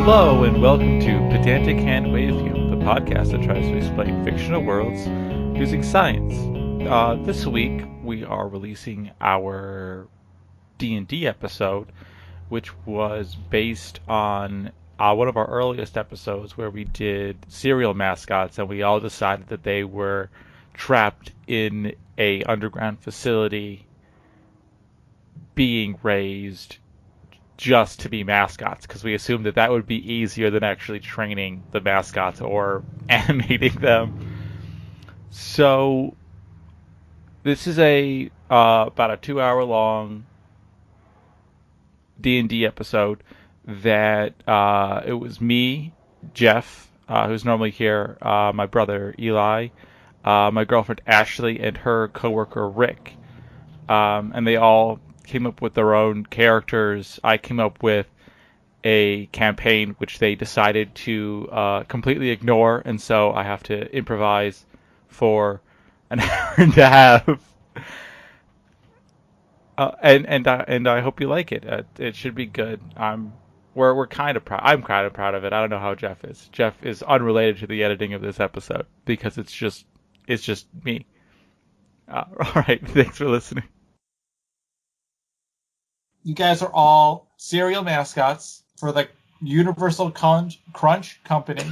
Hello and welcome to Pedantic Handwavium, the podcast that tries to explain fictional worlds using science. This week we are releasing our D&D episode, which was based on one of our earliest episodes where we did cereal mascots, and we all decided that they were trapped in a underground facility being raised just to be mascots, because we assumed that would be easier than actually training the mascots or animating them. So this is about a 2-hour long D&D episode that it was me, Jeff, who's normally here, my brother Eli, my girlfriend Ashley, and her coworker Rick, and they all came up with their own characters. I came up with a campaign which they decided to completely ignore, and so I have to improvise for an hour and a half. And I hope you like it. It should be good. We're kind of proud. I'm kind of proud of it. I don't know how Jeff is. Jeff is unrelated to the editing of this episode because it's just me. All right. Thanks for listening. You guys are all cereal mascots for the Universal Crunch Company.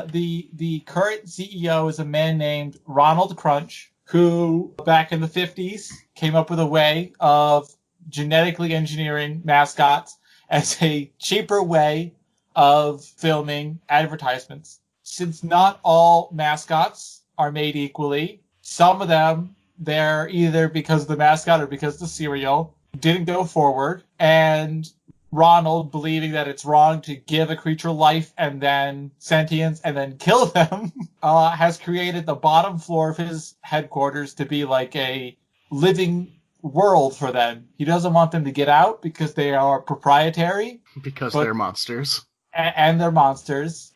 The current CEO is a man named Ronald Crunch, who back in the 50s came up with a way of genetically engineering mascots as a cheaper way of filming advertisements. Since not all mascots are made equally, some of them, they're either because of the mascot or because the cereal didn't go forward, and Ronald, believing that it's wrong to give a creature life and then sentience and then kill them, has created the bottom floor of his headquarters to be like a living world for them. He doesn't want them to get out because they are proprietary. Because they're monsters. And they're monsters.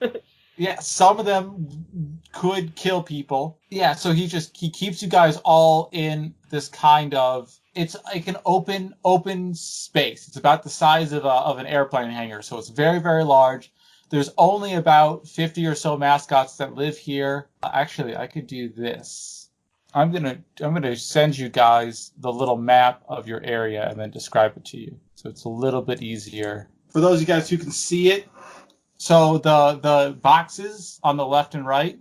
Yeah, some of them could kill people. Yeah, so he keeps you guys all in this kind of, it's like an open space. It's about the size of an airplane hangar, so it's very, very large. There's only about 50 or so mascots that live here. Actually, I could do this. I'm gonna send you guys the little map of your area and then describe it to you, so it's a little bit easier for those of you guys who can see it. So the boxes on the left and right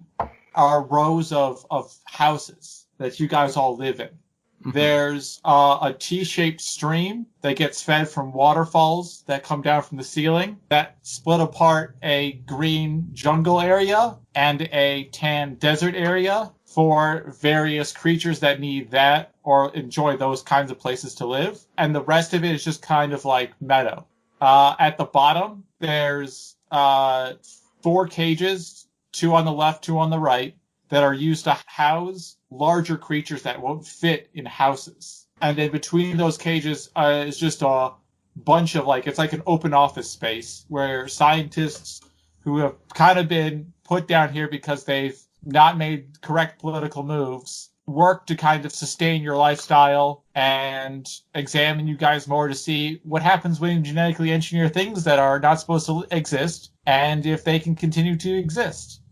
are rows of houses that you guys all live in. Mm-hmm. There's a T-shaped stream that gets fed from waterfalls that come down from the ceiling that split apart a green jungle area and a tan desert area for various creatures that need that or enjoy those kinds of places to live. And the rest of it is just kind of like meadow. At the bottom, there's 4 cages, 2 on the left, 2 on the right, that are used to house larger creatures that won't fit in houses. And then between those cages is just a bunch of it's like an open office space where scientists who have kind of been put down here because they've not made correct political moves work to kind of sustain your lifestyle and examine you guys more to see what happens when you genetically engineer things that are not supposed to exist, and if they can continue to exist.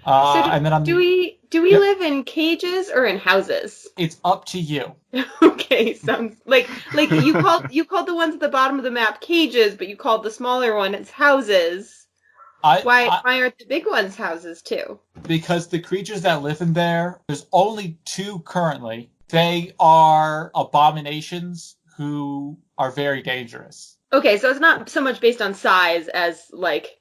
Do we Yep. live in cages or in houses? It's up to you. Okay, sounds like you called the ones at the bottom of the map cages, but you called the smaller one as houses. Why aren't the big ones houses too? Because the creatures that live in there's only 2 currently. They are abominations who are very dangerous. Okay, so it's not so much based on size as like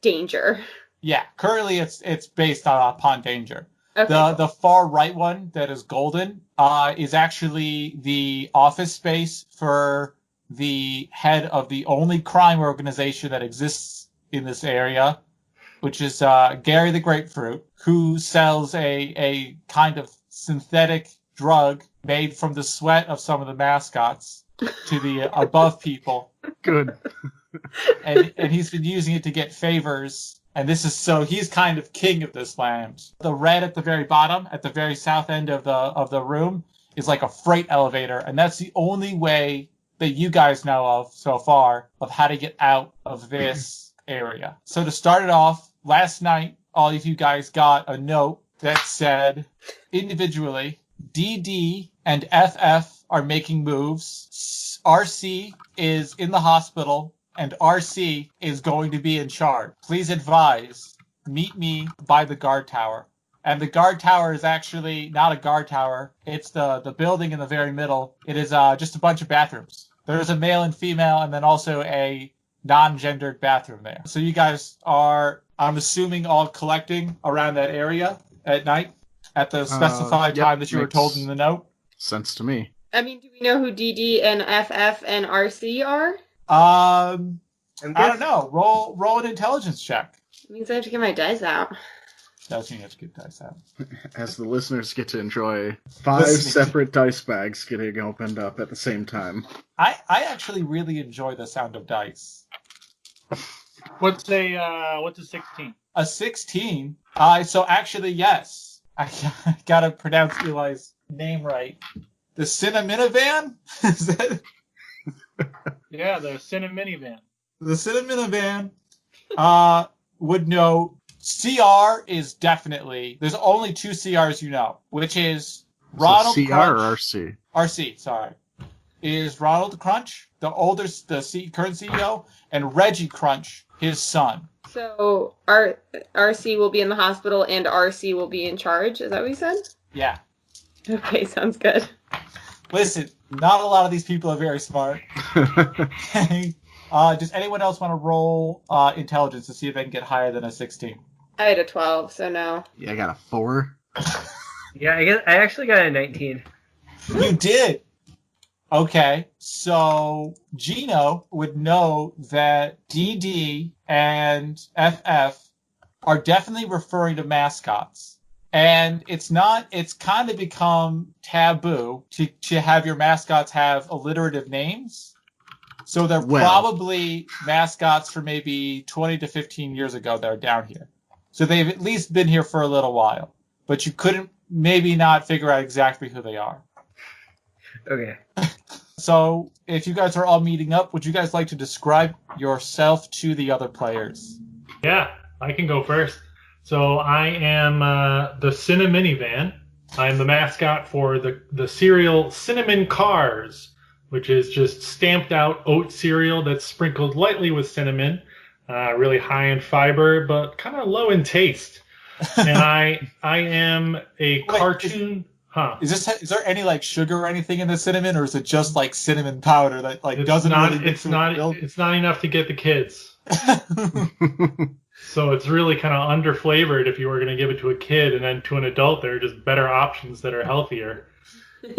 danger. Yeah, currently it's based upon danger. Okay. The far right one that is golden is actually the office space for the head of the only crime organization that exists in this area, which is Gary the Grapefruit, who sells a kind of synthetic drug made from the sweat of some of the mascots to the above people. Good. And he's been using it to get favors. And he's kind of king of this land. The red at the very bottom, at the very south end of the room, is like a freight elevator, and that's the only way that you guys know of so far of how to get out of this area. So to start it off, last night, all of you guys got a note that said, individually, DD and FF are making moves. RC is in the hospital, and RC is going to be in charge. Please advise, meet me by the guard tower. And the guard tower is actually not a guard tower. It's the building in the very middle. It is just a bunch of bathrooms. There's a male and female, and then also a non-gendered bathroom there. So you guys are, I'm assuming, all collecting around that area at night at the specified time that you were told in the note? Sense to me. I mean, do we know who DD and FF and RC are? I don't know. Roll an intelligence check. It means I have to get my dice out. Does mean you have to get dice out. As the listeners get to enjoy 5 separate dice bags getting opened up at the same time. I actually really enjoy the sound of dice. What's a 16? A 16? So actually, yes. I gotta pronounce Eli's name right. The Cinnaminivan? Is that... Yeah, the Cinnaminivan. The Cinnaminivan would know CR is definitely... There's only 2 CRs you know, which is Ronald CR Crunch... or RC? RC, sorry. Is Ronald Crunch, current CEO, and Reggie Crunch, his son. So RC will be in the hospital and RC will be in charge? Is that what you said? Yeah. Okay, sounds good. Listen, not a lot of these people are very smart. Okay. Does anyone else want to roll intelligence to see if they can get higher than a 16? I had a 12, so no. Yeah, I got a 4. Yeah, I actually got a 19. You did? Okay, so Gino would know that DD and FF are definitely referring to mascots. And it's kind of become taboo to have your mascots have alliterative names. So they're probably mascots for maybe 20 to 15 years ago that are down here. So they've at least been here for a little while. But you couldn't maybe not figure out exactly who they are. Okay. So, if you guys are all meeting up, would you guys like to describe yourself to the other players? Yeah, I can go first. So, I am the Cinnaminivan. I'm the mascot for the cereal Cinnamon Cars, which is just stamped out oat cereal that's sprinkled lightly with cinnamon, really high in fiber, but kind of low in taste. And I am a cartoon... Huh. Is there any like sugar or anything in the cinnamon, or is it just like cinnamon powder that like doesn't really mix with milk? It's not enough to get the kids. So it's really kind of underflavored if you were going to give it to a kid, and then to an adult there are just better options that are healthier.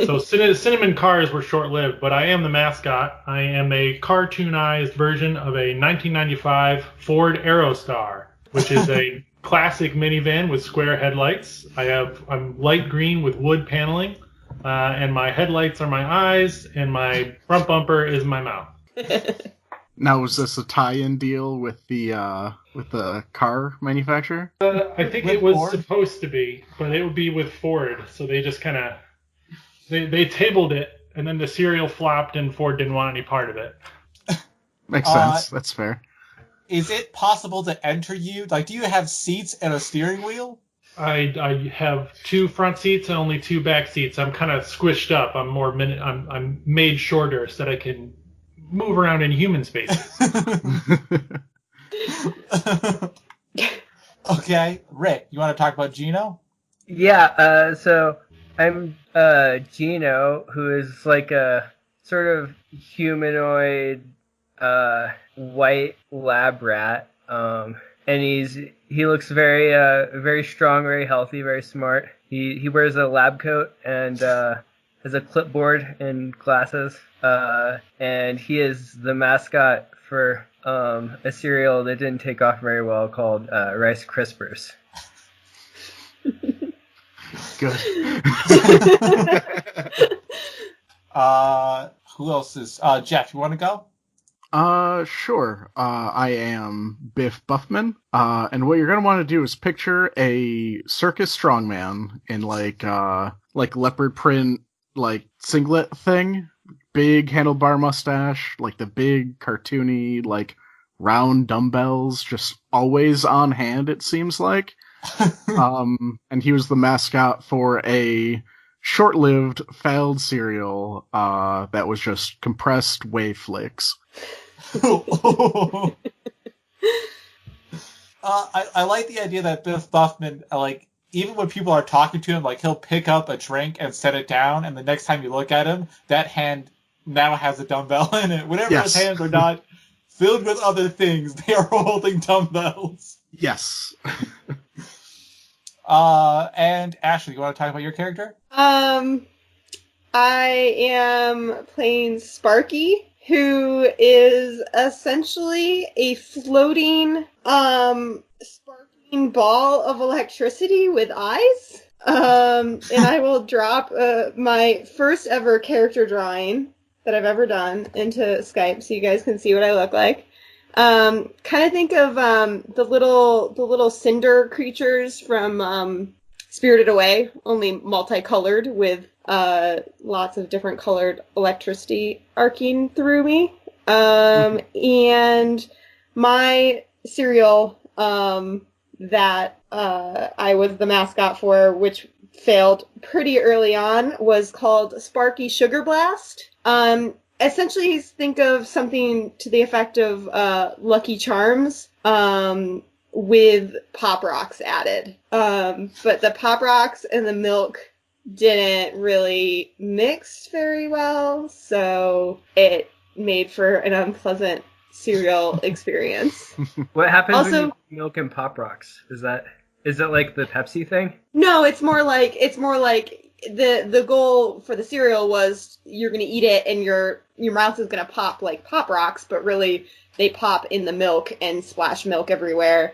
So cinnamon cars were short-lived, but I am the mascot. I am a cartoonized version of a 1995 Ford Aerostar, which is a classic minivan with square headlights. I'm light green with wood paneling, and my headlights are my eyes, and my front bumper is my mouth. Now, was this a tie-in deal with the car manufacturer? I think it was supposed to be, but it would be with Ford. So they just kind of they tabled it, and then the cereal flopped, and Ford didn't want any part of it. Makes sense. That's fair. Is it possible to enter you? Like, do you have seats and a steering wheel? I have 2 front seats and only 2 back seats. I'm kind of squished up. I'm made shorter so that I can move around in human spaces. Okay, Rick, you want to talk about Gino? Yeah, so I'm Gino, who is like a sort of humanoid white lab rat, and he looks very very strong, very healthy, very smart. He wears a lab coat and has a clipboard and glasses, and he is the mascot for a cereal that didn't take off very well called Rice Krispers. Good. Who else is Jeff? You want to go? Sure. I am Biff Buffman. And what you're gonna want to do is picture a circus strongman in like leopard print, like singlet thing, big handlebar mustache, like the big cartoony, like round dumbbells, just always on hand, it seems like. And he was the mascot for a short-lived failed cereal that was just compressed wave flakes. I like the idea that Biff Buffman, like, even when people are talking to him, like, he'll pick up a drink and set it down, and the next time you look at him, that hand now has a dumbbell in it. Whenever his hands are not filled with other things, they are holding dumbbells. Yes. And Ashley, you want to talk about your character? I am playing Sparky, who is essentially a floating, sparking ball of electricity with eyes. And I will drop my first ever character drawing that I've ever done into Skype so you guys can see what I look like. Kind of think of the little cinder creatures from Spirited Away, only multicolored with lots of different colored electricity arcing through me. And my cereal that I was the mascot for, which failed pretty early on, was called Sparky Sugar Blast. Essentially, think of something to the effect of Lucky Charms, with Pop Rocks added. But the Pop Rocks and the milk didn't really mix very well, so it made for an unpleasant cereal experience. What happens when you put milk and Pop Rocks? Is it like the Pepsi thing? No, it's more like the goal for the cereal was you're gonna eat it and your mouth is gonna pop like Pop Rocks, but really they pop in the milk and splash milk everywhere.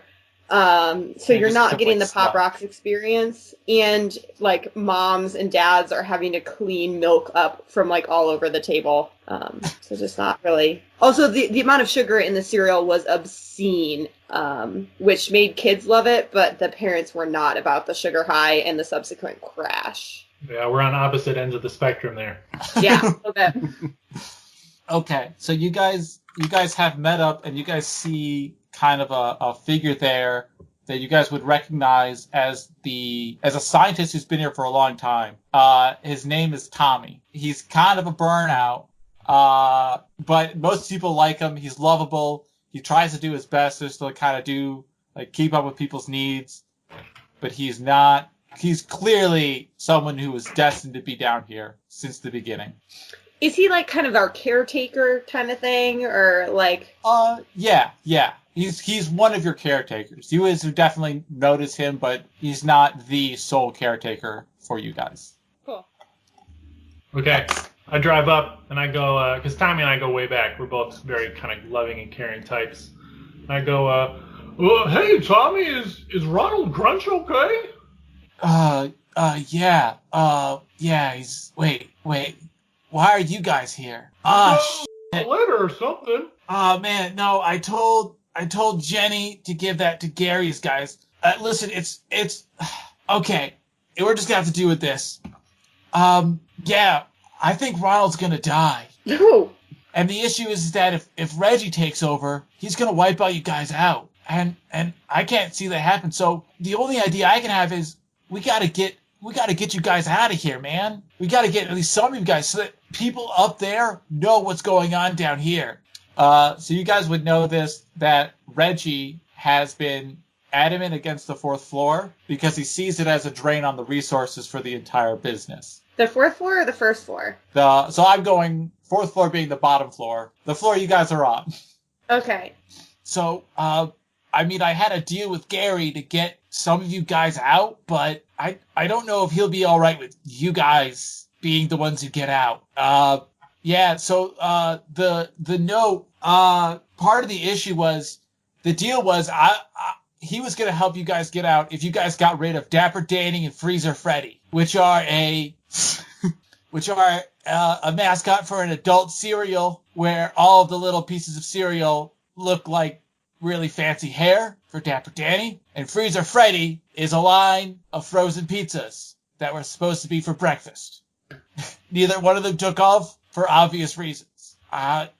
So you're not getting the Pop Rocks experience, and like moms and dads are having to clean milk up from like all over the table. So just not really. Also, the amount of sugar in the cereal was obscene, which made kids love it, but the parents were not about the sugar high and the subsequent crash. Yeah, we're on opposite ends of the spectrum there. Yeah, a little bit. Okay, so you guys have met up, and you guys see kind of a figure there that you guys would recognize as a scientist who's been here for a long time. His name is Tommy. He's kind of a burnout, but most people like him. He's lovable. He tries to do his best just to kind of keep up with people's needs, but he's not. He's clearly someone who was destined to be down here since the beginning. Is he like kind of our caretaker kind of thing, or like? Yeah. He's one of your caretakers. You guys would definitely notice him, but he's not the sole caretaker for you guys. Cool. Okay, I drive up and I go, because Tommy and I go way back. We're both very kind of loving and caring types. And I go, hey Tommy, is Ronald Grunch okay? Yeah. He's wait. Why are you guys here? Shit. A letter or something. Man, no, I told Jenny to give that to Gary's guys. Listen, it's okay. We're just gonna have to do with this. Yeah, I think Ronald's gonna die. No. And the issue is that if Reggie takes over, he's gonna wipe all you guys out. And I can't see that happen. So the only idea I can have is we gotta get you guys out of here, man. We gotta get at least some of you guys so that people up there know what's going on down here. So you guys would know that Reggie has been adamant against the fourth floor because he sees it as a drain on the resources for the entire business. The fourth floor or the first floor? So I'm going fourth floor being the bottom floor. The floor you guys are on. Okay. So, I had a deal with Gary to get some of you guys out, but I don't know if he'll be all right with you guys being the ones who get out. Yeah, so the note, part of the issue was, the deal was he was going to help you guys get out if you guys got rid of Dapper Danny and Freezer Freddy, which are a mascot for an adult cereal where all of the little pieces of cereal look like really fancy hair for Dapper Danny, and Freezer Freddy is a line of frozen pizzas that were supposed to be for breakfast. Neither one of them took off, for obvious reasons. I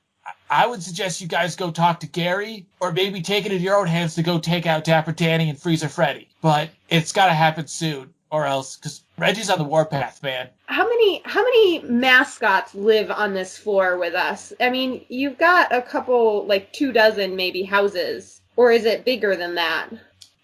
would suggest you guys go talk to Gary, or maybe take it into your own hands to go take out Dapper Danny and Freezer Freddy. But it's got to happen soon, or else, because Reggie's on the warpath, man. How many mascots live on this floor with us? I mean, you've got a couple, like 24 maybe houses, or is it bigger than that?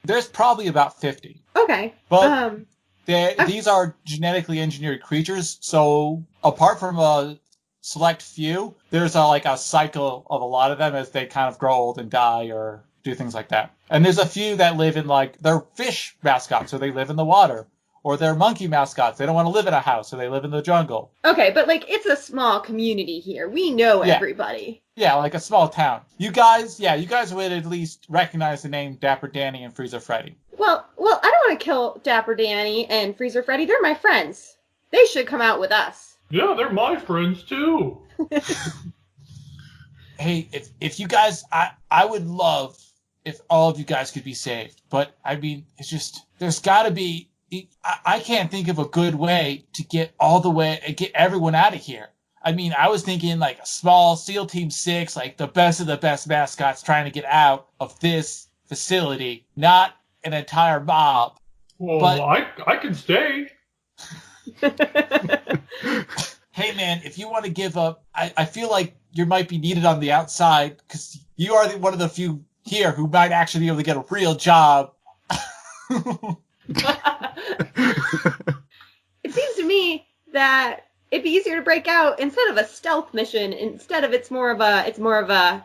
There's probably about 50. Okay. But these are genetically engineered creatures, so apart from a select few, there's a cycle of a lot of them as they kind of grow old and die or do things like that. And there's a few that live in they're fish mascots, so they live in the water. Or they're monkey mascots. They don't want to live in a house, so they live in the jungle. Okay, but it's a small community here. We know everybody. Yeah, like a small town. You guys would at least recognize the name Dapper Danny and Freezer Freddy. Well, I don't want to kill Dapper Danny and Freezer Freddy. They're my friends. They should come out with us. Yeah, they're my friends too. Hey, if you guys, I would love if all of you guys could be saved. But, I mean, it's just, there's got to be, I can't think of a good way to get everyone out of here. I mean, I was thinking a small SEAL Team 6, the best of the best mascots trying to get out of this facility, not an entire mob. Well, but, I can stay. Hey, man, if you want to give up, I feel like you might be needed on the outside because you are one of the few here who might actually be able to get a real job. It seems to me that it'd be easier to break out instead of a stealth mission. Instead of it's more of a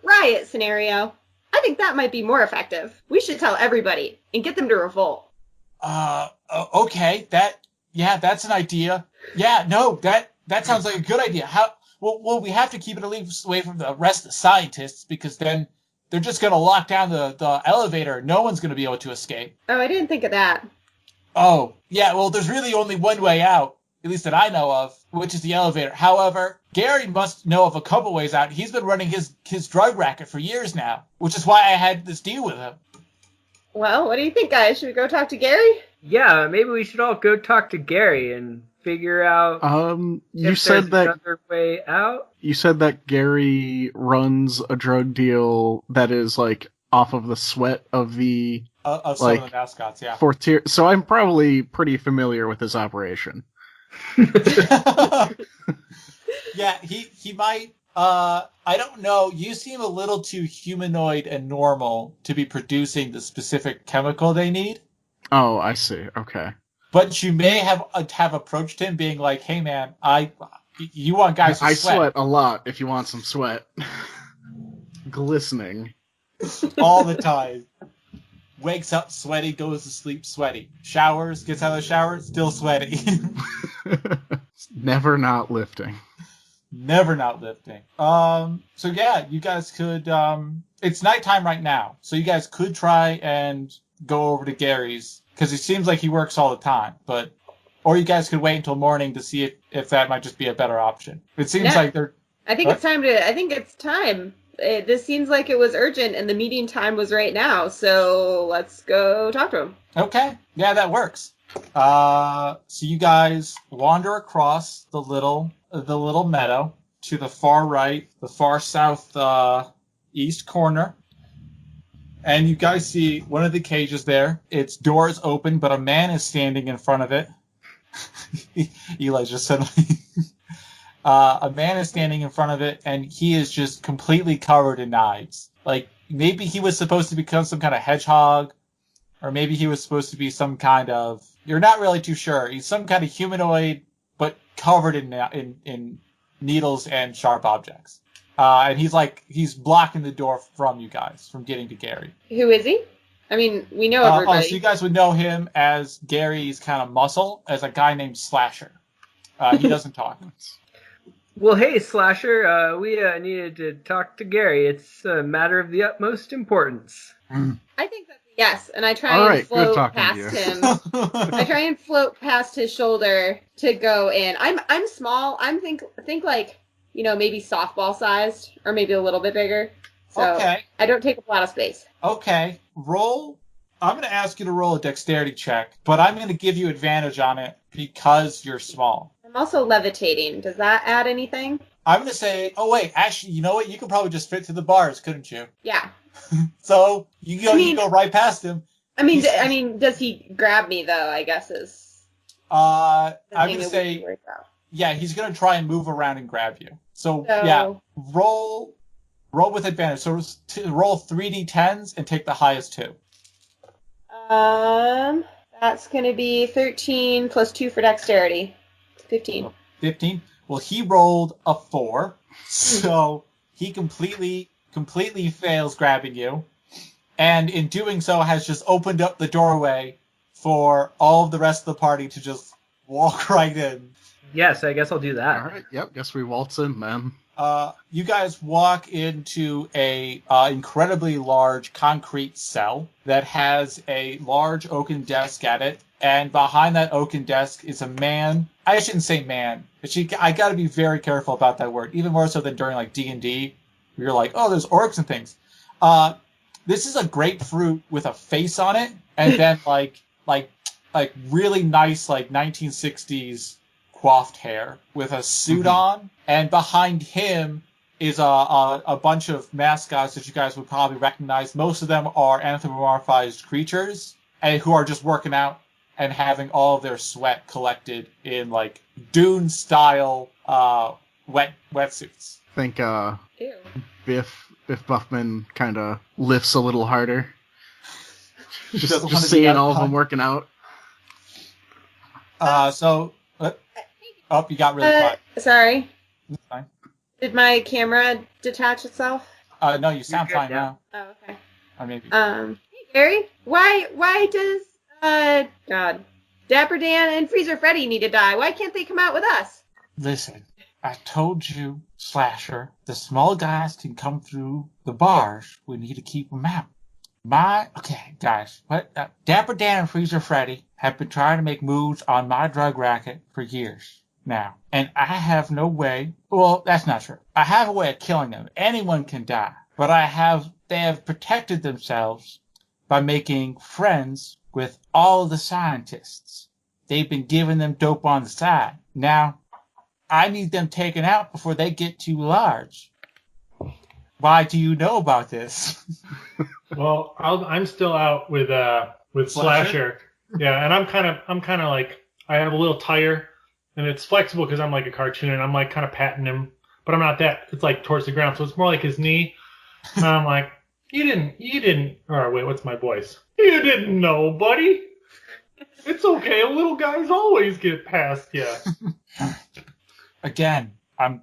riot scenario. I think that might be more effective. We should tell everybody and get them to revolt. Okay, that's an idea. Yeah, no, that sounds like a good idea. Well, we have to keep it away from the rest of the scientists because then they're just going to lock down the elevator. No one's going to be able to escape. Oh, I didn't think of that. Oh, yeah, well, there's really only one way out, at least that I know of, which is the elevator. However, Gary must know of a couple ways out. He's been running his drug racket for years now, which is why I had this deal with him. Well, what do you think, guys? Should we go talk to Gary? Yeah, maybe we should all go talk to Gary and figure out you said that another way out. You said that Gary runs a drug deal that is off of the sweat of the of some of the mascots, yeah. 4th tier. So I'm probably pretty familiar with his operation. Yeah, he might. I don't know. You seem a little too humanoid and normal to be producing the specific chemical they need. Oh, I see. Okay. But you may have approached him being like, "Hey, man, you want guys to sweat? I sweat a lot. If you want some sweat, glistening all the time. Wakes up sweaty, goes to sleep sweaty. Showers, gets out of the shower, still sweaty. Never not lifting. Never not lifting. So yeah, you guys could. It's nighttime right now, so you guys could try and go over to Gary's because it seems like he works all the time. Or you guys could wait until morning to see if that might just be a better option. It seems like they're. I think it's time. This seems like it was urgent, and the meeting time was right now. So let's go talk to him. Okay, yeah, that works. So you guys wander across the little meadow to the far right, the far south east corner, and you guys see one of the cages there. Its door is open, but a man is standing in front of it. Eli just suddenly. A man is standing in front of it, and he is just completely covered in knives. Maybe he was supposed to become some kind of hedgehog, or maybe he was supposed to be some kind of... You're not really too sure. He's some kind of humanoid, but covered in needles and sharp objects. And he's blocking the door from you guys, from getting to Gary. Who is he? I mean, we know everybody. So you guys would know him as Gary's kind of muscle, as a guy named Slasher. He doesn't talk. Well, hey, Slasher, we needed to talk to Gary. It's a matter of the utmost importance. I think that's a yes, and I try and float past him. I try and float past his shoulder to go in. I'm small. I'm think maybe softball sized, or maybe a little bit bigger. So okay. I don't take up a lot of space. Okay, roll. I'm going to ask you to roll a dexterity check, but I'm going to give you advantage on it because you're small. I'm also levitating. Does that add anything? I'm gonna say, oh wait, actually, you know what? You could probably just fit through the bars, couldn't you? Yeah. So you go right past him. I mean, does he grab me though? I guess is I'm the gonna thing that we say, should worry about. yeah, he's gonna try and move around and grab you. So So- yeah, roll with advantage. So roll 3d10s and take the highest two. That's gonna be 13 plus 2 for dexterity. 15. 15. Well, he rolled a 4, so he completely fails grabbing you, and in doing so has just opened up the doorway for all of the rest of the party to just walk right in. Yes, I guess I'll do that. All right. Yep. Guess we waltz in, man. You guys walk into a incredibly large concrete cell that has a large oaken desk at it, and behind that oaken desk is a man. I shouldn't say man, but I got to be very careful about that word, even more so than during like D&D, where you're like, oh, there's orcs and things. This is a grapefruit with a face on it, and then like really nice like 1960s coiffed hair with a suit on, and behind him is a bunch of mascots that you guys would probably recognize. Most of them are anthropomorphized creatures and who are just working out and having all of their sweat collected in like Dune style wetsuits. I think Ew. Biff Buffman kind of lifts a little harder. Doesn't wanna Just be seeing that all of hot. them working out. Oh, you got really quiet. Sorry. That's fine. Did my camera detach itself? No, you sound good fine now. now. Oh, okay. Or maybe. Hey Gary, why does God, Dapper Dan and Freezer Freddy need to die? Why can't they come out with us? Listen, I told you, Slasher, the small guys can come through the bars. We need to keep them out. Okay, guys, Dapper Dan and Freezer Freddy have been trying to make moves on my drug racket for years now. And I have no way, well, that's not true. I have a way of killing them. Anyone can die. But they have protected themselves by making friends with all the scientists. They've been giving them dope on the side. Now, I need them taken out before they get too large. Why do you know about this? Well, I'm still out with Slasher. Yeah, and I'm kind of like, I have a little tire, and it's flexible because I'm like a cartoon, and I'm like kind of patting him, but I'm not that. It's like towards the ground, so it's more like his knee. And I'm like, you didn't. Or wait, what's my voice? You didn't know, buddy. It's okay. Little guys always get past you. Again, I'm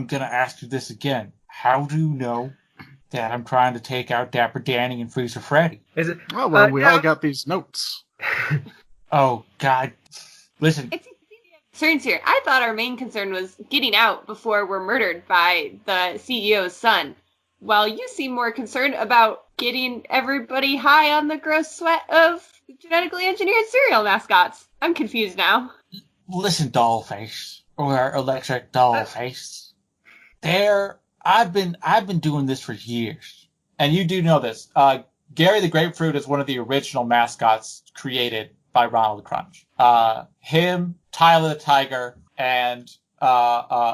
gonna ask you this again. How do you know that I'm trying to take out Dapper Danny and Freezer Freddy? Is it? Oh, well, we all no. got these notes. Oh, God. Listen, It's concerns here. I thought our main concern was getting out before we're murdered by the CEO's son, while you seem more concerned about getting everybody high on the gross sweat of genetically engineered cereal mascots. I'm confused now. listen, Dollface, or Electric Dollface. I've been doing this for years, and you do know this. Gary the Grapefruit is one of the original mascots created by Ronald Crunch. Him, Tyler the Tiger, and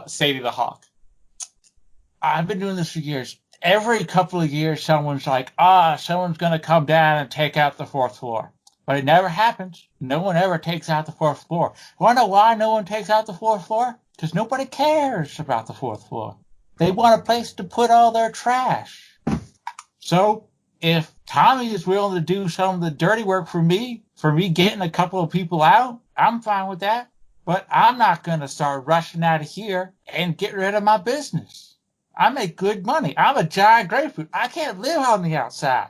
Sadie the Hawk. I've been doing this for years. Every couple of years, someone's like, someone's going to come down and take out the fourth floor. But it never happens. No one ever takes out the fourth floor. Want to know why no one takes out the fourth floor? Because nobody cares about the fourth floor. They want a place to put all their trash. So, if Tommy is willing to do some of the dirty work for me getting a couple of people out, I'm fine with that. But I'm not going to start rushing out of here and get rid of my business. I make good money. I'm a giant grapefruit. I can't live on the outside.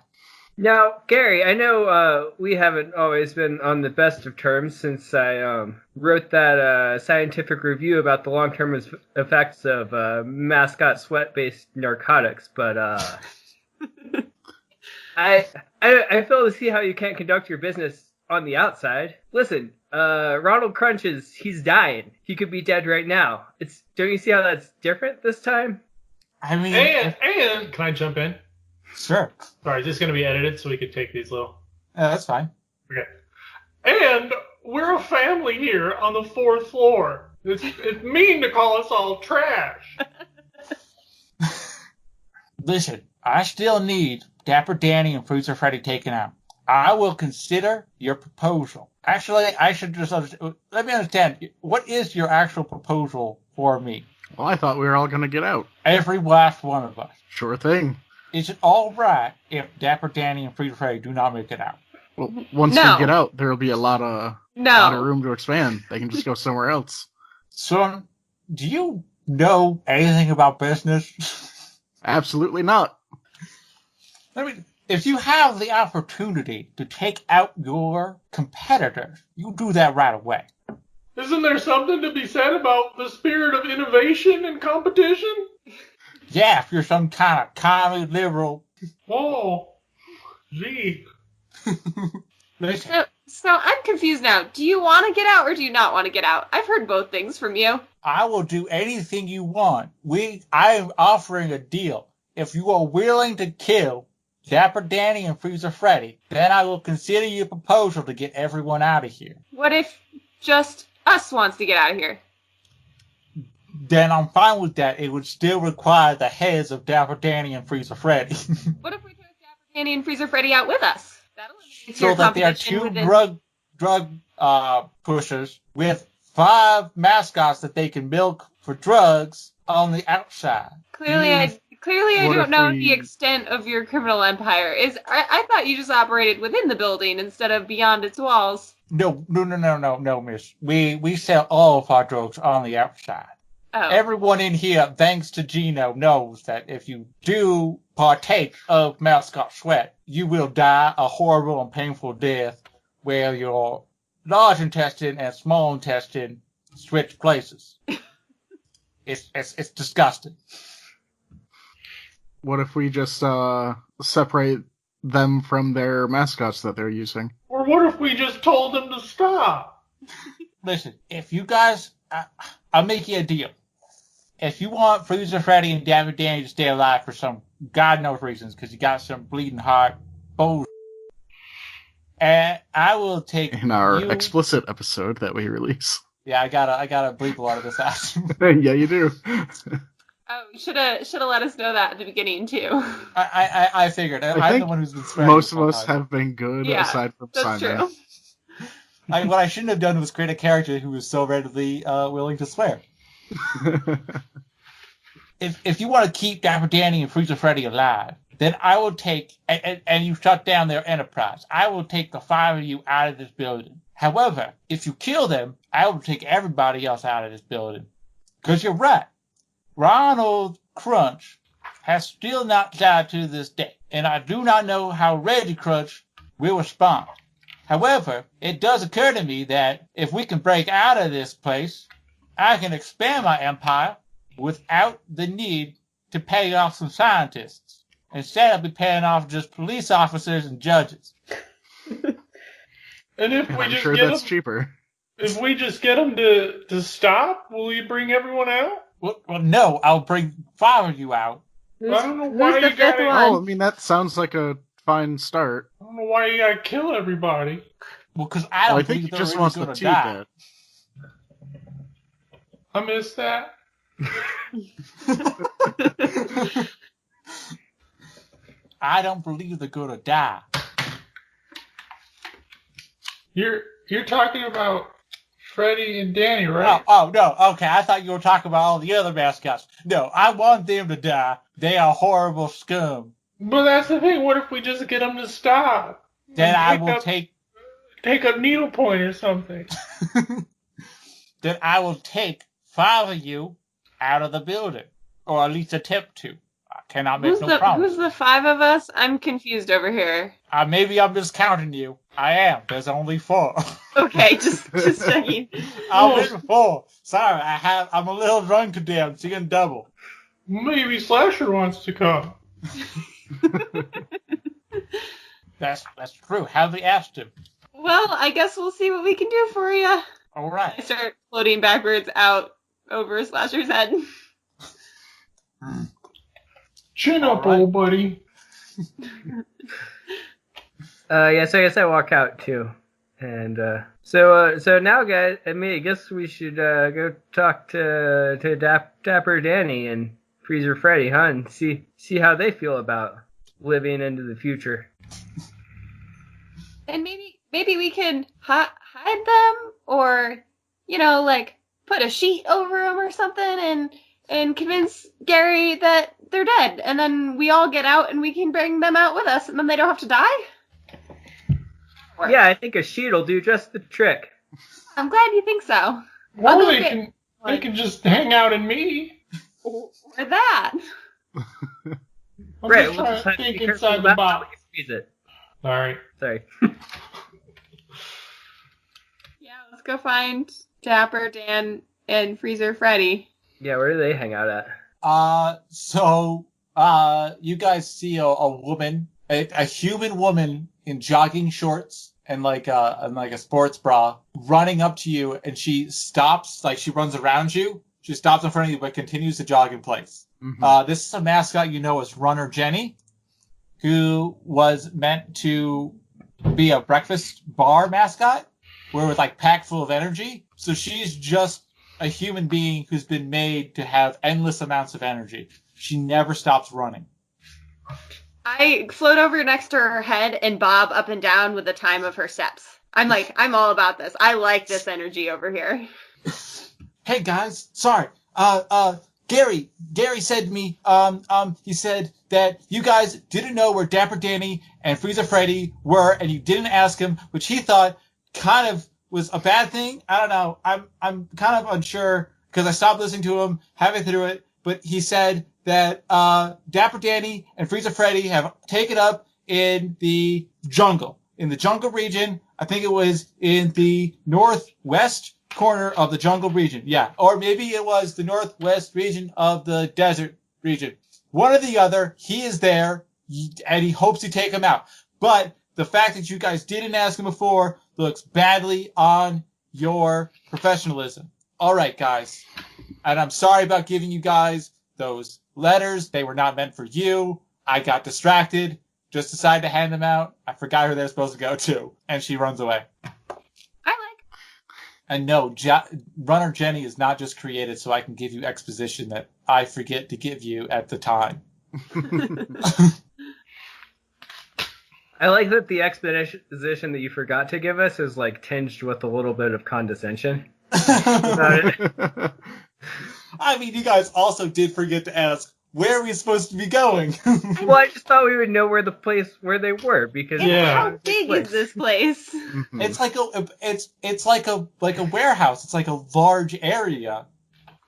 Now, Gary, I know we haven't always been on the best of terms since I wrote that scientific review about the long-term effects of mascot sweat-based narcotics, but I fail to see how you can't conduct your business on the outside. Listen, Ronald Crunch he's dying. He could be dead right now. Don't you see how that's different this time? I mean, And can I jump in? sure. Sorry, is this going to be edited so we could take these little... That's fine. Okay. And we're a family here on the fourth floor. It's mean to call us all trash. Listen, I still need Dapper Danny and Freezer Freddy taken out. I will consider your proposal. Actually, I should just let me understand. What is your actual proposal for me? Well, I thought we were all going to get out. Every last one of us. Sure thing. Is it all right if Dapper Danny and Freezer Freddy do not make it out? Well, once No. we get out, there will be a lot of No. room to expand. They can just go somewhere else. Son, do you know anything about business? Absolutely not. I mean, if you have the opportunity to take out your competitors, you do that right away. Isn't there something to be said about the spirit of innovation and competition? Yeah, if you're some kind of commie liberal. Oh, gee. Listen, So I'm confused now. Do you want to get out or do you not want to get out? I've heard both things from you. I will do anything you want. I am offering a deal. If you are willing to kill Dapper Danny and Freezer Freddy, then I will consider your proposal to get everyone out of here. What if just us wants to get out of here? Then I'm fine with that. It would still require the heads of Dapper Danny and Freezer Freddy. What if we took Dapper Danny and Freezer Freddy out with us? That eliminates So your that there are competition two within... drug pushers with 5 mascots that they can milk for drugs on the outside. Clearly, I What don't if know we- the extent of your criminal empire. I thought you just operated within the building instead of beyond its walls. No, miss. We sell all of our drugs on the outside. Oh, Everyone in here, thanks to Gino, knows that if you do partake of mascot sweat, you will die a horrible and painful death where your large intestine and small intestine switch places. It's disgusting. What if we just separate them from their mascots that they're using? Or what if we just told them to stop? Listen, if you guys, I'll make you a deal. If you want Freezer Freddy and Dapper Danny to stay alive for some God knows reasons, because you got some bleeding heart bullshit, and I will take In our you. explicit episode that we release. Yeah, I gotta bleep a lot of this out. Yeah, you do. oh, should have let us know that at the beginning too. I figured. I'm think the one who's been swearing. Most this of whole us time. have been good, Yeah, aside from That's Simon. true. What I shouldn't have done was create a character who was so readily willing to swear. If you want to keep Dapper Danny and Freezer Freddy alive, then I will take, and you shut down their enterprise, I will take the 5 of you out of this building. However, if you kill them, I will take everybody else out of this building. Because you're right. Ronald Crunch has still not died to this day, and I do not know how Reggie Crunch will respond. However, it does occur to me that if we can break out of this place, I can expand my empire without the need to pay off some scientists. Instead, I'll be paying off just police officers and judges. And if And we I'm just sure get that's them, cheaper. if we just get them to stop, will you bring everyone out? Well, no, I'll bring 5 of you out. I don't know why Who's the you fifth gotta. one? Oh, I mean, that sounds like a fine start. I don't know why you gotta kill everybody. Well, because I Oh, don't I think think he they're just really wants going the to tea die. bit. I missed that. I don't believe they're going to die. You're talking about Freddy and Danny, right? Oh, no. Okay, I thought you were talking about all the other mascots. No, I want them to die. They are horrible scum. But that's the thing. What if we just get them to stop? Then And I will take a needlepoint or something. then I will take 5 of you out of the building, or at least attempt to. I cannot make Who's no promise. who's the 5 of us? I'm confused over here. Maybe I'm miscounting you. I am. There's only 4. Okay, just checking. I'm in 4. Sorry, I'm a little drunk today. I'm seeing double. Maybe Slasher wants to come. That's true. Have they asked him? Well, I guess we'll see what we can do for you. All I right. start floating backwards out over Slasher's head. Chin up, All right. old buddy. Yeah, so I guess I walk out too. And so now, guys, I guess we should go talk to Dapper Danny and Freezer Freddy, huh? And see how they feel about living into the future. And maybe we can hide them, or like put a sheet over them or something, and convince Gary that they're dead, and then we all get out and we can bring them out with us, and then they don't have to die. Yeah, I think a sheet will do just the trick. I'm glad you think so. Or they can just hang out in me. Or that. I'm Right, just we'll trying just to have to think be careful inside the about how box. we squeeze it. All right. Sorry. Yeah, let's go find Dapper Dan and Freezer Freddy. Yeah, where do they hang out at? You guys see a woman, a human woman in jogging shorts and like a sports bra running up to you, and she stops, like she runs around you. She stops in front of you, but continues to jog in place. Mhm. This is a mascot you know as Runner Jenny, who was meant to be a breakfast bar mascot, where it was like packed full of energy. So she's just a human being who's been made to have endless amounts of energy. She never stops running. I float over next to her head and bob up and down with the time of her steps. I'm all about this. I like this energy over here. Hey guys, sorry. Gary said to me, he said that you guys didn't know where Dapper Danny and Freezer Freddy were, and you didn't ask him, which he thought kind of was a bad thing. I don't know. I'm kind of unsure because I stopped listening to him halfway through it, but he said that Dapper Danny and Freezer Freddy have taken up in the jungle region. I think it was in the northwest corner of the jungle region. Yeah, or maybe it was the northwest region of the desert region. One or the other. He is there, and he hopes to take him out. But the fact that you guys didn't ask him before looks badly on your professionalism. All right, guys. And I'm sorry about giving you guys those letters. They were not meant for you. I got distracted. Just decided to hand them out. I forgot who they're supposed to go to. And she runs away. And no, Runner Jenny is not just created so I can give you exposition that I forget to give you at the time. I like that the exposition that you forgot to give us is like tinged with a little bit of condescension about it. I mean, you guys also did forget to ask, where are we supposed to be going? Well, I just thought we would know where they were because How big is this place? Mhm. It's like a warehouse. It's like a large area.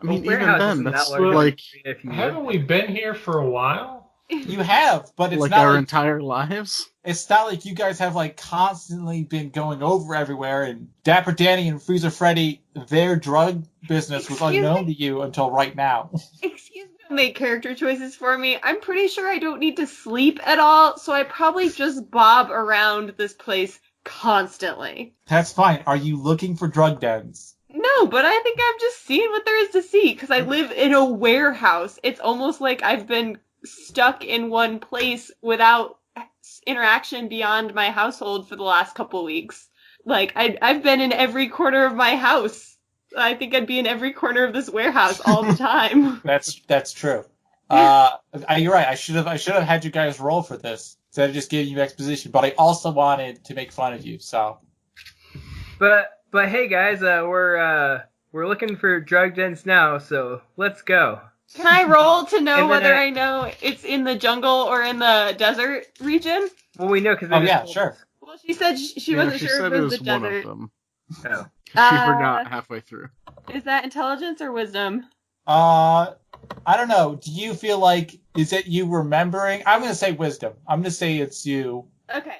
I mean, Well, even warehouse then, isn't that's that large like if you Haven't we been here for a while? You have, but it's like not our like, entire lives. it's not like you guys have like constantly been going over everywhere. And Dapper Danny and Freezer Freddy, their drug business was Excuse unknown to you until right now. Excuse me, don't make character choices for me. I'm pretty sure I don't need to sleep at all, so I probably just bob around this place constantly. That's fine. Are you looking for drug dens? No, but I think I'm just seeing what there is to see, because I live in a warehouse. It's almost like I've been stuck in one place without interaction beyond my household for the last couple weeks. Like, I've been in every corner of my house. I think I'd be in every corner of this warehouse all the time. That's true. You're right. I should have had you guys roll for this instead of just giving you exposition. But I also wanted to make fun of you. So. But hey guys, we're looking for drug dens now, so let's go. Can I roll to know And then whether I know it's in the jungle or in the desert region? Well, we know because Oh yeah, sure. Well, she said she Yeah, wasn't she sure said if it it was was the one desert. of them. Oh. She forgot halfway through. Is that intelligence or wisdom? I don't know. Do you feel like, is it you remembering? I'm going to say wisdom. I'm going to say it's you. Okay,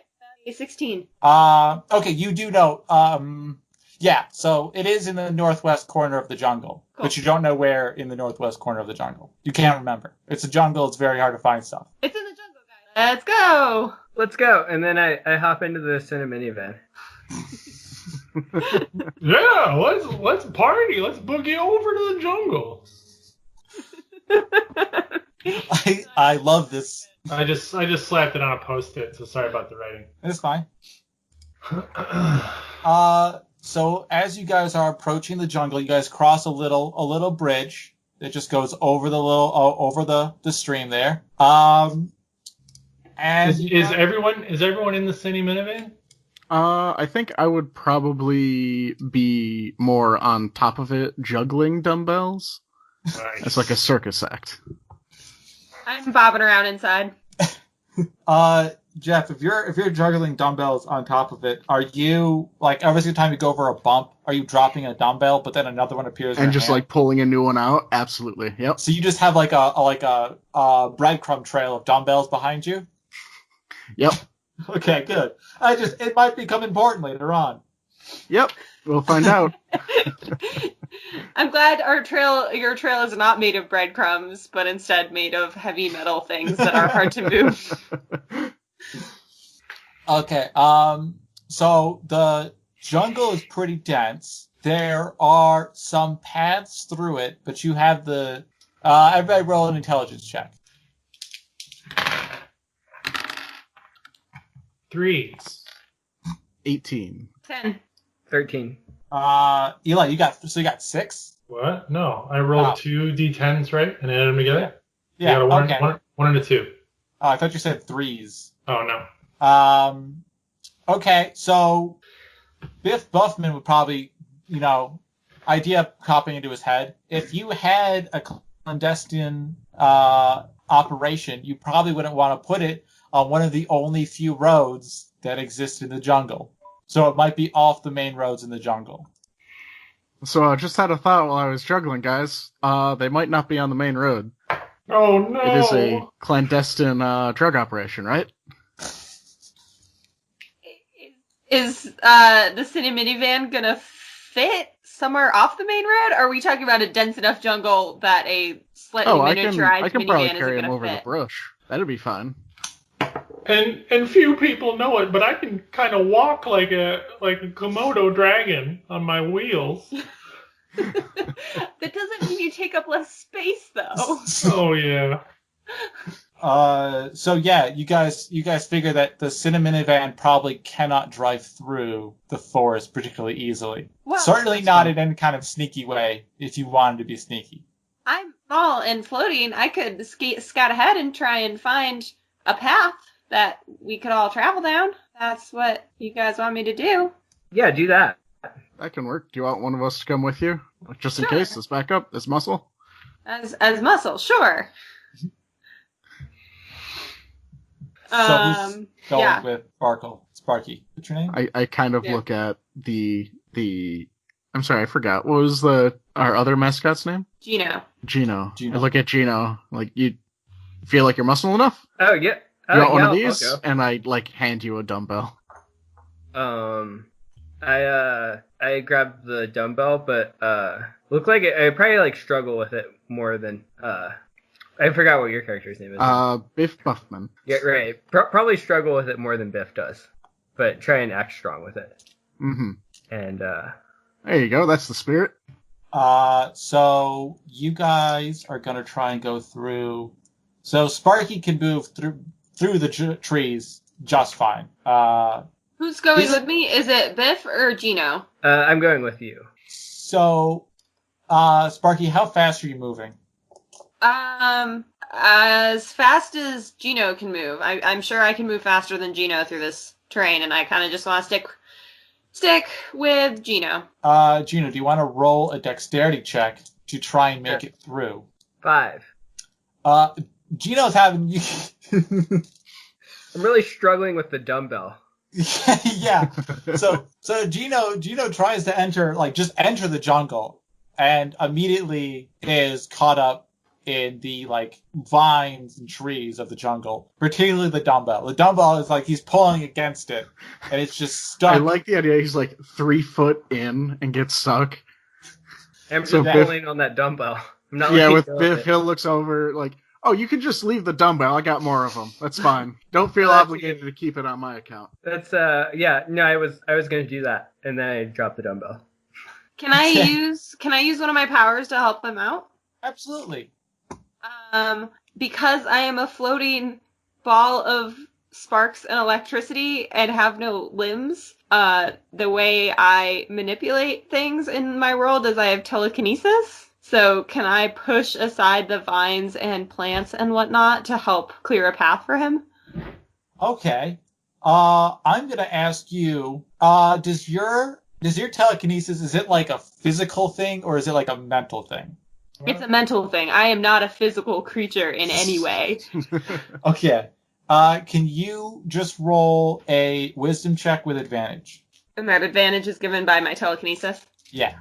16. Okay, you do know. Yeah, so it is in the northwest corner of the jungle, Cool. but you don't know where in the northwest corner of the jungle. You can't remember. It's a jungle. It's very hard to find stuff. It's in the jungle, guys. Let's go! Let's go. And then I hop into the minivan. Yeah, let's party. Let's boogie over to the jungle. I love this. I just slapped it on a Post-it, so sorry about the writing. It's fine. So as you guys are approaching the jungle, you guys cross a little bridge that just goes over over the stream there. And Is everyone in the city minivan? I think I would probably be more on top of it, juggling dumbbells. Nice. It's like a circus act. I'm bobbing around inside. Jeff, if you're juggling dumbbells on top of it, are you like every single time you go over a bump, are you dropping a dumbbell, but then another one appears in And your just hand? like pulling a new one out? Absolutely. Yep. So you just have like a breadcrumb trail of dumbbells behind you? Yep. Okay, good. It might become important later on. Yep. We'll find out. I'm glad your trail is not made of breadcrumbs, but instead made of heavy metal things that are hard to move. Okay, so the jungle is pretty dense. There are some paths through it, but you have everybody roll an intelligence check. 3. 18. 10. 13. Eli, you got 6? What? No, I rolled Oh. 2 d10s, right, and added them together. Yeah, You got okay. one and a 2. I thought you said 3s. Oh no. Okay, so Biff Buffman would probably, idea popping into his head. If you had a clandestine operation, you probably wouldn't want to put it on one of the only few roads that exist in the jungle. So it might be off the main roads in the jungle. So I just had a thought while I was juggling, guys. They might not be on the main road. Oh no. It is a clandestine drug operation, right? Is the city minivan gonna fit somewhere off the main road? Or are we talking about a dense enough jungle that a slightly I can miniaturized probably minivan carry isn't him gonna over the fit? brush. That'd be fine. And few people know it, but I can kind of walk like a Komodo dragon on my wheels. That doesn't mean you take up less space, though. Oh yeah. So yeah, you guys figure that the Cinnaminivan probably cannot drive through the forest particularly easily. Well, Certainly not in any kind of sneaky way if you wanted to be sneaky. I'm small and floating. I could scout ahead and try and find a path that we could all travel down. That's what you guys want me to do. Yeah, do that. That can work. Do you want one of us to come with you? Just in Sure. case, as backup, as muscle? As muscle, sure. So who's going yeah. with Sparky? What's your name? I kind of Yeah. look at the I'm sorry, I forgot. What was our other mascot's name? Gino. Gino. Gino. I look at Gino, like, you feel like you're muscle enough? Oh, yeah. You want one of I'll these? go. And I, hand you a dumbbell. I grabbed the dumbbell, but look like I probably struggle with it more than I forgot what your character's name is. Biff Buffman. Yeah, right. Probably struggle with it more than Biff does, but try and act strong with it. Mm-hmm. And There you go, that's the spirit. So you guys are gonna try and go through. So Sparky can move through the trees just fine. Who's going Is- with me? Is it Biff or Gino? I'm going with you. So, Sparky, how fast are you moving? As fast as Gino can move. I'm sure I can move faster than Gino through this terrain, and I kind of just want to stick with Gino. Gino, do you want to roll a dexterity check to try and make it through? 5. Gino's having you. I'm really struggling with the dumbbell. Yeah. So Gino tries to enter the jungle, and immediately is caught up in the vines and trees of the jungle, particularly the dumbbell. The dumbbell is he's pulling against it, and it's just stuck. I like the idea he's 3 foot in and gets stuck. I'm So just Biff- pulling on that dumbbell. I'm not Yeah, letting with go of Biff, it. Hill looks over oh, you can just leave the dumbbell. I got more of them. That's fine. Don't feel That's obligated to keep it on my account. That's yeah. No, I was gonna do that, and then I dropped the dumbbell. Can I use one of my powers to help them out? Absolutely. Because I am a floating ball of sparks and electricity and have no limbs, the way I manipulate things in my world is I have telekinesis. So can I push aside the vines and plants and whatnot to help clear a path for him? Okay. I'm gonna ask you, does your telekinesis, is it like a physical thing or is it like a mental thing? It's a mental thing. I am not a physical creature in any way. Okay. Can you just roll a wisdom check with advantage? And that advantage is given by my telekinesis. Yeah.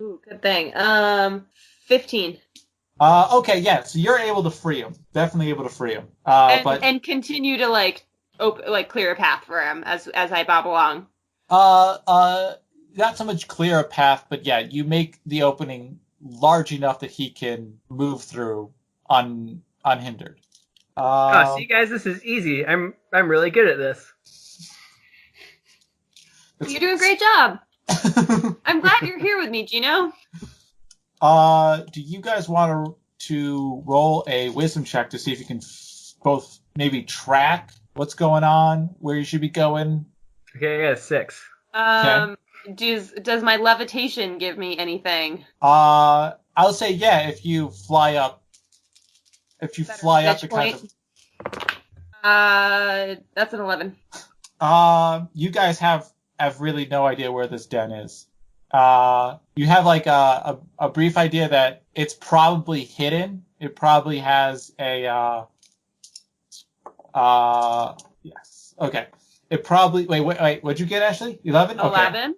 Ooh, good thing. 15. Okay, yeah, so you're able to free him. Definitely able to free him. And continue to clear a path for him as I bob along. Not so much clear a path, but yeah, you make the opening large enough that he can move through unhindered. See, guys, this is easy. I'm really good at this. You're doing a great job. I'm glad you're here with me, Gino. Do you guys want to roll a wisdom check to see if you can both maybe track what's going on, where you should be going? Okay, I got a 6. Okay. Does my levitation give me anything? I'll say yeah. If you fly up, the kind of. That's an 11. You guys have really no idea where this den is. You have like a brief idea that it's probably hidden. It probably has a yes. Okay. It probably wait. What'd you get, Ashley? 11? Okay. 11.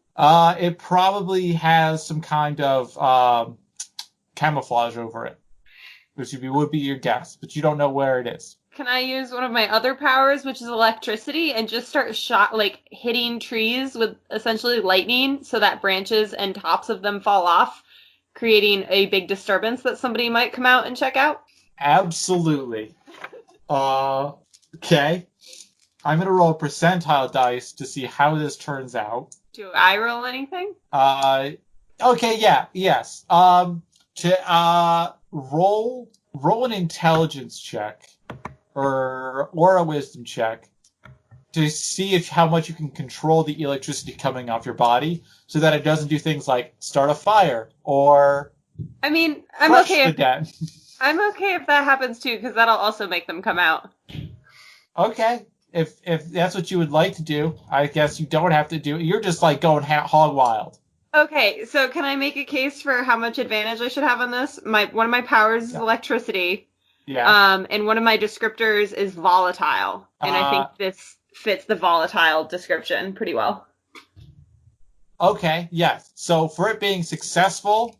It probably has some kind of camouflage over it, which would be your guess, but you don't know where it is. Can I use one of my other powers, which is electricity, and just start hitting trees with essentially lightning so that branches and tops of them fall off, creating a big disturbance that somebody might come out and check out? Absolutely. Okay. I'm going to roll a percentile dice to see how this turns out. Do I roll anything? Okay, yeah, yes. Roll an intelligence check or a wisdom check to see how much you can control the electricity coming off your body so that it doesn't do things like start a fire or I'm crush okay the den. I'm okay if that happens too, because that'll also make them come out. Okay. If that's what you would like to do, I guess you don't have to do it. You're just like going hog wild. Okay, so can I make a case for how much advantage I should have on this? One of my powers is electricity. Yeah. And one of my descriptors is volatile. And I think this fits the volatile description pretty well. Okay, yes. So for it being successful,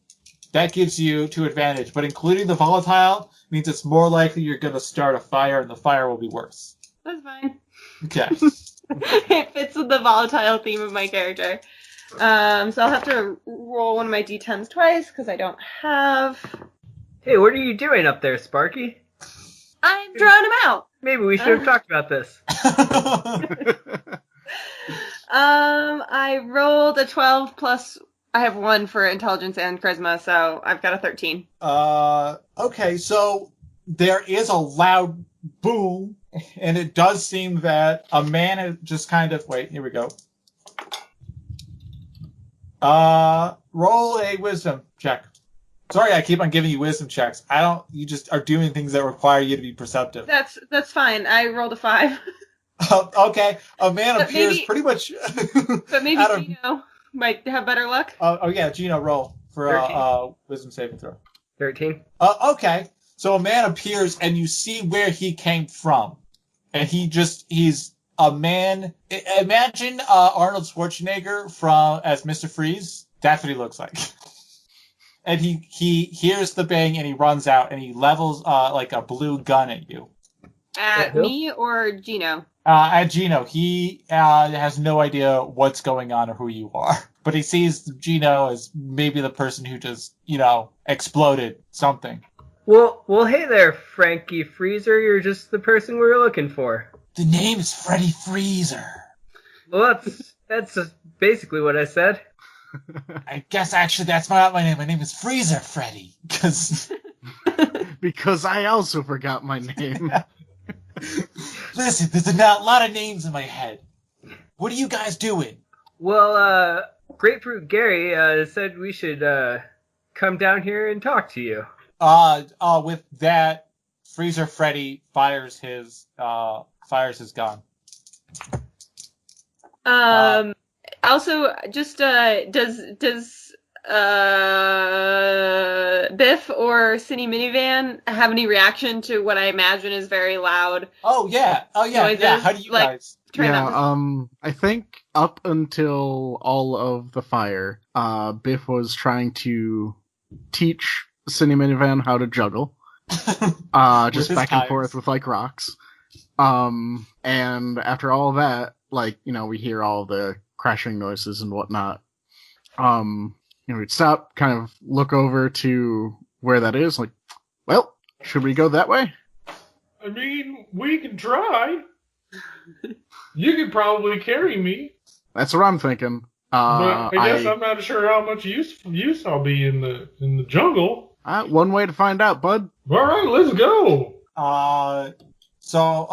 that gives you 2 advantage. But including the volatile means it's more likely you're going to start a fire and the fire will be worse. That's fine. Okay. It fits with the volatile theme of my character. So I'll have to roll one of my d10s twice because I don't have... Hey, what are you doing up there, Sparky? I'm drawing them out. Maybe we should have talked about this. I rolled a 12 plus... I have 1 for intelligence and charisma, so I've got a 13. Okay, so there is a loud boom, and it does seem that a man is just kind of... Wait, here we go. Roll a wisdom check. Sorry, I keep on giving you wisdom checks. You just are doing things that require you to be perceptive. That's fine. I rolled a 5. Okay, a man appears pretty much... But maybe Gino might have better luck. Yeah, Gino, roll for wisdom saving throw. 13. Okay, so a man appears and you see where he came from. And he's a man... Imagine Arnold Schwarzenegger as Mr. Freeze. That's what he looks like. And he hears the bang and he runs out and he levels like a blue gun at you. At me or Gino? At Gino. He has no idea what's going on or who you are. But he sees Gino as maybe the person who just, exploded something. Well, hey there, Frankie Freezer. You're just the person we were looking for. The name is Freddy Freezer. Well, that's basically what I said. I guess actually that's not my name. My name is Freezer Freddy. Because I also forgot my name. Listen, there's a lot of names in my head. What are you guys doing? Well, Grapefruit Gary said we should come down here and talk to you. With that, Freezer Freddy fires his gun. Also, just does Biff or Cine Minivan have any reaction to what I imagine is very loud? Oh yeah. noises, Yeah. How do you like- guys? Try not to. I think up until all of the fire, Biff was trying to teach Cine Minivan how to juggle. Just With his back and eyes. forth with like rocks. And after all that, like, we hear all the crashing noises and whatnot. We'd stop, kind of look over to where that is, like, well, should we go that way? I mean, we can try. You could probably carry me, That's what I'm thinking. but I guess I'm not sure how much use I'll be in the jungle. One way to find out, bud. All right, let's go. So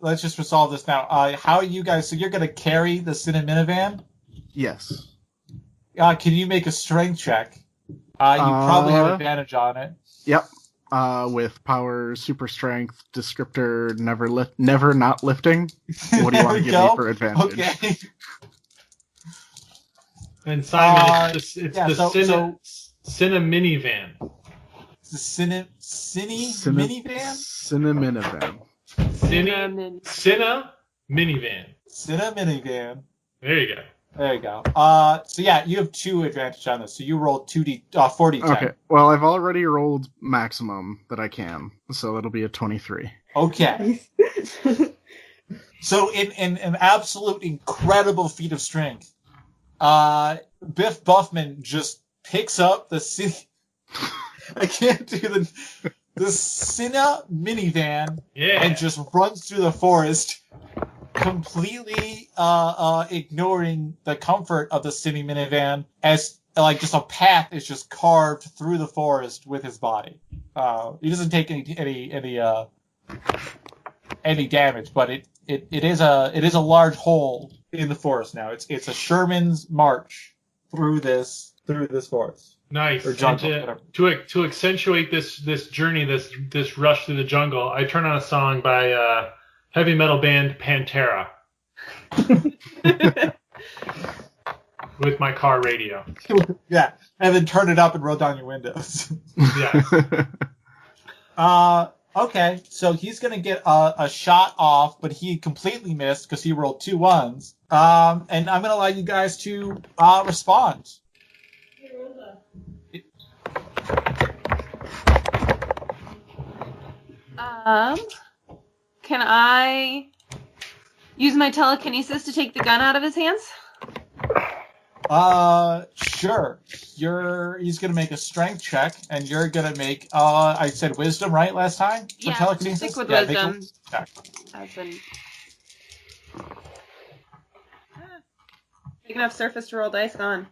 let's just resolve this now. How are you guys? So you're gonna carry the Cine Minivan? Yes. Can you make a strength check? You probably have advantage on it. Yep. With power, super strength, descriptor, never not lifting. What do you want to give me for advantage? Okay. And Simon, it's the so Cinna minivan. the Cine Minivan? Cinnaminivan. Cinna minivan. Cine Minivan. There you go. There you go. So yeah, you have 2 advantage on this. So you rolled 4d10. Okay. Well, I've already rolled maximum that I can, so it'll be a 23. Okay. So in an absolute incredible feat of strength, Biff Buffman just picks up the I can't do the Cinna minivan and just runs through the forest, completely ignoring the comfort of the Cine Minivan, as like just a path is just carved through the forest with his body. He doesn't take any damage, but it is a large hole in the forest now. It's a Sherman's march through this forest. Nice. Or jungle, And to accentuate this journey, this rush through the jungle, I turn on a song by heavy metal band Pantera with my car radio. Yeah, and then turn it up and roll down your windows. Yeah. Okay, so he's gonna get a shot off, but he completely missed because he rolled 2 ones. And I'm gonna allow you guys to respond. Can I use my telekinesis to take the gun out of his hands? Sure. He's gonna make a strength check, and you're gonna make I said wisdom, right, last time? For Yeah, telekinesis? stick with Make a wisdom. wisdom check. I've been big enough surface to roll dice on.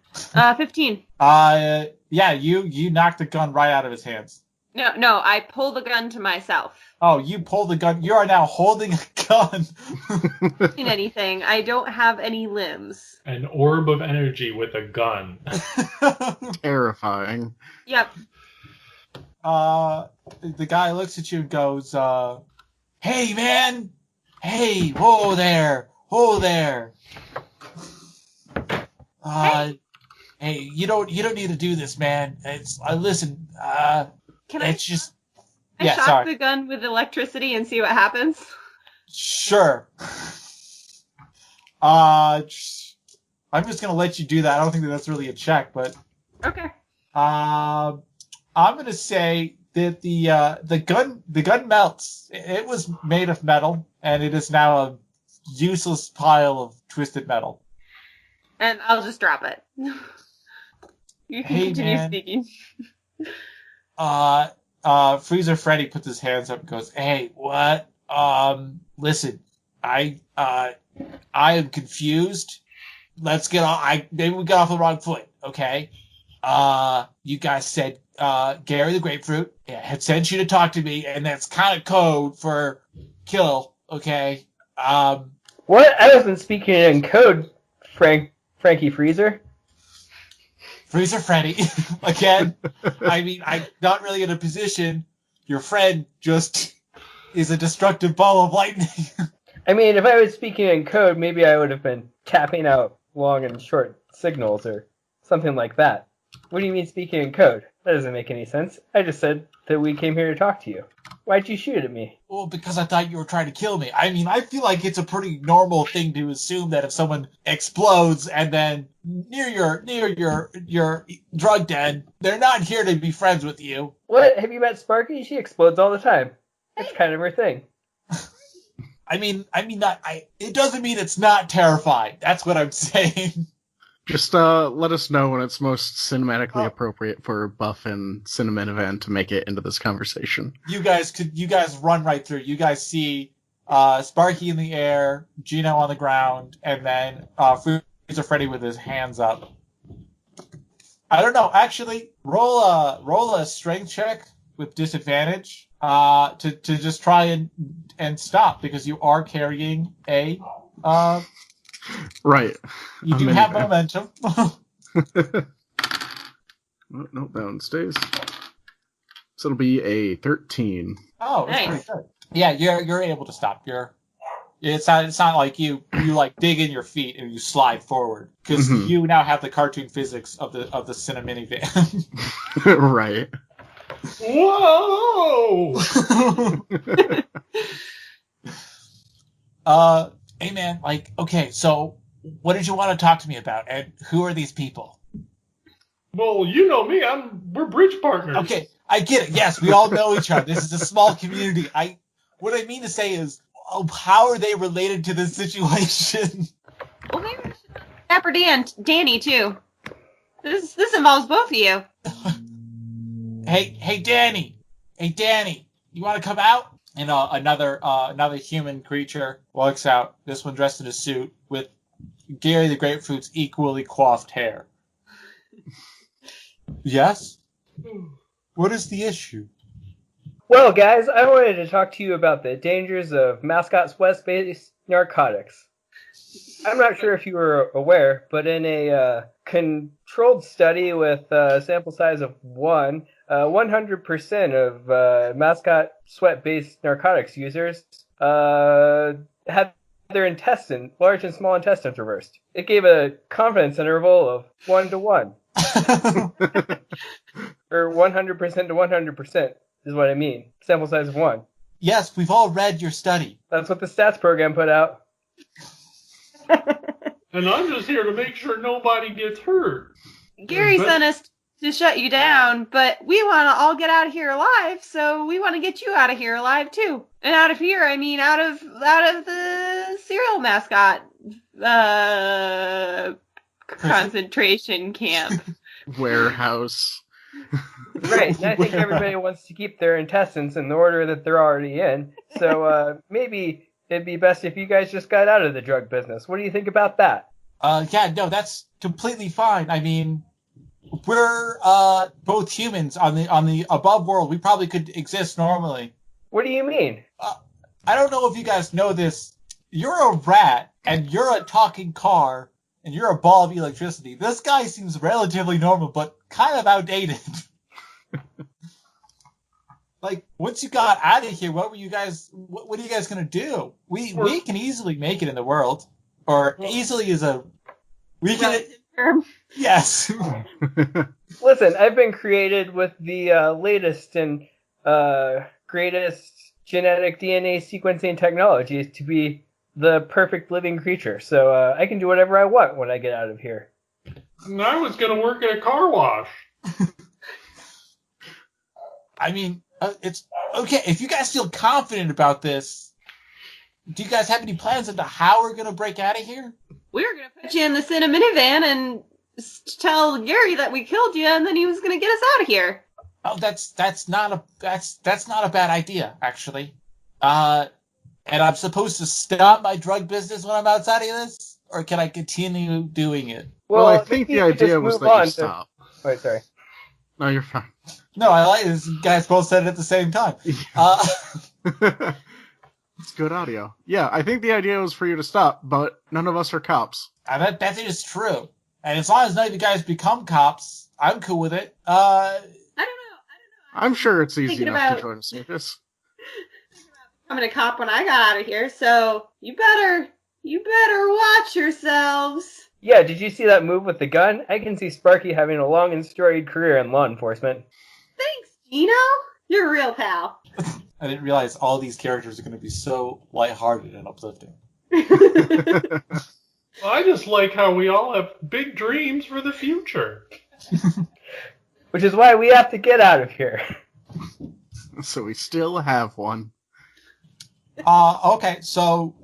15. Yeah, you knocked the gun right out of his hands. No, I pull the gun to myself. Oh, you pulled the gun. You are now holding a gun. In anything, I don't have any limbs. An orb of energy with a gun. Terrifying. Yep. The guy looks at you and goes, "Hey, man! Hey, whoa there! Hey, you don't need to do this, man. Listen. Can it's just. I Yeah, shock sorry. the gun with electricity and see what happens? Sure. I'm just gonna let you do that. I don't think that's really a check, but Okay. I'm gonna say that the gun melts. It was made of metal, and it is now a useless pile of twisted metal. And I'll just drop it. You can Hey, continue man. speaking. Freezer Freddy puts his hands up and goes, "Hey, what? Listen, I am confused. Let's get off. Maybe we got off the wrong foot, okay? You guys said Gary the Grapefruit had sent you to talk to me, and that's kind of code for kill, Okay. What? I wasn't speaking in code, Frankie Freezer. Freezer Freddy. Again, I mean, I'm not really in a position. Your friend just is a destructive ball of lightning. I mean, if I was speaking in code, maybe I would have been tapping out long and short signals or something like that. What do you mean speaking in code? That doesn't make any sense. I just said that we came here to talk to you. Why'd you shoot at me? Well, because I thought you were trying to kill me. I mean, I feel like it's a pretty normal thing to assume that if someone explodes and then near your drug den, they're not here to be friends with you. What? Have you met Sparky? She explodes all the time. It's kind of her thing. I mean, it doesn't mean it's not terrifying. That's what I'm saying. Just let us know when it's most cinematically appropriate for Buff and Cinnamon to make it into this conversation. You guys run right through. You guys see Sparky in the air, Gino on the ground, and then Freezer Freddy with his hands up. I don't know. Actually, roll a strength check with disadvantage to just try and stop, because you are carrying a right. You do have momentum. Oh, no, that one stays. So it'll be a 13. Oh, that's Nice. pretty good. Yeah, you're able to stop. It's not like you like dig in your feet and you slide forward, because you now have the cartoon physics of the Cinnamini van. Right. Whoa! Hey man, okay, so what did you want to talk to me about, and who are these people? Well, you know me. We're bridge partners. Okay, I get it. Yes, we all know each other. This is a small community. What I mean to say is, how are they related to this situation? Well, maybe we should Dapper Danny too. This involves both of you. Hey, Danny. Hey, Danny. You want to come out? And another human creature walks out. This one dressed in a suit with Gary the Grapefruit's equally coiffed hair. Yes? What is the issue? Well, guys, I wanted to talk to you about the dangers of mascots West-based narcotics. I'm not sure if you were aware, but in a controlled study with a sample size of 100% of mascot sweat-based narcotics users had their large and small intestines reversed. It gave a confidence interval of 1 to 1. Or 100% to 100% is what I mean. Sample size of 1. Yes, we've all read your study. That's what the stats program put out. And I'm just here to make sure nobody gets hurt. Gary sent us to shut you down, but we want to all get out of here alive, so we want to get you out of here alive too. And out of here, I mean out of the cereal mascot concentration camp. Warehouse. Right, and I think everybody wants to keep their intestines in the order that they're already in, so maybe it'd be best if you guys just got out of the drug business. What do you think about that? Yeah, no, that's completely fine. I mean, we're both humans on the above world. We probably could exist normally. What do you mean? I don't know if you guys know this. You're a rat, and you're a talking car, and you're a ball of electricity. This guy seems relatively normal, but kind of outdated. Like, once you got out of here, what are you guys gonna do? We can easily make it in the world, or easily is a we can. Term. Yes. Listen, I've been created with the latest and greatest genetic DNA sequencing technologies to be the perfect living creature. So I can do whatever I want when I get out of here. And I was going to work at a car wash. I mean, it's okay. If you guys feel confident about this, do you guys have any plans into how we're going to break out of here? We were going to put you in the Cinna minivan and tell Gary that we killed you, and then he was going to get us out of here. Oh, that's not a bad idea, actually. And I'm supposed to stop my drug business when I'm outside of this, or can I continue doing it? Well, I think the idea was that you stop. Wait, sorry. No, you're fine. No, I like this. You guys both said it at the same time. It's good audio. Yeah, I think the idea was for you to stop, but none of us are cops. I bet that is true. And as long as none of you guys become cops, I'm cool with it. I don't know. I'm sure it's easy Thinking enough about- to join a circus. I'm a cop when I got out of here, so you better watch yourselves. Yeah, did you see that move with the gun? I can see Sparky having a long and storied career in law enforcement. Thanks, Gino. You're a real pal. I didn't realize all these characters are going to be so lighthearted and uplifting. I just like how we all have big dreams for the future. Which is why we have to get out of here. So we still have one. Okay, so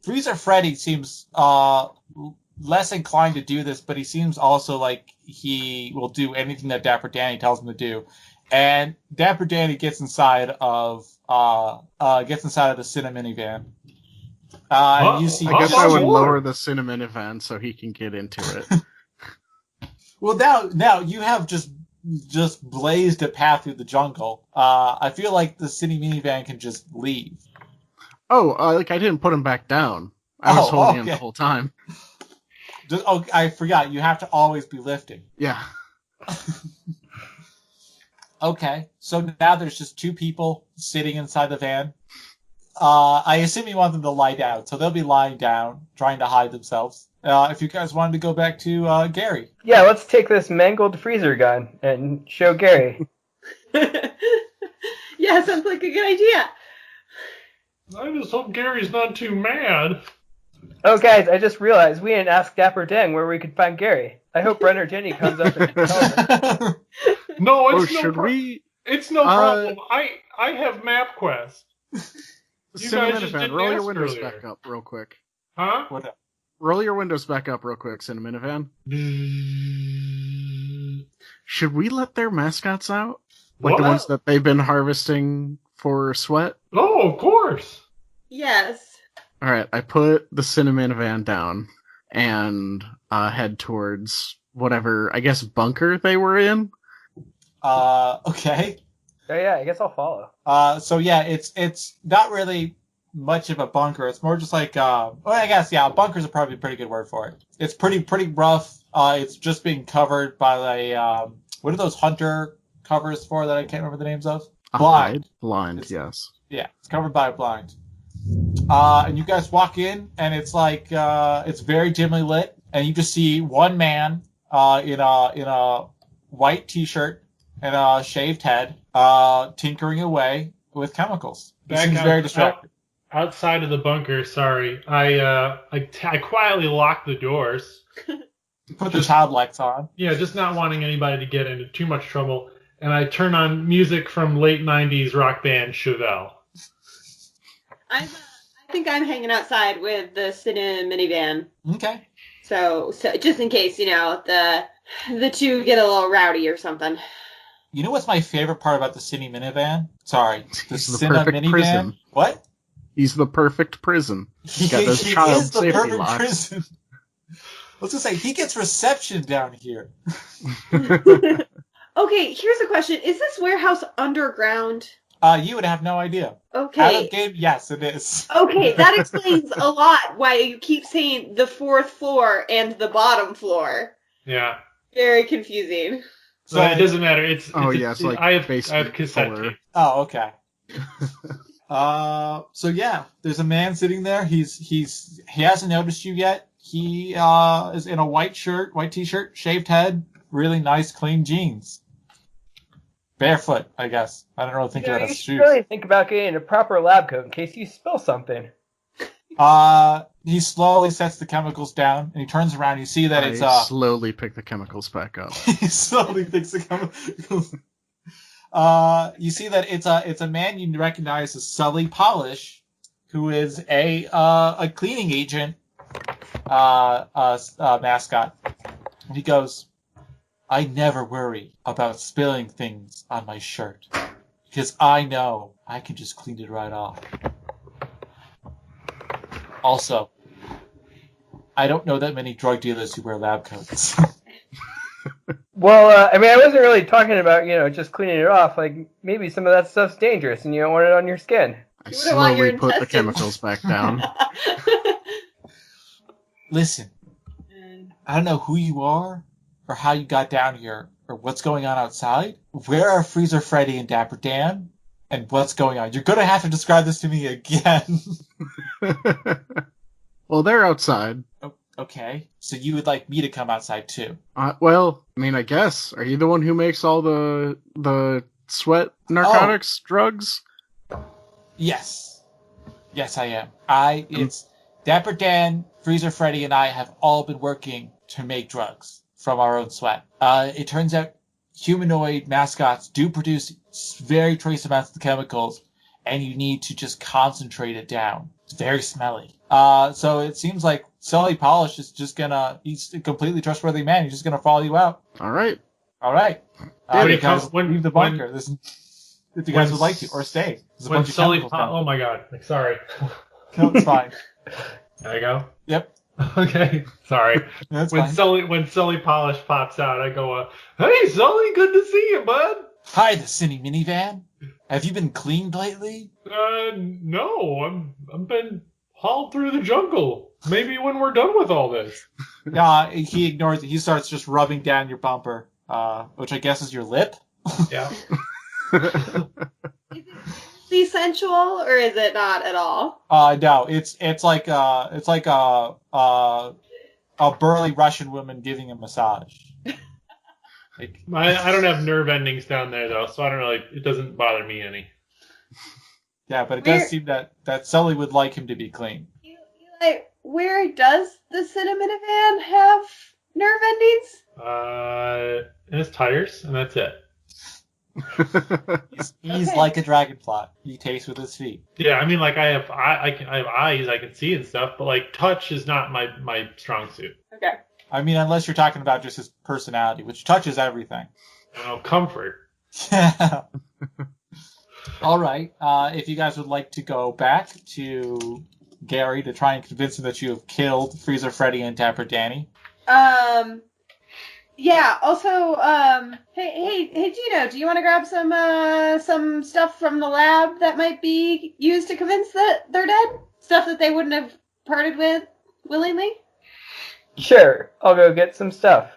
Freezer Freddy seems less inclined to do this, but he seems also like he will do anything that Dapper Danny tells him to do. And Dapper Danny gets inside of the Cinna minivan. And you see. I guess Oh, I would sure. lower the cinnamon van so he can get into it. Well, now you have just blazed a path through the jungle. I feel like the city minivan can just leave. Oh, I didn't put him back down. I was holding him the whole time. I forgot. You have to always be lifting. Yeah. Okay, so now there's just two people sitting inside the van. I assume you want them to lie down, so they'll be lying down, trying to hide themselves. If you guys wanted to go back to Gary. Yeah, let's take this mangled freezer gun and show Gary. Yeah, sounds like a good idea. I just hope Gary's not too mad. Oh, guys, I just realized we didn't ask Dapper Dan where we could find Gary. I hope Ren or Jenny comes up and tells us. No, Or it's no should pro- we... It's no problem. I have MapQuest. You Cinnamon guys just van, didn't roll your ask windows earlier. back up real quick. Huh? What up? Roll your windows back up real quick, Cinnamon van. Should we let their mascots out? Like the What? ones that they've been harvesting for sweat? Oh, of course. Yes. Alright, I put the cinnamon van down and head towards whatever, I guess, bunker they were in. Okay. Oh, yeah, I guess I'll follow. So yeah, it's not really much of a bunker. It's more just like, well, I guess, yeah, bunker's probably a pretty good word for it. It's pretty rough. It's just being covered by a, what are those hunter covers for that I can't remember the names of? Blind. Blind, It's- yes. Yeah, it's covered by a blind. And you guys walk in, and it's like, it's very dimly lit, and you just see one man, in a white t-shirt and a shaved head, tinkering away with chemicals. He seems very distracted. Outside of the bunker, sorry. I quietly locked the doors. Put the child lights on. Yeah, just not wanting anybody to get into too much trouble. And I turn on music from late 90s rock band Chevelle. I think I'm hanging outside with the Cinna minivan. Okay. So just in case, the two get a little rowdy or something. You know what's my favorite part about the Cine minivan? Sorry, the He's the Cinna perfect minivan. prison. What? He's the perfect prison. He got those child is the safety perfect locks. prison. I was gonna say he gets reception down here. Okay, here's a question. Is this warehouse underground? You would have no idea. Out Okay. of game, yes, it is. Okay, that explains a lot why you keep saying the fourth floor and the bottom floor. Yeah. Very confusing. So it doesn't matter. It's like I have basement cassette fuller. tape. Oh, okay. So yeah, there's a man sitting there. He hasn't noticed you yet. He is in a white t-shirt, shaved head, really nice clean jeans. Barefoot, I guess. I don't really think he You has should shoes. really think about getting a proper lab coat in case you spill something. He slowly sets the chemicals down, and he turns around. You see that it's I slowly pick the chemicals back up. he slowly picks the chemicals. You see that it's a man you recognize as Sully Polish, who is a cleaning agent mascot. And he goes, "I never worry about spilling things on my shirt because I know I can just clean it right off. Also, I don't know that many drug dealers who wear lab coats." Well, I wasn't really talking about, just cleaning it off. Like, maybe some of that stuff's dangerous and you don't want it on your skin. I You wouldn't want your slowly put the intestines. chemicals back down. Listen, I don't know who you are, or how you got down here, or what's going on outside. Where are Freezer Freddy and Dapper Dan? And what's going on? You're gonna have to describe this to me again. Well, they're outside. Okay, so you would like me to come outside too? Well, I mean, I guess. Are you the one who makes all the sweat narcotics drugs? Yes. Yes, I am. It's Dapper Dan, Freezer Freddy, and I have all been working to make drugs from our own sweat. It turns out humanoid mascots do produce very trace amounts of the chemicals, and you need to just concentrate it down. It's very smelly. So it seems like Sully Polish is just he's a completely trustworthy man. He's just gonna follow you out. All right. All right. When You it guys comes- when- leave the when- bunker. If you guys would like to, or stay. There's a When bunch of Sully, chemicals down. oh my god, sorry. No, it's fine. There I go. Yep. Okay, sorry. That's when fine. When Sully Polish pops out, I go, "Hey Sully, good to see you, bud." Hi, the Cine minivan. Have you been cleaned lately? No, I've been hauled through the jungle. Maybe when we're done with all this. He ignores it. He starts just rubbing down your bumper, which I guess is your lip. Yeah. Is it sensual or is it not at all? No, it's like a burly Russian woman giving a massage. Like, I don't have nerve endings down there though, so I don't really. It doesn't bother me any. yeah, but it Where- does seem that Sully would like him to be clean. Eli, where does the cinnamon van have nerve endings? And his tires, and that's it. He's Okay. like a dragonfly. He tastes with his feet. Yeah, I mean, like I have eyes, I can see and stuff, but like touch is not my strong suit. Okay. I mean, unless you're talking about just his personality, which touches everything. Comfort. Yeah. All right. If you guys would like to go back to Gary to try and convince him that you have killed Freezer Freddy and Dapper Danny. Yeah. Also, hey, Gino, do you want to grab some stuff from the lab that might be used to convince that they're dead? Stuff that they wouldn't have parted with willingly. Sure, I'll go get some stuff.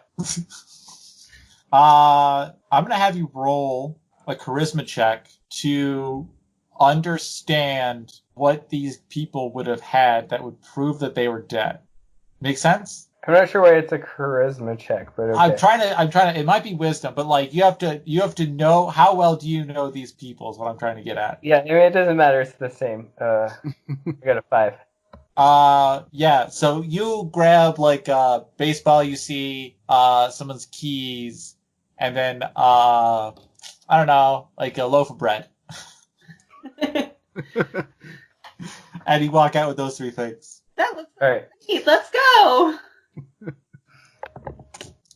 I'm gonna have you roll a charisma check to understand what these people would have had that would prove that they were dead. Make sense? I'm not sure why it's a charisma check, but okay. I'm trying to. It might be wisdom, but like you have to know how well do you know these people is what I'm trying to get at. Yeah, I mean, it doesn't matter. It's the same. I got a 5. Yeah. So you grab like a baseball, you see someone's keys, and then I don't know, like a loaf of bread, and you walk out with those 3 things. That looks All right. neat. Let's go.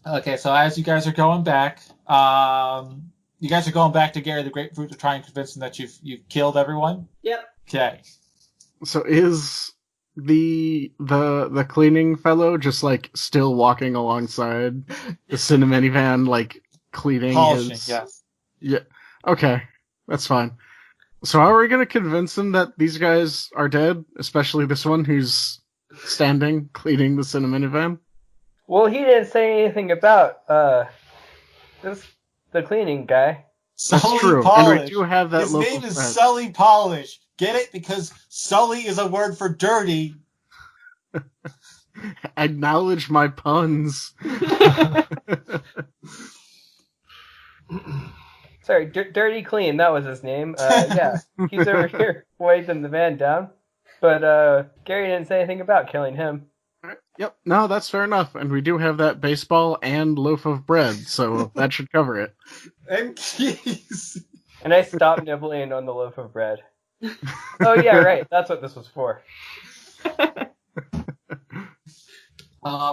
Okay, so as you guys are going back, you guys are going back to Gary the Grapefruit to try and convince him that you've killed everyone. Yep. Okay. So is the cleaning fellow just like still walking alongside the cinnamon van, like cleaning Polishing, his? yes. Yeah. Okay, that's fine. So how are we gonna convince him that these guys are dead, especially this one who's standing cleaning the cinnamon van? Well, he didn't say anything about the cleaning guy. That's Sully true, Polish. and we do have that His local name is friend. Sully Polish. Get it? Because Sully is a word for dirty. Acknowledge my puns. Sorry, Dirty Clean. That was his name. Yeah, he's over here waving the van down. But Gary didn't say anything about killing him. Yep, no, that's fair enough. And we do have that baseball and loaf of bread, so that should cover it. And keys. And I stopped nibbling on the loaf of bread. Oh yeah, right. That's what this was for.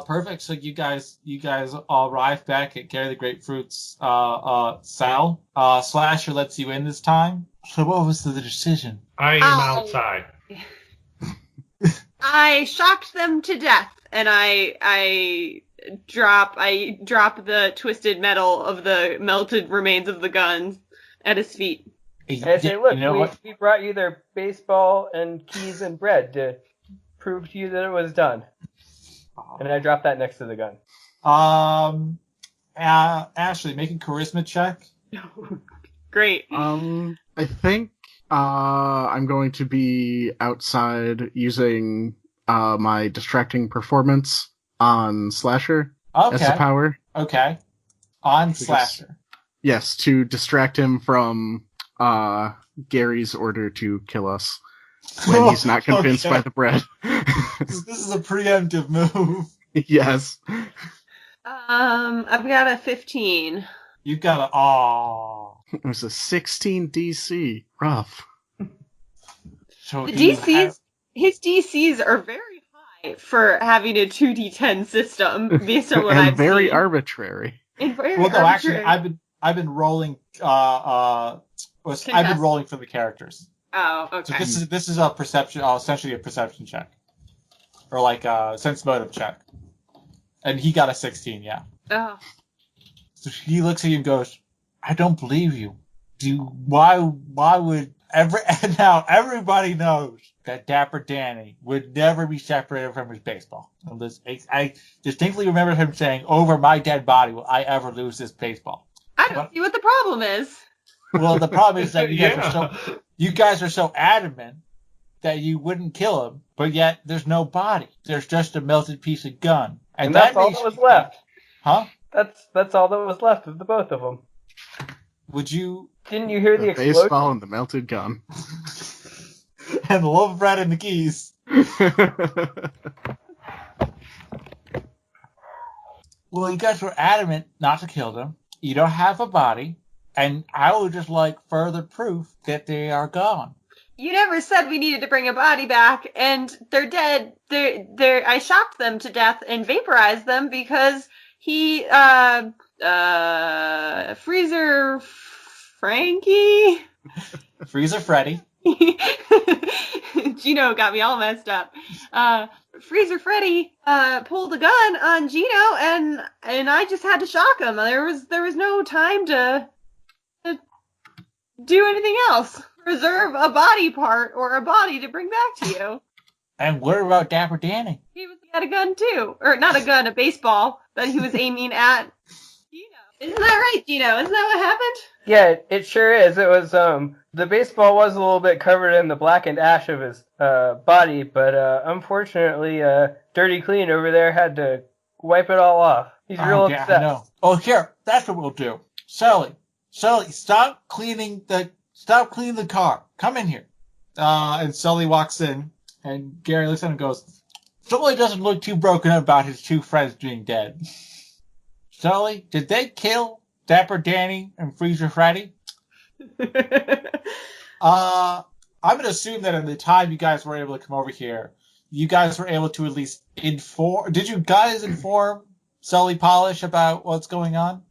Perfect. So you guys all arrive back at Gary the Grapefruit's cell. Slasher lets you in this time. So what was the decision? I am outside. I shocked them to death, and I drop the twisted metal of the melted remains of the guns at his feet. And I say, look, You know what? we brought you their baseball and keys and bread to prove to you that it was done. And I drop that next to the gun. Ashley, make a charisma check. Great. I think I'm going to be outside using my distracting performance on Slasher as a Okay. power. Okay. On Because- Slasher. Yes, to distract him from Gary's order to kill us when he's not convinced Okay. by the bread. This is a preemptive move. Yes. I've got a 15. You've got a It was a 16 DC. Rough. So The you DCs, his DCs are very high for having a 2d10 system based on what And I've very seen. arbitrary. And very Well, no, actually, arbitrary. I've been rolling. I've been rolling for the characters. Oh, So okay. this is a perception, essentially a perception check, or like a sense motive check, and he got a 16. Yeah. Oh. So he looks at you and goes, "I don't believe you. Why would now everybody knows that Dapper Danny would never be separated from his baseball. I distinctly remember him saying, over my dead body will I ever lose this baseball." I don't see what the problem is. Well, the problem is that Yeah. you guys are so adamant that you wouldn't kill him, but yet there's no body. There's just a melted piece of gun. And that's all makes that was me left. think, huh? That's all that was left of the both of them. Would you... Didn't you hear the The explosion? baseball and the melted gun. and the love of bread and the keys. Well, you guys were adamant not to kill them. You don't have a body. And I would just like further proof that they are gone. You never said we needed to bring a body back, and they're dead. I shocked them to death and vaporized them because he, Freezer Frankie? Freezer Freddy. Gino got me all messed up. Freezer Freddy pulled a gun on Gino, and I just had to shock him. There was no time to do anything else. Reserve a body part or a body to bring back to you. And what about Dapper Danny? He had a gun too, or not a gun, a baseball that he was aiming at Gino. Isn't that right, Gino? Isn't that what happened? Yeah, it sure is. It was the baseball was a little bit covered in the blackened ash of his body, but unfortunately, Dirty Clean over there had to wipe it all off. He's real yeah, upset. I know. Oh, here, that's what we'll do. Sully, stop cleaning the car. Come in here. And Sully walks in, and Gary looks at him and goes, Sully doesn't look too broken up about his two friends being dead. Sully, did they kill Dapper Danny and Freezer Freddy? I'm going to assume that at the time you guys were able to come over here, you guys were able to at least inform... Did you guys inform Sully Polish about what's going on?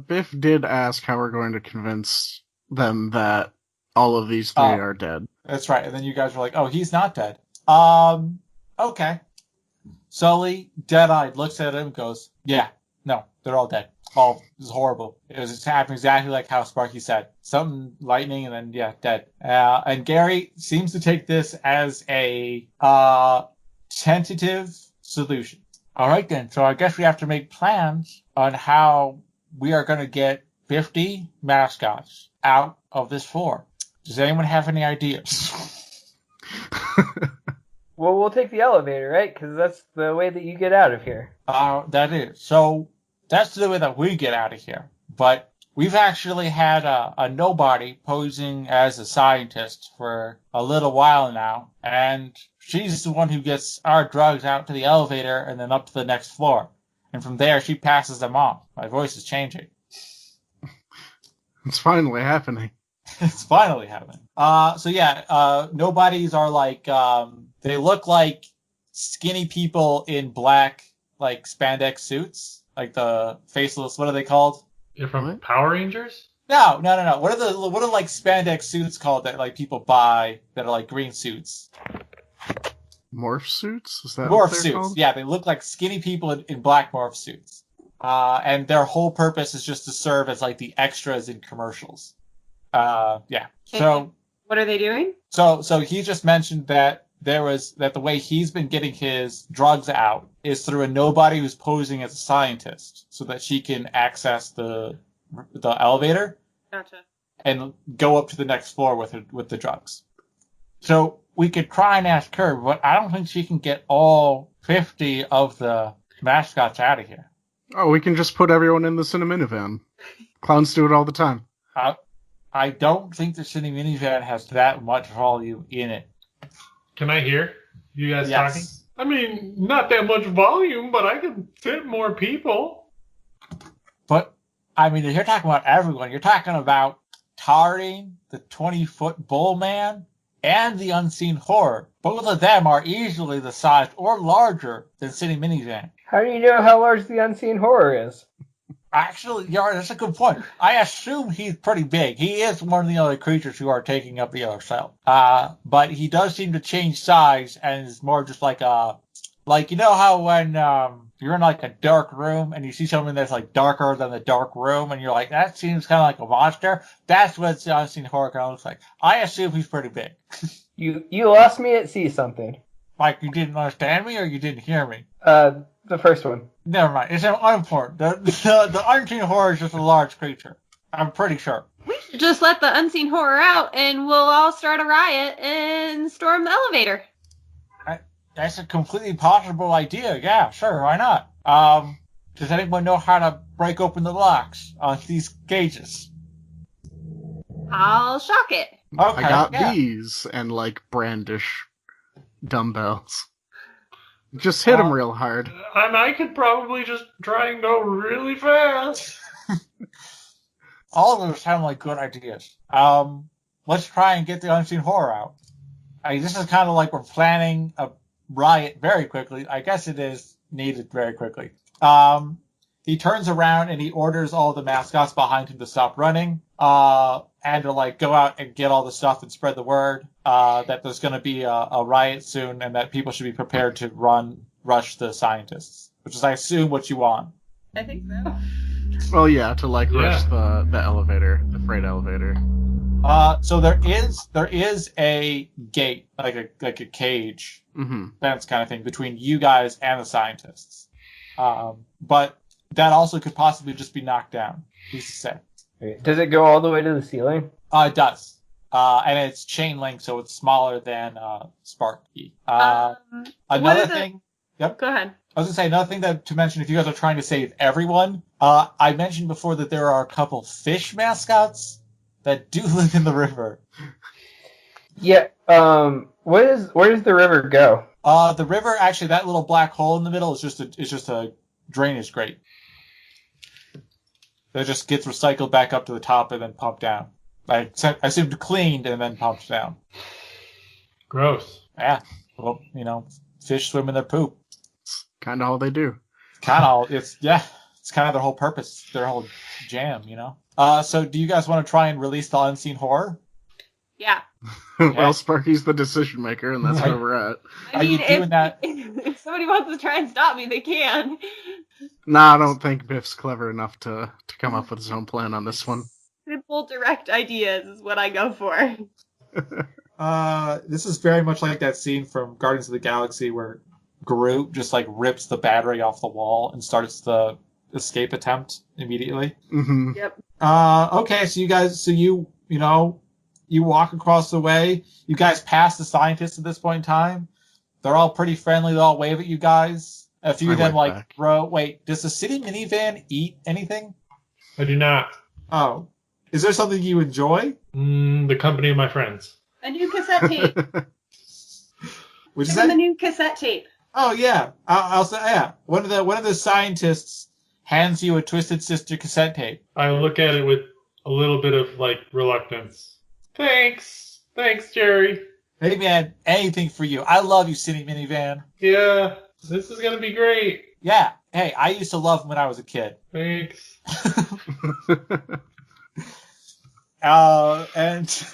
Biff did ask how we're going to convince them that all of these three are dead. That's right. And then you guys were like, oh, he's not dead. Okay. Sully, dead-eyed, looks at him and goes, yeah, no, they're all dead. Oh, this is horrible. It was happening exactly like how Sparky said. Something lightning and then, yeah, dead. And Gary seems to take this as a tentative solution. All right, then. So I guess we have to make plans on how we are going to get 50 mascots out of this floor. Does anyone have any ideas? Well, we'll take the elevator, right? Because that's the way that you get out of here. That is. So that's the way that we get out of here. But we've actually had a nobody posing as a scientist for a little while now. And she's the one who gets our drugs out to the elevator and then up to the next floor. And from there, she passes them off. My voice is changing. It's finally happening. It's finally happening. So yeah, nobodies are like, they look like skinny people in black, like spandex suits, like the faceless, what are they called? You're from What? Power Rangers? No. What are like spandex suits called that like people buy that are like green suits? Morph suits? Is that Morph what they're suits. called? Yeah, they look like skinny people in black morph suits. And their whole purpose is just to serve as like the extras in commercials. Yeah. So What are they doing? so he just mentioned that that the way he's been getting his drugs out is through a nobody who's posing as a scientist, so that she can access the elevator Gotcha. and go up to the next floor with the drugs. So we could try and ask her, but I don't think she can get all 50 of the mascots out of here. Oh, we can just put everyone in the Cinnaminivan. Clowns do it all the time. I don't think the Cine Minivan has that much volume in it. Can I hear you guys Yes. talking? I mean, not that much volume, but I can fit more people. But, I mean, if you're talking about everyone, you're talking about Tarring, the 20-foot bull man, and the unseen horror. Both of them are easily the size or larger than Cine Minivan. How do you know how large the unseen horror is? Actually, yeah, that's a good point. I assume he's pretty big. He is one of the other creatures who are taking up the other cell. But he does seem to change size and is more just like you know how when you're in like a dark room and you see something that's like darker than the dark room and you're like, that seems kind of like a monster? That's what the unseen horror kind of looks like. I assume he's pretty big. You lost me at see something. Like, you didn't understand me or you didn't hear me? The first one. Never mind. It's unimportant. The unseen horror is just a large creature. I'm pretty sure. We should just let the unseen horror out and we'll all start a riot and storm the elevator. That's a completely possible idea. Yeah, sure. Why not? Does anyone know how to break open the locks on these cages? I'll shock it. Okay. I got yeah. these and brandish dumbbells. Just hit them real hard. And I could probably just try and go really fast. All of them sound like good ideas. Let's try and get the unseen horror out. This is kind of like we're planning a riot very quickly. I guess it is needed very quickly. He turns around and he orders all the mascots behind him to stop running, and to go out and get all the stuff and spread the word that there's going to be a riot soon and that people should be prepared to rush the scientists, which is, I assume, what you want. I think so. Well, yeah, to rush the elevator, the freight elevator. So there is a gate, like a cage, fence kind of thing between you guys and the scientists. But that also could possibly just be knocked down. Who's to say? Does it go all the way to the ceiling? It does. And it's chain link, so it's smaller than Sparky. Another thing. Yep. Go ahead. I was gonna say another thing to mention if you guys are trying to save everyone. I mentioned before that there are a couple fish mascots that do live in the river. Yeah. Where does the river go? The river, actually, that little black hole in the middle is just a drainage grate. That just gets recycled back up to the top and then pumped down. I assumed cleaned and then pumped down. Gross. Yeah. Well, fish swim in their poop. Kind of all they do. It's kind of their whole purpose, their whole jam, So do you guys want to try and release the unseen horror? Yeah. Well, Sparky's the decision maker, and that's where we're at. Are you doing that? If somebody wants to try and stop me, they can. Nah, I don't think Biff's clever enough to come up with his own plan on this one. Simple, direct ideas is what I go for. This is very much like that scene from Guardians of the Galaxy where Groot just rips the battery off the wall and starts the escape attempt immediately. Mm-hmm. Yep. Okay, so you walk across the way. You guys pass the scientists at this point in time. They're all pretty friendly. They all wave at you guys. A few of them throw. Wait, does the city minivan eat anything? I do not. Oh, is there something you enjoy? The company of my friends. A new cassette tape. Which is Give them that? a new cassette tape. Oh yeah, I'll say yeah. One of the scientists hands you a Twisted Sister cassette tape. I look at it with a little bit of reluctance. Thanks, Jerry. Hey man, anything for you. I love you, City Minivan. Yeah, this is gonna be great. Yeah. Hey, I used to love them when I was a kid. Thanks. And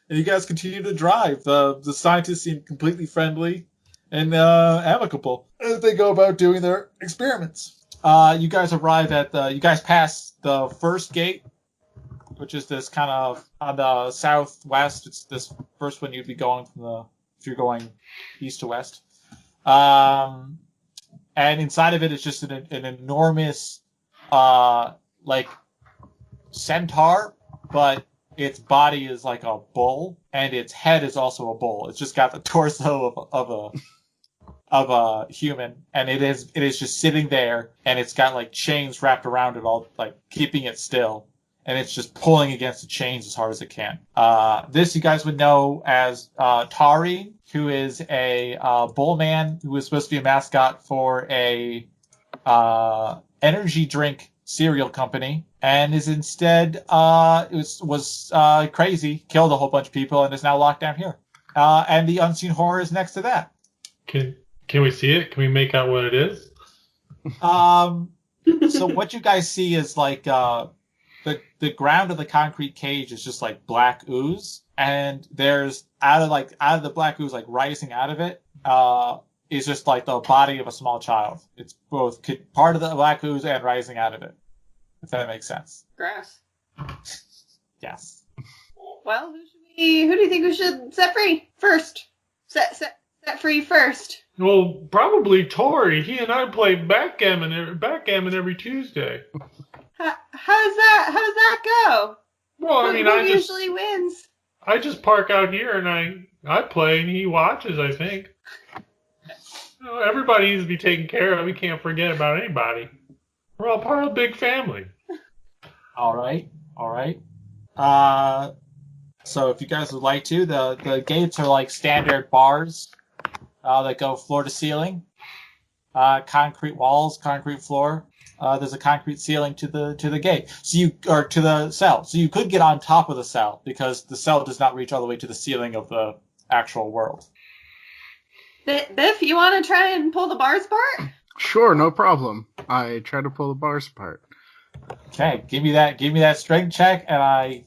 you guys continue to drive. The scientists seem completely friendly and amicable as they go about doing their experiments. You guys arrive at you guys pass the first gate, which is this kind of on the southwest. It's this first one you'd be going if you're going east to west. And inside of it is just an enormous, like centaur, but its body is like a bull, and its head is also a bull. It's just got the torso of a human, and it is just sitting there, and it's got like chains wrapped around it, all like keeping it still, and it's just pulling against the chains as hard as it can. This you guys would know as Tari, who is a bull man who was supposed to be a mascot for a energy drink cereal company, and is instead was crazy, killed a whole bunch of people, and is now locked down here. And the unseen horror is next to that. Can we see it? Can we make out what it is? So what you guys see is like the ground of the concrete cage is just like black ooze, and there's out of the black ooze, like rising out of it, is just like the body of a small child. It's both part of the black ooze and rising out of it. If that makes sense. Gross. Yes. Well, who do you think we should set free first? Set free first. Well, probably Tori. He and I play backgammon every Tuesday. How does that go? Well, I mean, Who usually wins? I just park out here and I play and he watches, I think. You know, everybody needs to be taken care of. We can't forget about anybody. We're all part of a big family. All right. So if you guys would like to, the gates are like standard bars that go floor to ceiling. Concrete walls, concrete floor. There's a concrete ceiling to the gate, or to the cell. So you could get on top of the cell because the cell does not reach all the way to the ceiling of the actual world. Biff, you want to try and pull the bars apart? Sure, no problem. I try to pull the bars apart. Okay, give me that strength check, and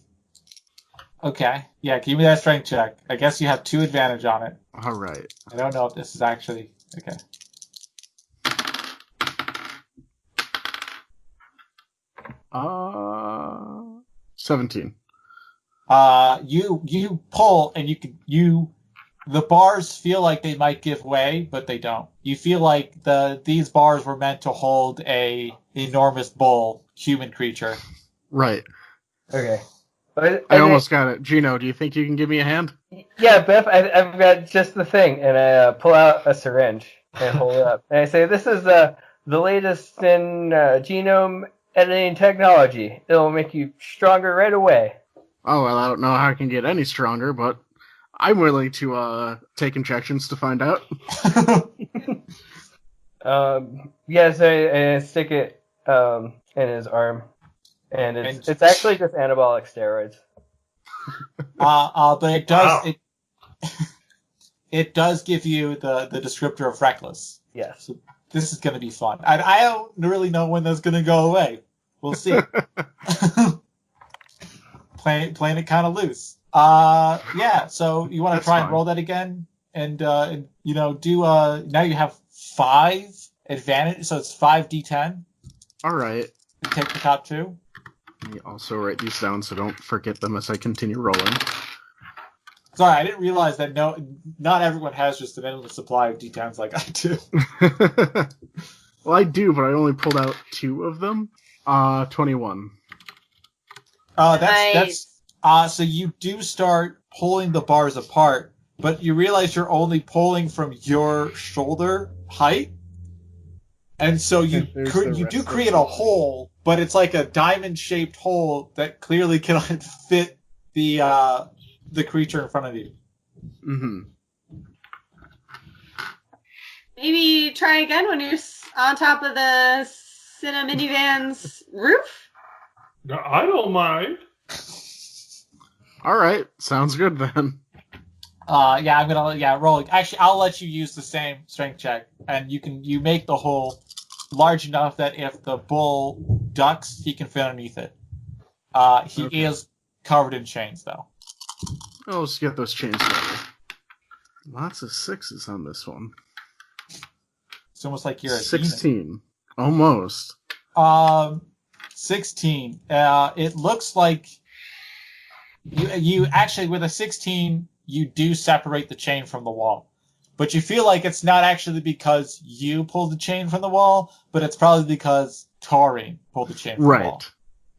okay, yeah, give me that strength check. I guess you have 2 advantage on it. All right. I don't know if this is actually okay. Uh, 17. You pull, and the bars feel like they might give way, but they don't. You feel like these bars were meant to hold a enormous bull human creature. Right. Okay. I almost got it. Gino, do you think you can give me a hand? Yeah, Biff, I've got just the thing, and I pull out a syringe and hold it up, and I say, "This is the latest in genome editing technology. It'll make you stronger right away." Oh, well, I don't know how I can get any stronger, but I'm willing to take injections to find out. Yes, I stick it in his arm, and it's actually just anabolic steroids. But it does Wow. it does give you the descriptor of reckless. Yes. So this is going to be fun. I don't really know when that's going to go away. We'll see. Playing it kind of loose. Yeah. So you want to That's try and fine. roll that again, and do now you have 5 advantage, so it's 5d10. All right. Take the top 2. Let me also write these down so don't forget them as I continue rolling. Sorry, I didn't realize that not everyone has just an endless supply of d10s like I do. Well, I do, but I only pulled out 2 of them. 21. That's so you do start pulling the bars apart, but you realize you're only pulling from your shoulder height, and so you There's the do rest of create the a body. hole, but it's like a diamond-shaped hole that clearly cannot fit the creature in front of you. Mm-hmm. Maybe try again when you're on top of the Cinna minivan's roof? No, I don't mind. All right. Sounds good then. Yeah, I'm gonna roll. Actually, I'll let you use the same strength check, and you make the hole large enough that if the bull ducks, he can fit underneath it. He Okay. is covered in chains, though. Oh, let's get those chains together. Lots of 6s on this one. It's almost like you're a 16. Almost. demon. 16. It looks like You actually, with a 16, you do separate the chain from the wall. But you feel like it's not actually because you pulled the chain from the wall, but it's probably because Taurine pulled the chain from the wall. Right.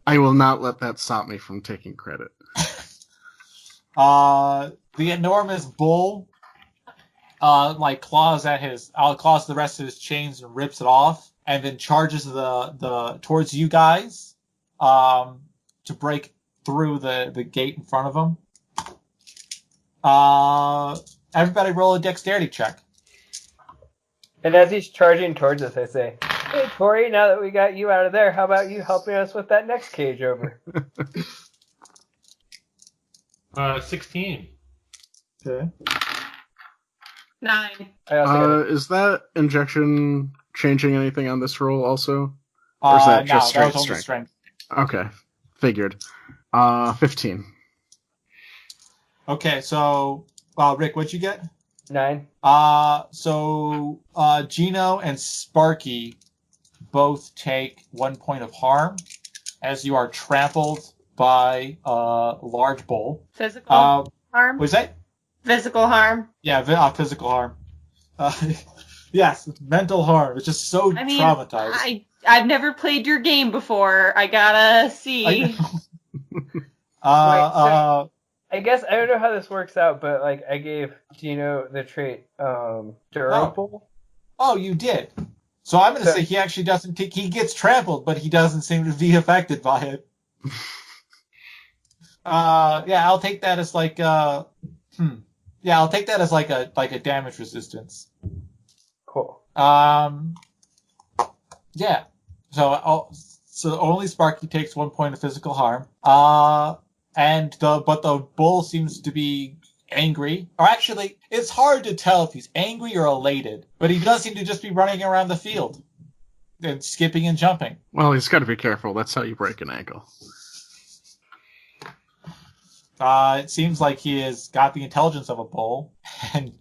I will not let that stop me from taking credit. The enormous bull, claws the rest of his chains and rips it off, and then charges the towards you guys, to break through the gate in front of him. Everybody roll a dexterity check. And as he's charging towards us, I say, "Hey, Tori, now that we got you out of there, how about you helping us with that next cage over?" 16. Okay. 9. I also got a, Is that injection changing anything on this roll also? Or is that just no, that straight was only strength? strength. Okay, figured. 15. Okay, so Rick, what'd you get? 9. So Gino and Sparky both take 1 point of harm as you are trampled by a large bull. Physical harm? Was that? Physical harm. Yeah, physical harm. Yes, mental harm. It's just so traumatized. I've never played your game before. I gotta see. I guess I don't know how this works out, but like I gave Gino the trait durable. Oh, you did. So I'm going to say he actually doesn't. He gets trampled, but he doesn't seem to be affected by it. Yeah, I'll take that as like Yeah, I'll take that as like a damage resistance. Cool. Yeah. So only Sparky takes 1 point of physical harm. But the bull seems to be angry. Or actually, it's hard to tell if he's angry or elated. But he does seem to just be running around the field and skipping and jumping. Well, he's got to be careful. That's how you break an ankle. It seems like he has got the intelligence of a bull and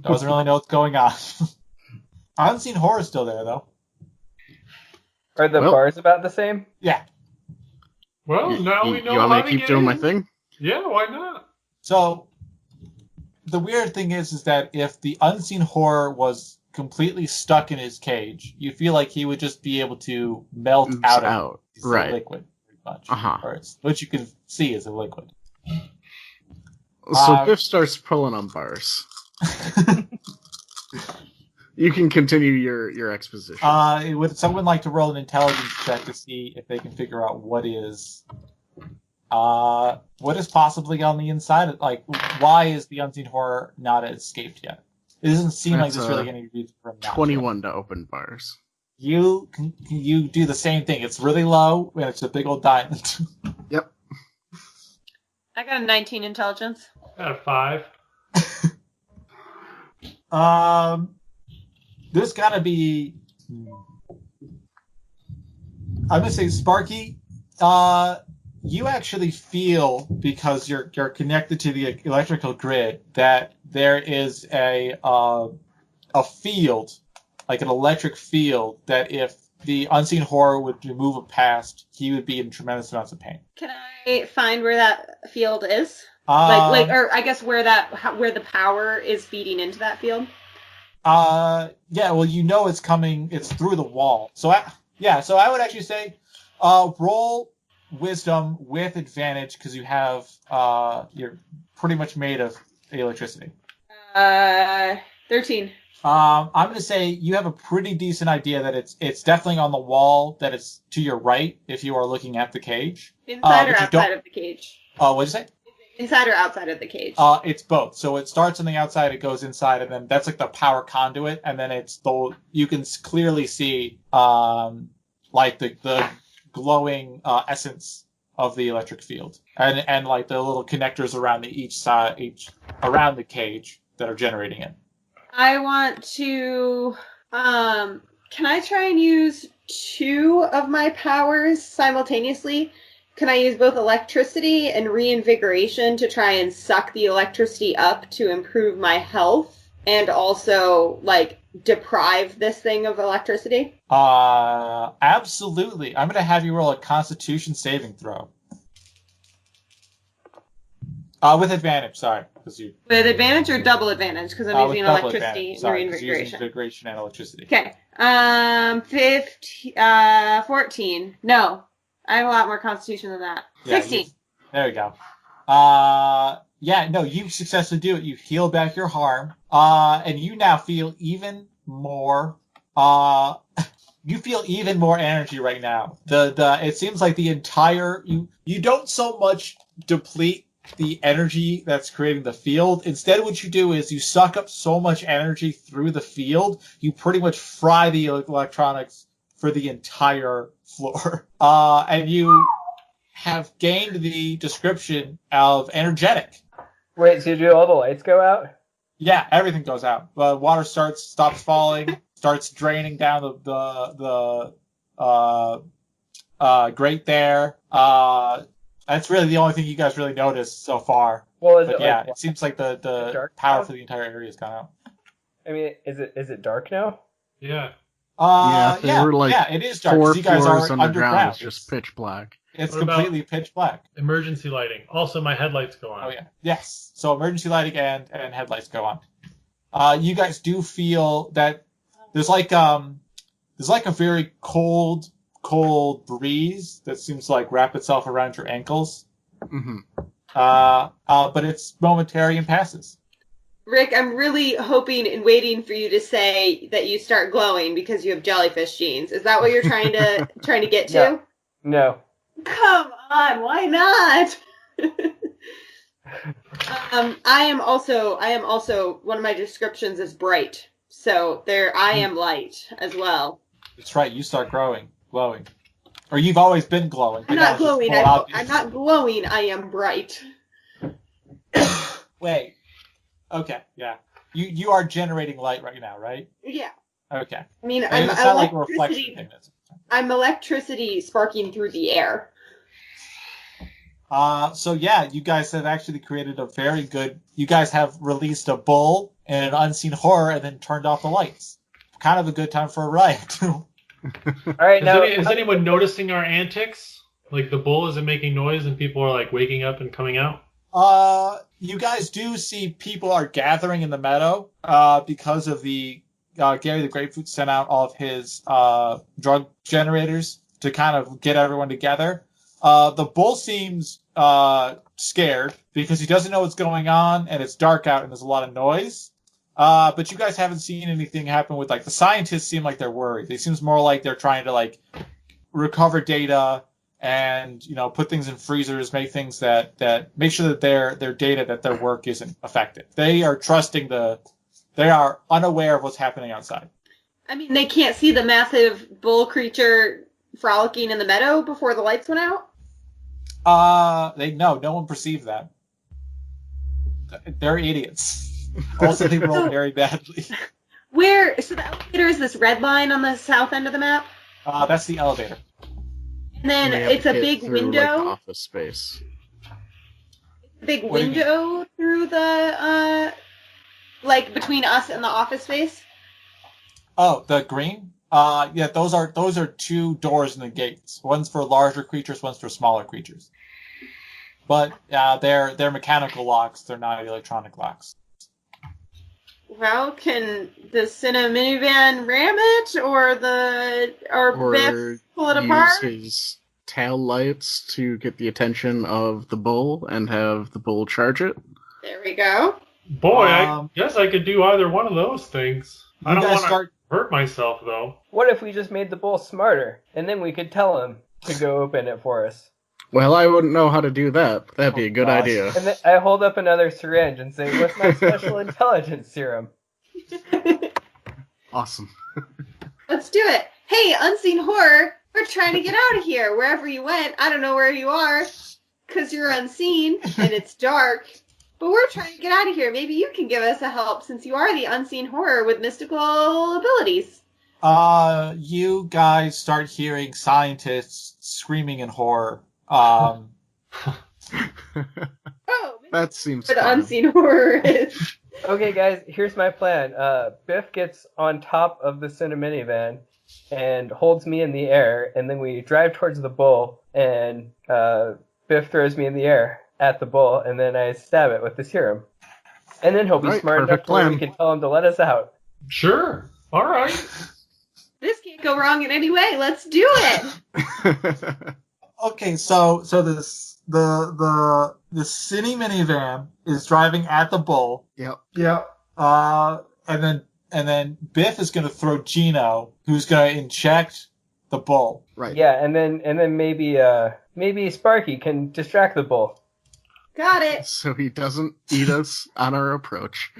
doesn't really know what's going on. Unseen Horror's still there, though. Are the bars about the same? Yeah. Well, now we know you how want me to to keep get doing in. my thing? Yeah, why not? So, the weird thing is that if the Unseen Horror was completely stuck in his cage, you feel like he would just be able to melt out of it. It's right. a liquid, pretty much. Uh-huh. Which you can see as a liquid. So Biff starts pulling on bars. You can continue your exposition. Would someone like to roll an intelligence check to see if they can figure out what is possibly on the inside? Like, why is the Unseen Horror not escaped yet? It doesn't seem like there's really any reason for him not 21 to open bars. You do the same thing. It's really low, and it's a big old diamond. Yep. I got a 19 intelligence. Got a 5. There's gotta be. I'm gonna say Sparky. You actually feel, because you're connected to the electrical grid, that there is a field, like an electric field, that if the Unseen Horror would move it past, he would be in tremendous amounts of pain. Can I find where that field is? Or I guess where the power is feeding into that field? Yeah, well, you know it's coming, it's through the wall. So I would actually say, roll wisdom with advantage, because you have, you're pretty much made of electricity. 13. I'm going to say you have a pretty decent idea that it's definitely on the wall, that it's to your right if you are looking at the cage. Inside or outside of the cage? What'd you say? Inside or outside of the cage? It's both. So it starts on the outside, it goes inside, and then that's like the power conduit, and then you can clearly see like the glowing essence of the electric field, and like the little connectors around around the cage that are generating it. I want to. Can I try and use 2 of my powers simultaneously? Can I use both electricity and reinvigoration to try and suck the electricity up to improve my health and also, like, deprive this thing of electricity? Absolutely. I'm going to have you roll a Constitution saving throw. With advantage, sorry. You, With advantage or double advantage? Because I'm using with double electricity advantage. Sorry, and 'cause you're using reinvigoration. invigoration and electricity. Okay. 14. No. I have a lot more constitution than that. Yeah, 16. There we go. Yeah, no, you successfully do it. You heal back your harm. And you now feel even more, you feel even more energy right now. It seems like the entire, you don't so much deplete the energy that's creating the field. Instead, what you do is you suck up so much energy through the field, you pretty much fry the electronics for the entire floor. And you have gained the description of energetic. Wait, so do all the lights go out? Yeah, everything goes out. The water stops falling, starts draining down the grate there. That's really the only thing you guys really noticed so far. Well, is But it yeah, like it seems like the dark power now? for the entire area has gone out. I mean, is it dark now? Yeah. They were like it is dark 4 because you guys floors are underground. It's It's just pitch black. It's What about- completely pitch black. Emergency lighting. Also, my headlights go on. Oh yeah. Yes. So emergency lighting and headlights go on. You guys do feel that there's like a very cold breeze that seems to like wrap itself around your ankles. Hmm. But it's momentary and passes. Rick, I'm really hoping and waiting for you to say that you start glowing because you have jellyfish genes. Is that what you're trying to get to? No. Come on, why not? I am also one of my descriptions is bright. So I am light as well. That's right. You start glowing, or you've always been glowing. I'm but not now it's just glowing. more obvious. I'm not glowing. I am bright. Wait. Okay. Yeah. You are generating light right now, right? Yeah. Okay. I mean, And it's not like a reflection thing. I'm electricity sparking through the air. So yeah, you guys have actually created a very good. You guys have released a bull and an unseen horror, and then turned off the lights. Kind of a good time for a riot. All right, now Is anyone noticing our antics? Like the bull isn't making noise and people are like waking up and coming out? You guys do see people are gathering in the meadow, because of the Gary the Grapefruit sent out all of his drug generators to kind of get everyone together. The bull seems scared because he doesn't know what's going on, and it's dark out and there's a lot of noise. But you guys haven't seen anything happen with, like, the scientists seem like they're worried. It seems more like they're trying to, like, recover data and, put things in freezers, make things that make sure that their data, that their work isn't affected. They are they are unaware of what's happening outside. I mean, they can't see the massive bull creature frolicking in the meadow before the lights went out? No one perceived that. They're idiots. Also, they rolled very badly. So the elevator is this red line on the south end of the map? That's the elevator. And then We have it's to a get big through, window? like, the office space. Big What do you window through the, between us and the office space? Oh, the green? Yeah, those are 2 doors in the gates. One's for larger creatures, one's for smaller creatures. But they're mechanical locks. They're not electronic locks. Well, can the Cinna minivan ram it, or Biff pull it apart? Use his tail lights to get the attention of the bull and have the bull charge it. There we go. Boy, I guess I could do either one of those things. I You don't guys want to hurt myself, though. what if we just made the bull smarter, and then we could tell him to go open it for us? Well, I wouldn't know how to do that, but that'd be a good gosh. idea. And then I hold up another syringe and say, "What's my special intelligence serum?" Awesome. Let's do it. Hey, Unseen Horror, we're trying to get out of here. Wherever you went, I don't know where you are, because you're unseen and it's dark. But we're trying to get out of here. Maybe you can give us a help, since you are the Unseen Horror with mystical abilities. You guys start hearing scientists screaming in horror. Oh, That seems where the fun. Unseen Horror is. Okay, guys, here's my plan. Biff gets on top of the Cinna minivan and holds me in the air, and then we drive towards the bull, and Biff throws me in the air, at the bull, and then I stab it with the serum. And then he'll be Right, smart enough perfect to where we plan. can tell him to let us out. Sure. All right. This can't go wrong in any way. Let's do it. Okay, so this the city minivan is driving at the bull. Yep. And then Biff is going to throw Gino, who's going to inject the bull. Right. Yeah, and then maybe Sparky can distract the bull. Got it. So he doesn't eat us on our approach.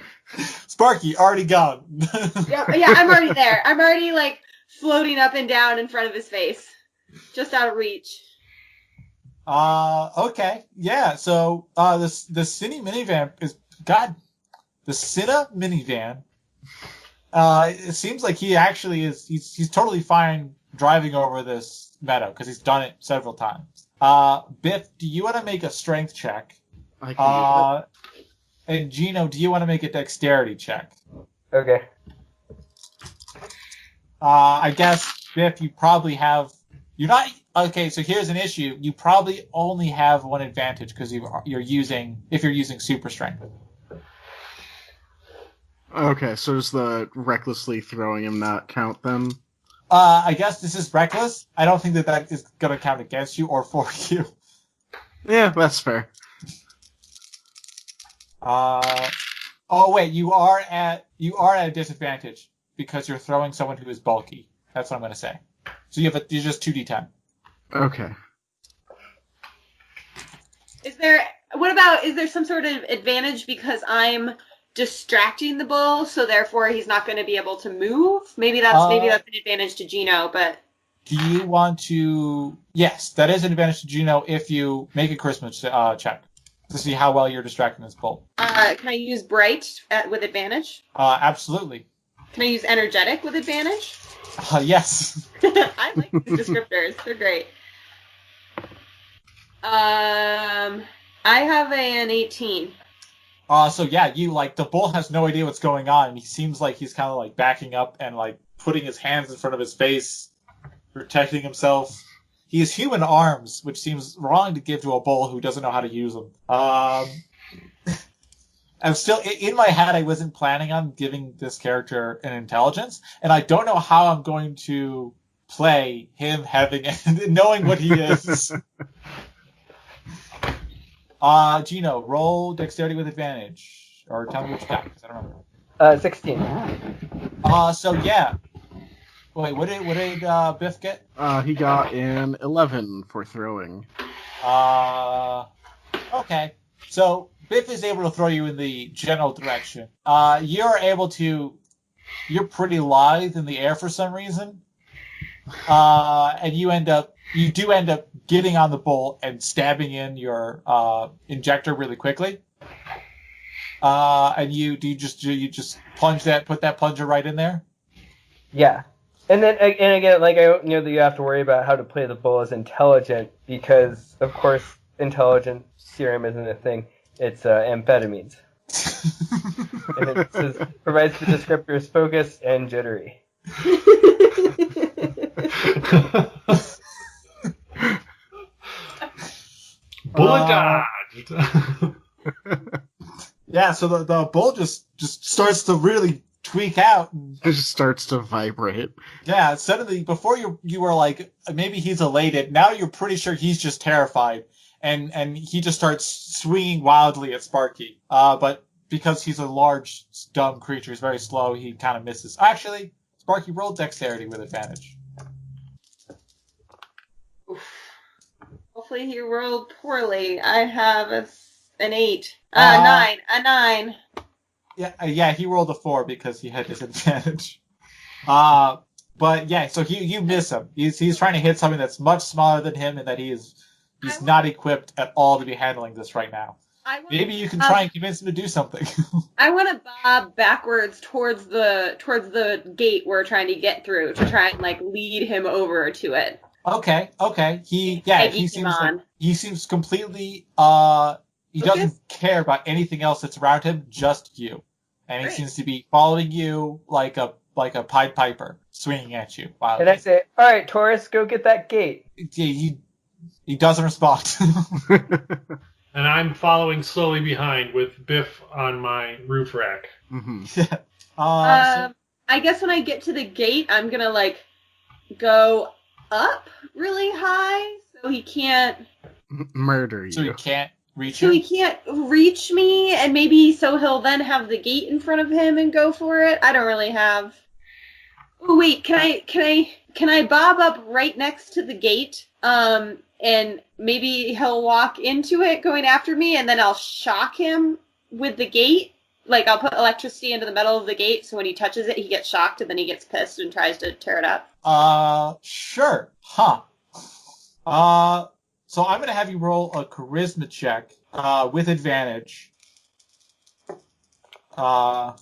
Sparky already gone. Yeah, I'm already there. I'm already like floating up and down in front of his face, just out of reach. Okay, yeah. So the city minivan is the Cinna minivan. It seems like he actually is. He's totally fine driving over this meadow because he's done it several times. Biff, do you want to make a strength check? I can do And Gino, do you want to make a dexterity check? Okay. I guess Biff, you probably have. You're not okay. So here's an issue. You probably only have one advantage because you're using super strength. Okay, so does the recklessly throwing him not count then? I guess this is reckless. I don't think that is going to count against you or for you. Yeah, that's fair. Oh wait, you are at a disadvantage because you're throwing someone who is bulky. That's what I'm going to say. So you're just 2d10. Okay. Is there some sort of advantage because I'm distracting the bull, so therefore he's not going to be able to move? Maybe that's an advantage to Gino, but Do you want to? Yes, that is an advantage to Gino if you make a charisma check to see how well you're distracting this bull. can I use bright with advantage? Absolutely. Can I use energetic with advantage? Yes. I like these descriptors. They're great. I have an 18. So yeah, the bull has no idea what's going on, and he seems like he's kind of like backing up and like putting his hands in front of his face, protecting himself. He has human arms, which seems wrong to give to a bull who doesn't know how to use them. I'm still in my head. I wasn't planning on giving this character an intelligence, and I don't know how I'm going to play him knowing what he is. Gino, roll dexterity with advantage, or tell me what you got, because I don't remember. 16. So yeah. Wait, what did Biff get? He got an 11 for throwing. Okay. So Biff is able to throw you in the general direction. You're pretty lithe in the air for some reason. And you do end up getting on the bull and stabbing in your injector really quickly. And you just put that plunger right in there? Yeah. And again, like, I don't know that you have to worry about how to play the bull as intelligent, because, of course, intelligent serum isn't a thing. It's amphetamines. And it provides the descriptors focus and jittery. Bullet dodged. Yeah, so the bull just starts to really tweak out. And, It just starts to vibrate. yeah, suddenly, before you were like, maybe he's elated. Now you're pretty sure he's just terrified. And he just starts swinging wildly at Sparky. But because he's a large, dumb creature, he's very slow, he kind of misses. Actually, Sparky rolled dexterity with advantage. Hopefully he rolled poorly. I have an 8. 9. A 9. Yeah, he rolled a 4 because he had disadvantage. But yeah, so you miss him. He's trying to hit something that's much smaller than him, and that he's not equipped at all to be handling this right now. Maybe you can try and convince him to do something. I want to bob backwards towards the gate we're trying to get through to try and like lead him over to it. Okay. He seems completely he doesn't care about anything else that's around him, just you. And he seems to be following you like a Pied Piper, swinging at you. And I say, "All right, Taurus, go get that gate." He doesn't respond. And I'm following slowly behind with Biff on my roof rack. Mm-hmm. I guess when I get to the gate, I'm gonna like go up really high so he can't. Murder you. So he can't reach So you? he can't reach me, and maybe so he'll then have the gate in front of him and go for it. I don't really have. Oh wait, can I bob up right next to the gate? And maybe he'll walk into it going after me, and then I'll shock him with the gate. Like I'll put electricity into the metal of the gate, so when he touches it, he gets shocked, and then he gets pissed and tries to tear it up. Sure. Huh. So I'm gonna have you roll a charisma check, with advantage. Yeah.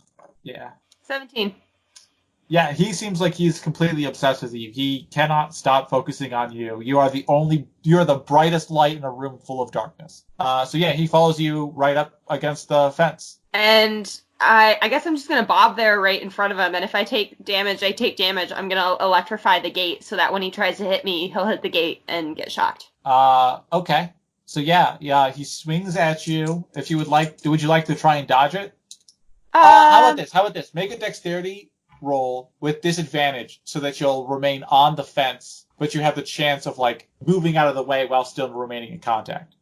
17. Yeah, he seems like he's completely obsessed with you. He cannot stop focusing on you. You're the brightest light in a room full of darkness. So yeah, he follows you right up against the fence. And I guess I'm just gonna bob there right in front of him, and if I take damage, I take damage. I'm gonna electrify the gate so that when he tries to hit me, he'll hit the gate and get shocked. Okay. So yeah, he swings at you. Would you like to try and dodge it? How about this? Make a dexterity roll with disadvantage so that you'll remain on the fence, but you have the chance of like moving out of the way while still remaining in contact.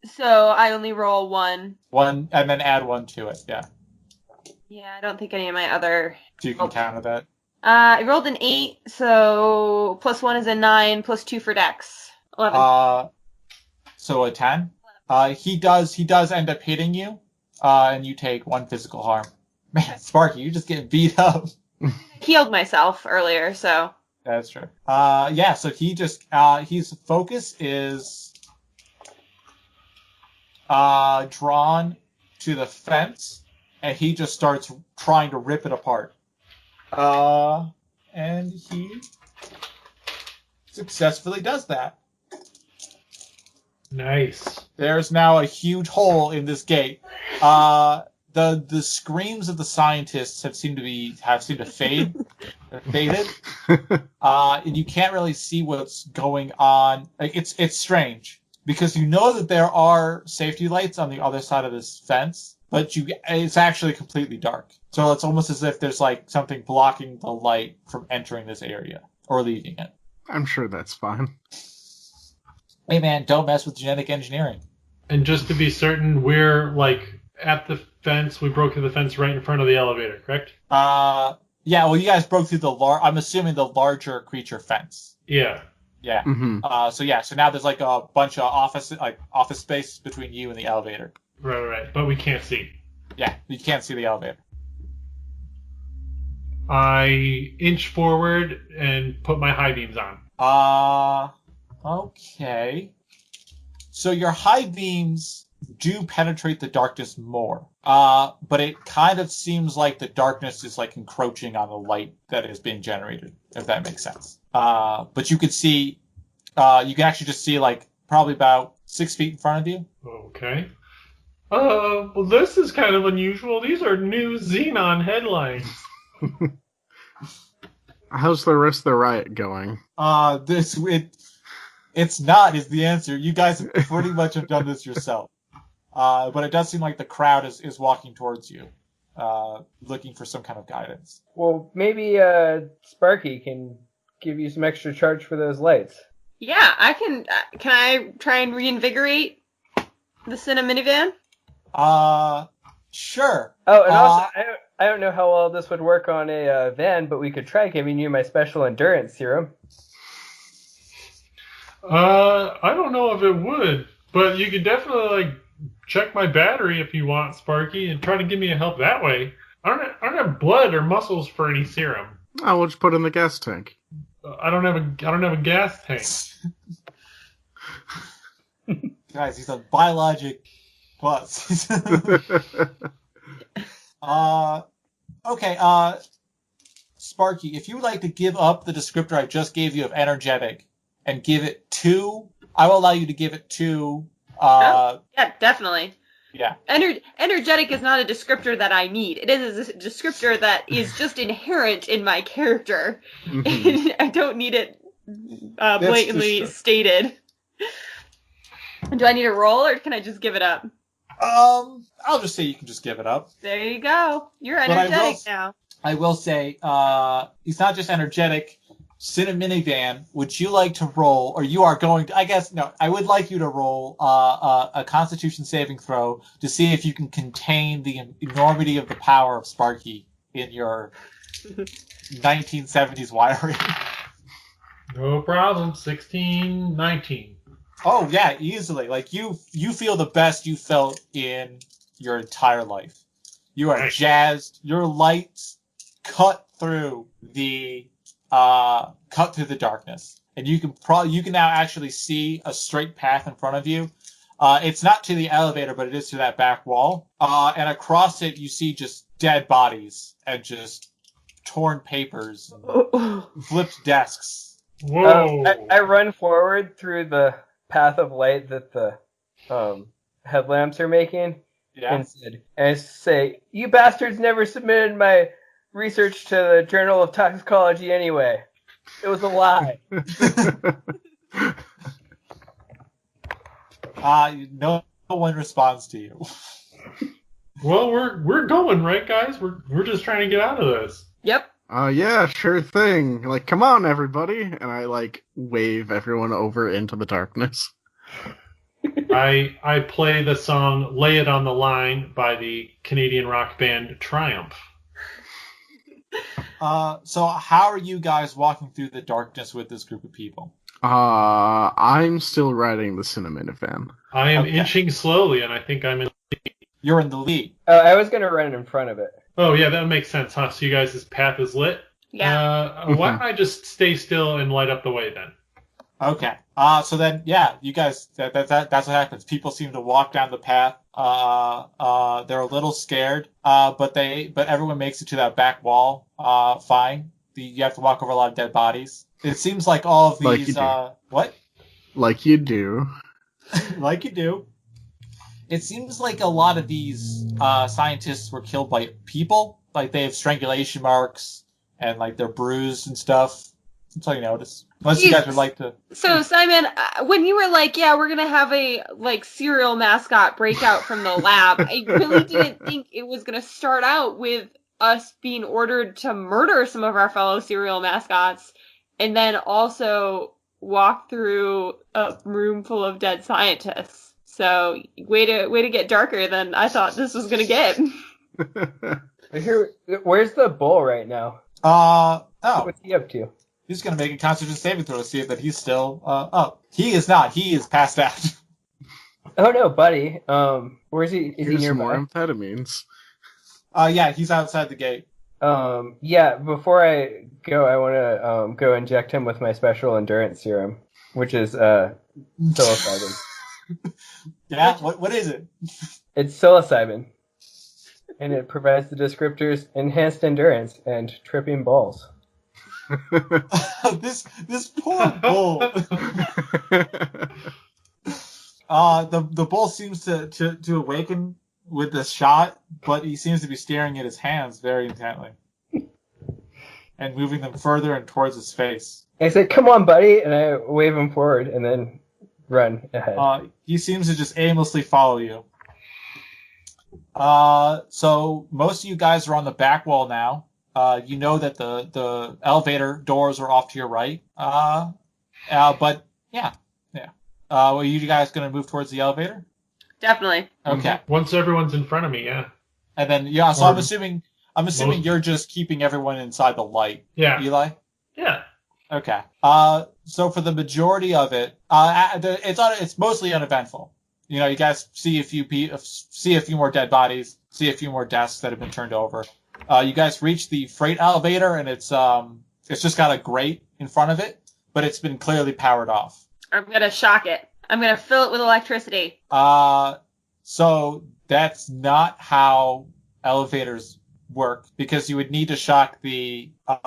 So I only roll one. One, and then add one to it. Yeah. Yeah, I don't think any of my other. So you can counter that. I rolled an 8, so +1 is a 9, +2 for dex. 11. So a 10. He does end up hitting you, and you take 1 physical harm. Man, Sparky, you're just getting beat up. Healed myself earlier, so. That's true. So he just, his focus is drawn to the fence, and he just starts trying to rip it apart. And he successfully does that. Nice. There's now a huge hole in this gate. The screams of the scientists have seemed to fade. They're faded. And you can't really see what's going on. Like, it's strange because you know that there are safety lights on the other side of this fence, but it's actually completely dark. So it's almost as if there's like something blocking the light from entering this area or leaving it. I'm sure that's fine. Hey man, don't mess with genetic engineering. And just to be certain, we're like at the fence. We broke through the fence right in front of the elevator, correct? Yeah. Well, you guys broke through I'm assuming the larger creature fence. Yeah. Yeah. Mm-hmm. So now there's like a bunch of office space between you and the elevator. Right. But we can't see. Yeah, you can't see the elevator. I inch forward and put my high beams on. Okay. So your high beams do penetrate the darkness more. But it kind of seems like the darkness is like encroaching on the light that is being generated, if that makes sense. But you can actually just see like probably about 6 feet in front of you. Okay. Well, this is kind of unusual. These are new Xenon headlines. How's the rest of the riot going? It's not is the answer. You guys pretty much have done this yourself. But it does seem like the crowd is walking towards you, looking for some kind of guidance. Well, maybe Sparky can give you some extra charge for those lights. Yeah, I can. Can I try and reinvigorate the Cinna minivan? Sure. Oh, and also, I don't know how well this would work on a van, but we could try giving you my special endurance serum. I don't know if it would, but you could definitely like check my battery if you want, Sparky, and try to give me a help that way. I don't have blood or muscles for any serum. Oh, we'll just put it in the gas tank. I don't have a gas tank. Guys, he's a biologic buzz. Okay, Sparky, if you would like to give up the descriptor I just gave you of energetic and give it to, I will allow you to give it to, Yeah, definitely. Yeah. Energetic is not a descriptor that I need. It is a descriptor that is just inherent in my character. Mm-hmm. I don't need it blatantly stated. Do I need to roll, or can I just give it up? I'll just say you can just give it up. There you go. You're But I energetic will- now. I will say, he's not just energetic. Cinnaminivan, would you like to roll, or you are going to, I guess, no, I would like you to roll a Constitution saving throw to see if you can contain the enormity of the power of Sparky in your 1970s wiring. No problem. 16, 19. Oh, yeah, easily. Like, you feel the best you felt in your entire life. You are Nice. jazzed. Your lights cut through the darkness, and you can now actually see a straight path in front of you. It's not to the elevator, but it is to that back wall. And across it, you see just dead bodies and just torn papers, and flipped desks. Whoa. I run forward through the path of light that the headlamps are making, Yeah. and say, "You bastards never submitted my research to the Journal of Toxicology anyway. It was a lie." No one responds to you. Well, we're going, right, guys? We're just trying to get out of this. Yep. Yeah, sure thing. Like, come on, everybody. And I, like, wave everyone over into the darkness. I play the song "Lay It on the Line" by the Canadian rock band Triumph. So how are you guys walking through the darkness with this group of people? I'm still riding the Cinnaminivan. I am Okay. inching slowly, and I think I'm in. You're in the lead. I was gonna run in front of it. Oh yeah, that makes sense, huh? So you guys' path is lit. Yeah. Why don't I just stay still and light up the way then? Okay. So then, yeah, you guys, that's what happens. People seem to walk down the path. They're a little scared. But everyone makes it to that back wall. Fine. You have to walk over a lot of dead bodies. It seems like all of Like these, you do. what? Like you do. Like you do. It seems like a lot of these scientists were killed by people. Like they have strangulation marks and like they're bruised and stuff. That's all you notice. Unless you guys would like to. So Simon, when you were like, "Yeah, we're gonna have a like serial mascot breakout from the lab," I really didn't think it was gonna start out with us being ordered to murder some of our fellow serial mascots, and then also walk through a room full of dead scientists. So way to get darker than I thought this was gonna get. Where's the bull right now? Oh, What's he up to? he's going to make a Constitution saving throw to see that he's still up. He is not. He is passed out. Oh no, buddy. Where's he? Is he Here's some more nearby? amphetamines. Yeah, he's outside the gate. Yeah. Before I go, I want to go inject him with my special endurance serum, which is psilocybin. Yeah, what is it? It's psilocybin, and it provides the descriptors enhanced endurance and tripping balls. this poor bull. The bull seems to awaken with this shot, but he seems to be staring at his hands very intently and moving them further and towards his face. I said, "Come on, buddy," and I wave him forward, and then run ahead. He seems to just aimlessly follow you. So most of you guys are on the back wall now. You know that the elevator doors are off to your right. But yeah. Are you guys going to move towards the elevator? Definitely. Okay. Once everyone's in front of me, yeah. And then so Or I'm assuming most- you're just keeping everyone inside the light. Yeah. Eli? Yeah. Okay. So for the majority of it, it's mostly uneventful. You know, you guys see a few more dead bodies, see a few more desks that have been turned over. You guys reach the freight elevator, and it's just got a grate in front of it, but it's been clearly powered off. I'm gonna shock it. I'm gonna fill it with electricity. So that's not how elevators work, because you would need to shock the what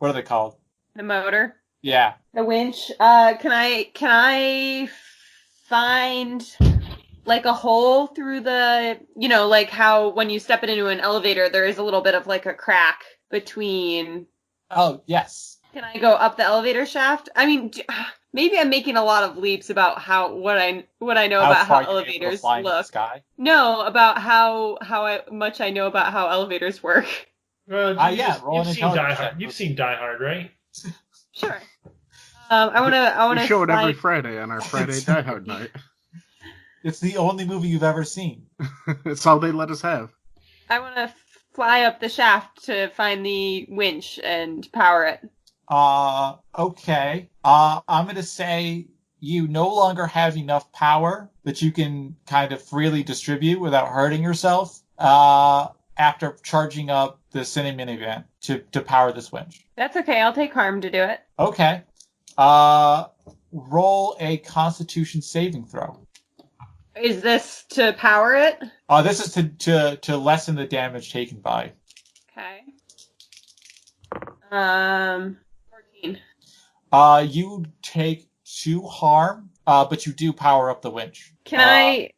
are they called? The motor. Yeah. The winch. Can I find like a hole through the, like how when you step into an elevator, there is a little bit of like a crack between. Oh, yes. Can I go up the elevator shaft? I mean, Maybe I'm making a lot of leaps about what I know How about far how you're able to elevators fly into the look. sky? No, about how much I know about how elevators work. Roll an You've seen Die intelligence check. Hard. You've seen Die Hard, right? Sure. I We wanna show it every fly. Friday on our Friday Die Hard night. It's the only movie you've ever seen. It's all they let us have. I wanna fly up the shaft to find the winch and power it. Okay. I'm gonna say you no longer have enough power that you can kind of freely distribute without hurting yourself. After charging up the Cine minivan to power this winch. That's okay. I'll take harm to do it. Okay. Roll a Constitution saving throw. Is this to power it? This is to lessen the damage taken by. Okay. 14. You take 2 harm, but you do power up the winch. Can I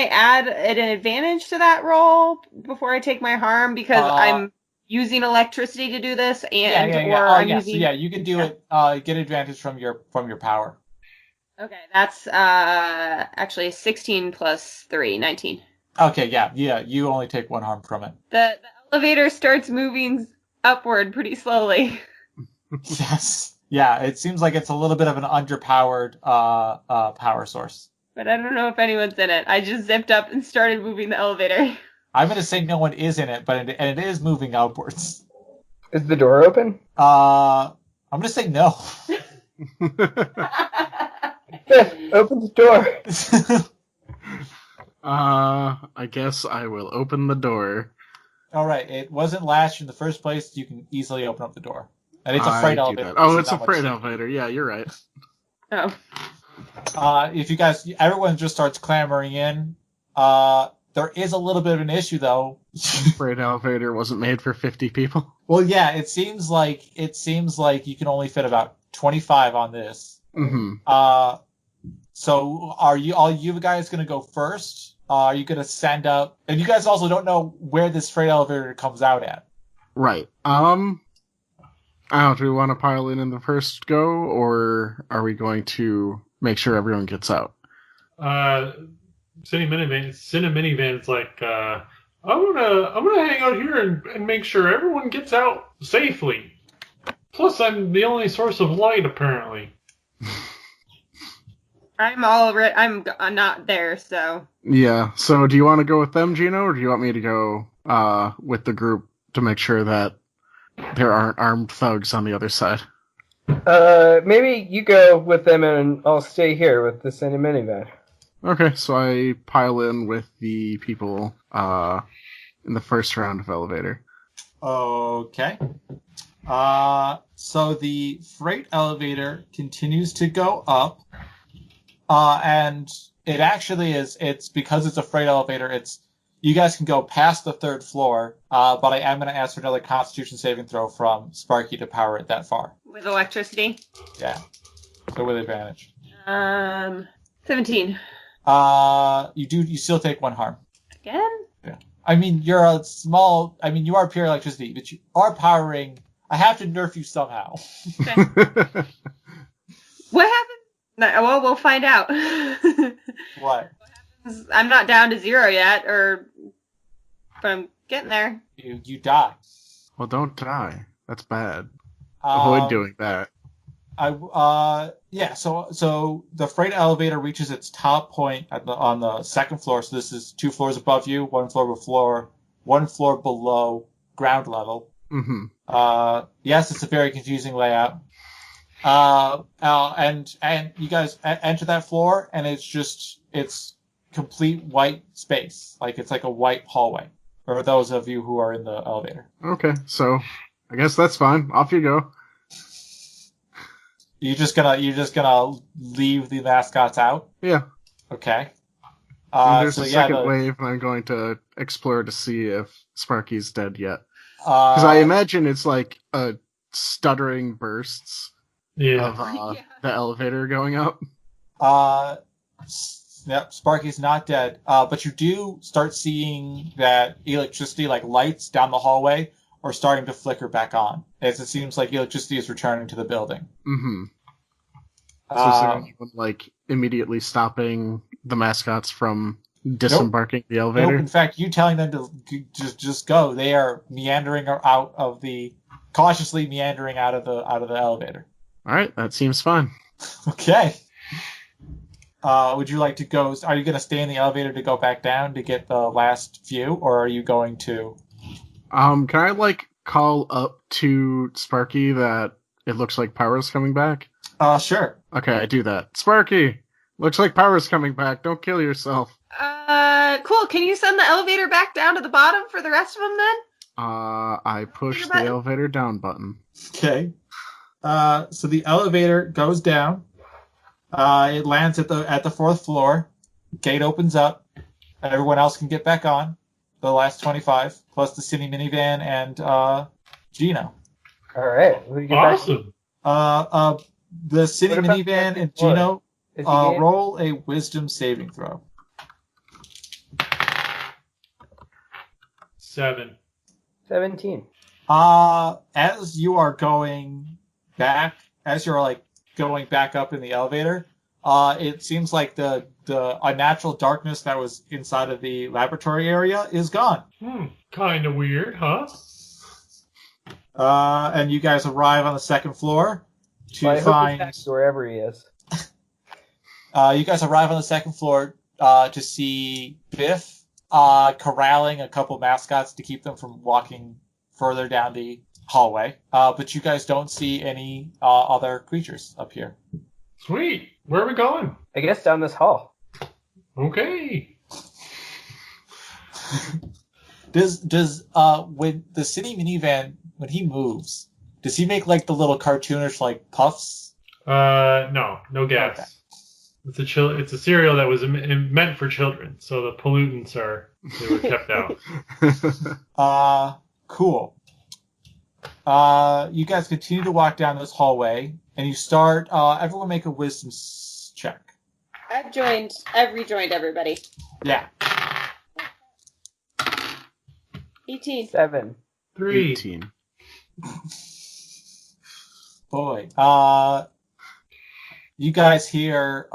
add an advantage to that roll before I take my harm because I'm using electricity to do this and I'm using. So you can do it. Get advantage from your power. Okay, that's actually 16 plus 3, 19. Okay, yeah. You only take 1 harm from it. The elevator starts moving upward pretty slowly. Yes. Yeah, it seems like it's a little bit of an underpowered power source. But I don't know if anyone's in it. I just zipped up and started moving the elevator. I'm going to say no one is in it, but it is moving upwards. Is the door open? I'm going to say no. Open the door. I guess I will open the door. All right, it wasn't latched in the first place. You can easily open up the door. And it's a I freight do elevator. that. Oh, so it's a not much freight safety. elevator. Yeah, you're right. Oh. If you guys, everyone just starts clamoring in. There is a little bit of an issue, though. Freight elevator wasn't made for 50 people. Well, yeah, it seems like you can only fit about 25 on this. Mm-hmm. So are you guys going to go first? Are you going to send up? And you guys also don't know where this freight elevator comes out at. Right. I don't know, do we want to pile in the first go, or are we going to make sure everyone gets out? Cine minivan's like, I'm gonna hang out here and make sure everyone gets out safely. Plus, I'm the only source of light, apparently. I'm not there, so. Yeah, so do you want to go with them, Gino, or do you want me to go with the group to make sure that there aren't armed thugs on the other side? Maybe you go with them and I'll stay here with the Cine minivan. Okay, so I pile in with the people in the first round of elevator. Okay. So the freight elevator continues to go up, and it actually it's because it's a freight elevator. You guys can go past the 3rd floor, but I am going to ask for another Constitution saving throw from Sparky to power it that far. With electricity? Yeah. So with advantage. 17. You still take 1 harm. Again? Yeah. I mean, you are pure electricity, but you are powering. I have to nerf you somehow. Okay. What happened? No, well, we'll find out. What? I'm not down to 0 yet, but I'm getting there. You die. Well, don't die. That's bad. Avoid doing that. So the freight elevator reaches its top point on the 2nd floor. So this is 2 floors above you, 1 floor below ground level. Mm-hmm. Yes, it's a very confusing layout. And you guys enter that floor, and it's complete white space. Like it's like a white hallway. For those of you who are in the elevator. Okay, so I guess that's fine. Off you go. You're just gonna leave the mascots out? Yeah. Okay. There's a second wave, and I'm going to explore to see if Sparky's dead yet. Because I imagine it's like a stuttering bursts of the elevator going up. Yep, Sparky's not dead. But you do start seeing that electricity, like lights down the hallway, are starting to flicker back on, as it seems like electricity is returning to the building. Mm-hmm. So is there anyone like immediately stopping the mascots from disembarking the Nope. elevator? In fact, you telling them to just go. They are cautiously meandering out of the elevator. All right, that seems fine. Okay. Would you like to go? Are you going to stay in the elevator to go back down to get the last view, or are you going to? Can I like call up to Sparky that it looks like power's coming back? Sure. Okay, I do that. Sparky, looks like power's coming back. Don't kill yourself. Cool. Can you send the elevator back down to the bottom for the rest of them then? I push the button? elevator down button. Okay. So the elevator goes down. It lands at the fourth floor. Gate opens up. Everyone else can get back on. The last 25, plus the city minivan and Gino. All right. Who get Awesome. The city What about the minivan second and floor? Gino Is he game? roll a wisdom saving throw. 7. 17. As you are going back, as you're like going back up in the elevator, it seems like the unnatural darkness that was inside of the laboratory area is gone. Kind of weird, huh? And you guys arrive on the second floor to Well, I hope find. he's back wherever he is. You guys arrive on the second floor to see Biff corralling a couple mascots to keep them from walking further down the hallway. But you guys don't see any other creatures up here. Sweet. Where are we going? I guess down this hall. Okay. Does when the city minivan, when he moves, does he make like the little cartoonish like puffs? No gas. Okay. It's a cereal that was meant for children, so the pollutants they were kept out. Cool. You guys continue to walk down this hallway, and you start. Everyone make a wisdom check. I've rejoined everybody. Yeah. 18. 7. 3. 18. Boy. You guys hear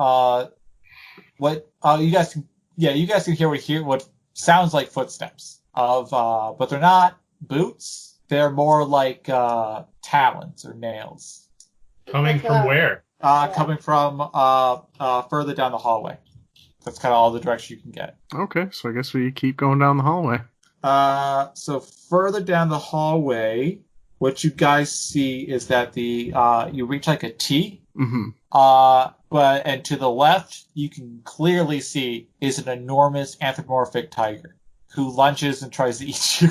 what? You guys can hear what sounds like footsteps but they're not boots. They're more like talons or nails. Coming from where? Coming from further down the hallway. That's kind of all the direction you can get. Okay, so I guess we keep going down the hallway. So further down the hallway, what you guys see is that you reach like a T. Mm-hmm. And to the left, you can clearly see is an enormous anthropomorphic tiger who lunges and tries to eat you.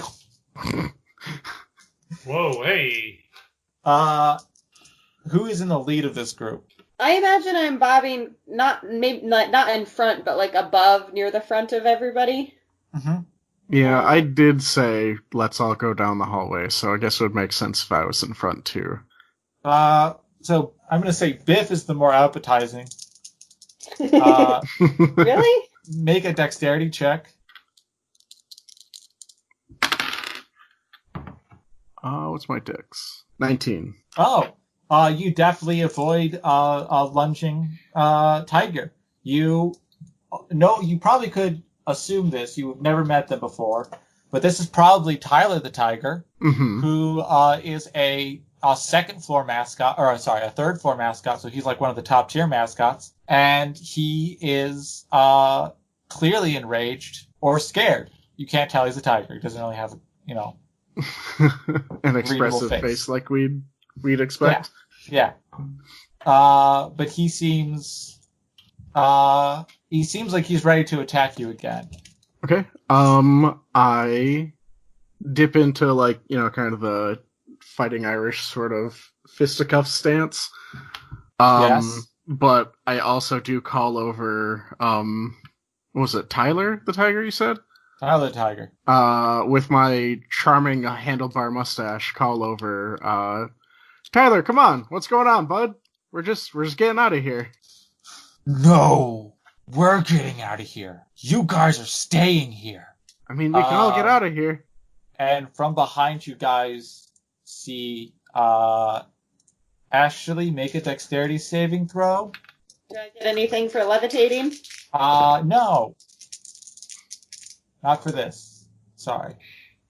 Whoa, hey. Who is in the lead of this group? I imagine I'm bobbing not in front, but like above near the front of everybody. Mm-hmm. Yeah, I did say let's all go down the hallway, so I guess it would make sense if I was in front too. So I'm going to say Biff is the more appetizing. Really? Make a dexterity check. What's my dex? 19. Oh, you definitely avoid a lunging tiger. You probably could assume this. You've never met them before, but this is probably Tyler the tiger, Mm-hmm. who is a second floor mascot, or sorry, a third floor mascot. So he's like one of the top tier mascots, and he is clearly enraged or scared. You can't tell he's a tiger. He doesn't really have, An expressive face like we'd expect. Yeah. But he seems like he's ready to attack you again. Okay. I dip into kind of the fighting Irish sort of fisticuff stance. Yes. But I also do call over what was it, Tyler the tiger you said? Tyler the tiger. With my charming handlebar mustache, call over Tyler, come on, what's going on, bud? We're just getting out of here. No, we're getting out of here. You guys are staying here. I mean, we can all get out of here. And from behind you guys see Ashley, make a dexterity saving throw. Do I get anything for levitating? No. Not for this. Sorry.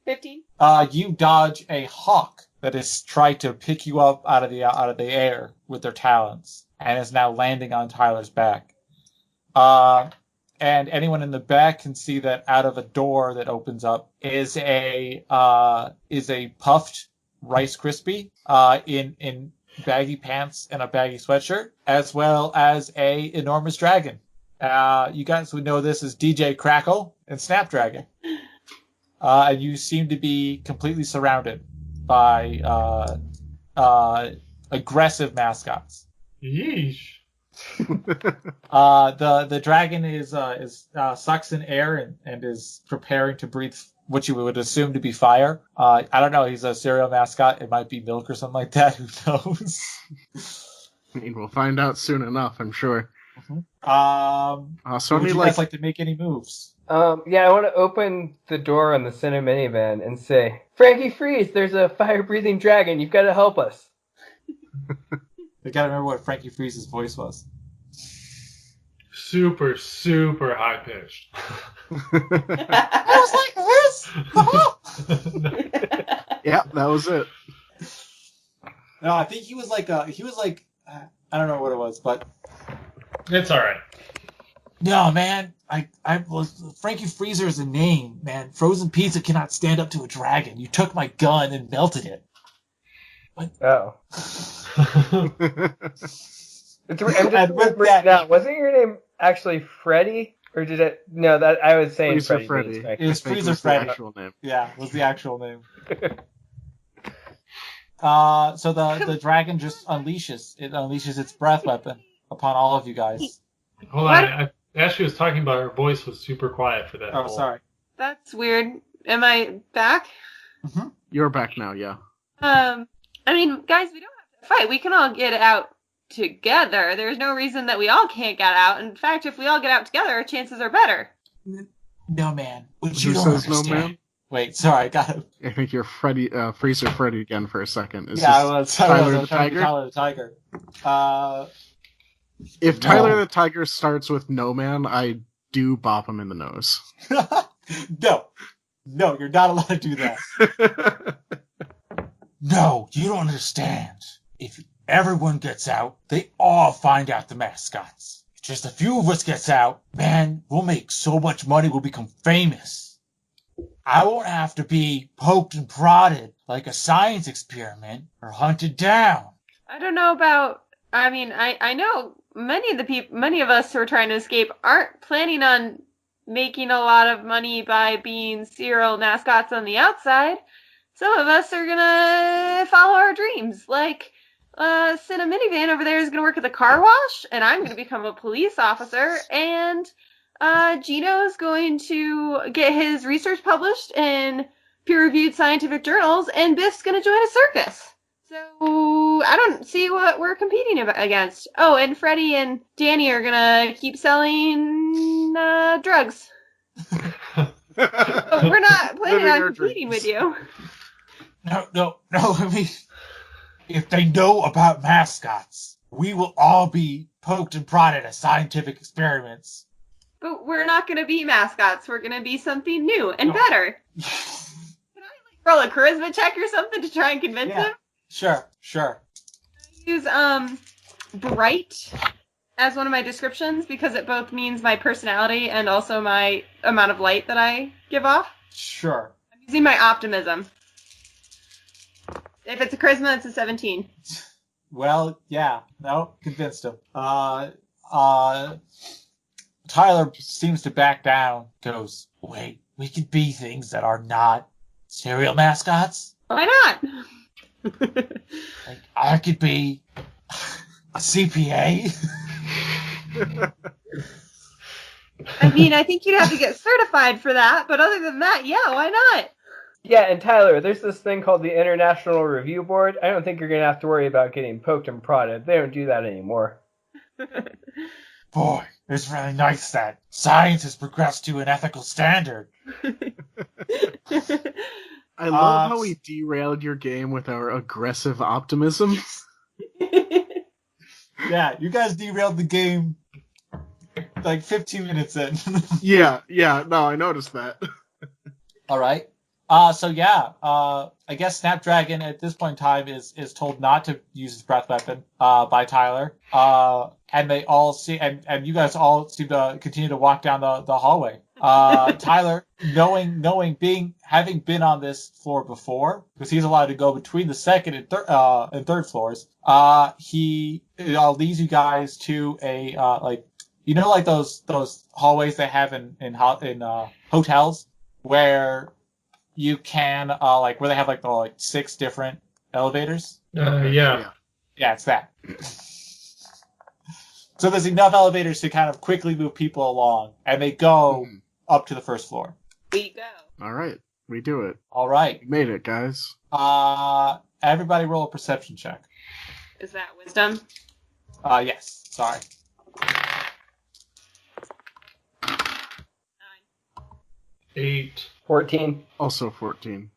15. You dodge a hawk that is trying to pick you up out of the air with their talons, and is now landing on Tyler's back. And anyone in the back can see that out of a door that opens up is a puffed Rice Krispie in baggy pants and a baggy sweatshirt, as well as a enormous dragon. You guys would know this as DJ Crackle and Snapdragon. And you seem to be completely surrounded by aggressive mascots. Yeesh. The dragon is sucks in air and is preparing to breathe what you would assume to be fire. I don't know. He's a cereal mascot. It might be milk or something like that. Who knows? I mean, we'll find out soon enough, I'm sure. Mm-hmm. So would you guys like to make any moves? Yeah, I want to open the door on the Cine minivan and say, Frankie Freeze, there's a fire-breathing dragon. You've got to help us. You gotta remember what Frankie Freeze's voice was. Super, super high pitched. I was like this. Yeah, that was it. No, I think he was like I don't know what it was, but It's all right. no, man. I was Frankie Freezer is a name, man. Frozen pizza cannot stand up to a dragon. You took my gun and melted it. Oh. And with that, Now, wasn't your name actually Freddy? Or did it... No, that I was saying Freezer Freddy. Freddy. It was I think Freezer was the Freddy. actual name. Yeah, was the actual name. So the dragon just unleashes its breath weapon upon all of you guys. Hold on. Ashley was talking about her voice was super quiet for that. Oh, sorry. That's weird. Am I back? Mm-hmm. You're back now, yeah. I mean, guys, we don't have to fight. We can all get out together. There's no reason that we all can't get out. In fact, if we all get out together, our chances are better. No, man. What Who you don't says no, understand. man? Wait, sorry, I got it. I think you're Freezer Freddy again for a second. Is Yeah, I this was. Tyler I the was trying to be Tiger? Tyler the Tiger. If No. Tyler the Tiger starts with no man, I do bop him in the nose. No, you're not allowed to do that. No, you don't understand. If everyone gets out, they all find out the mascots. If just a few of us gets out, man, we'll make so much money we'll become famous. I won't have to be poked and prodded like a science experiment or hunted down. I don't know about. I mean, I know many of us who are trying to escape aren't planning on making a lot of money by being serial mascots on the outside. Some of us are gonna follow our dreams. Like, Cinna Minivan over there is gonna work at the car wash, and I'm gonna become a police officer, and Gino's going to get his research published in peer-reviewed scientific journals, and Biff's gonna join a circus. So I don't see what we're competing against. Oh, and Freddie and Danny are gonna keep selling drugs. So we're not planning Living on our competing dreams. with you. No. I mean, if they know about mascots, we will all be poked and prodded at scientific experiments. But we're not gonna be mascots. We're gonna be something new and better. Can I roll a charisma check or something to try and convince Yeah. him? Sure. Use bright as one of my descriptions because it both means my personality and also my amount of light that I give off. Sure. I'm using my optimism. If it's a charisma, it's a 17. Well, yeah. No, convinced him. Tyler seems to back down, goes, wait, we could be things that are not cereal mascots? Why not? Like, I could be a CPA? I mean, I think you'd have to get certified for that, but other than that, yeah, why not? Yeah, and Tyler, there's this thing called the International Review Board. I don't think you're going to have to worry about getting poked and prodded. They don't do that anymore. Boy, it's really nice that science has progressed to an ethical standard. I love how we derailed your game with our aggressive optimism. Yeah, you guys derailed the game like 15 minutes in. Yeah, no, I noticed that. All right. So yeah, I guess Snapdragon at this point in time is told not to use his breath weapon by Tyler. And they all see, and you guys all seem to continue to walk down the hallway. Tyler, having been on this floor before, because he's allowed to go between the second and third floors. He leads you guys to a like those hallways they have in hotels where you can where they have the 6 different elevators. Yeah. Yeah, it's that. So there's enough elevators to kind of quickly move people along, and they go up to the first floor. We go. All right, we do it. All right. We made it, guys. Everybody roll a perception check. Is that wisdom? Yes. Sorry. 9. 8. 14. Also 14.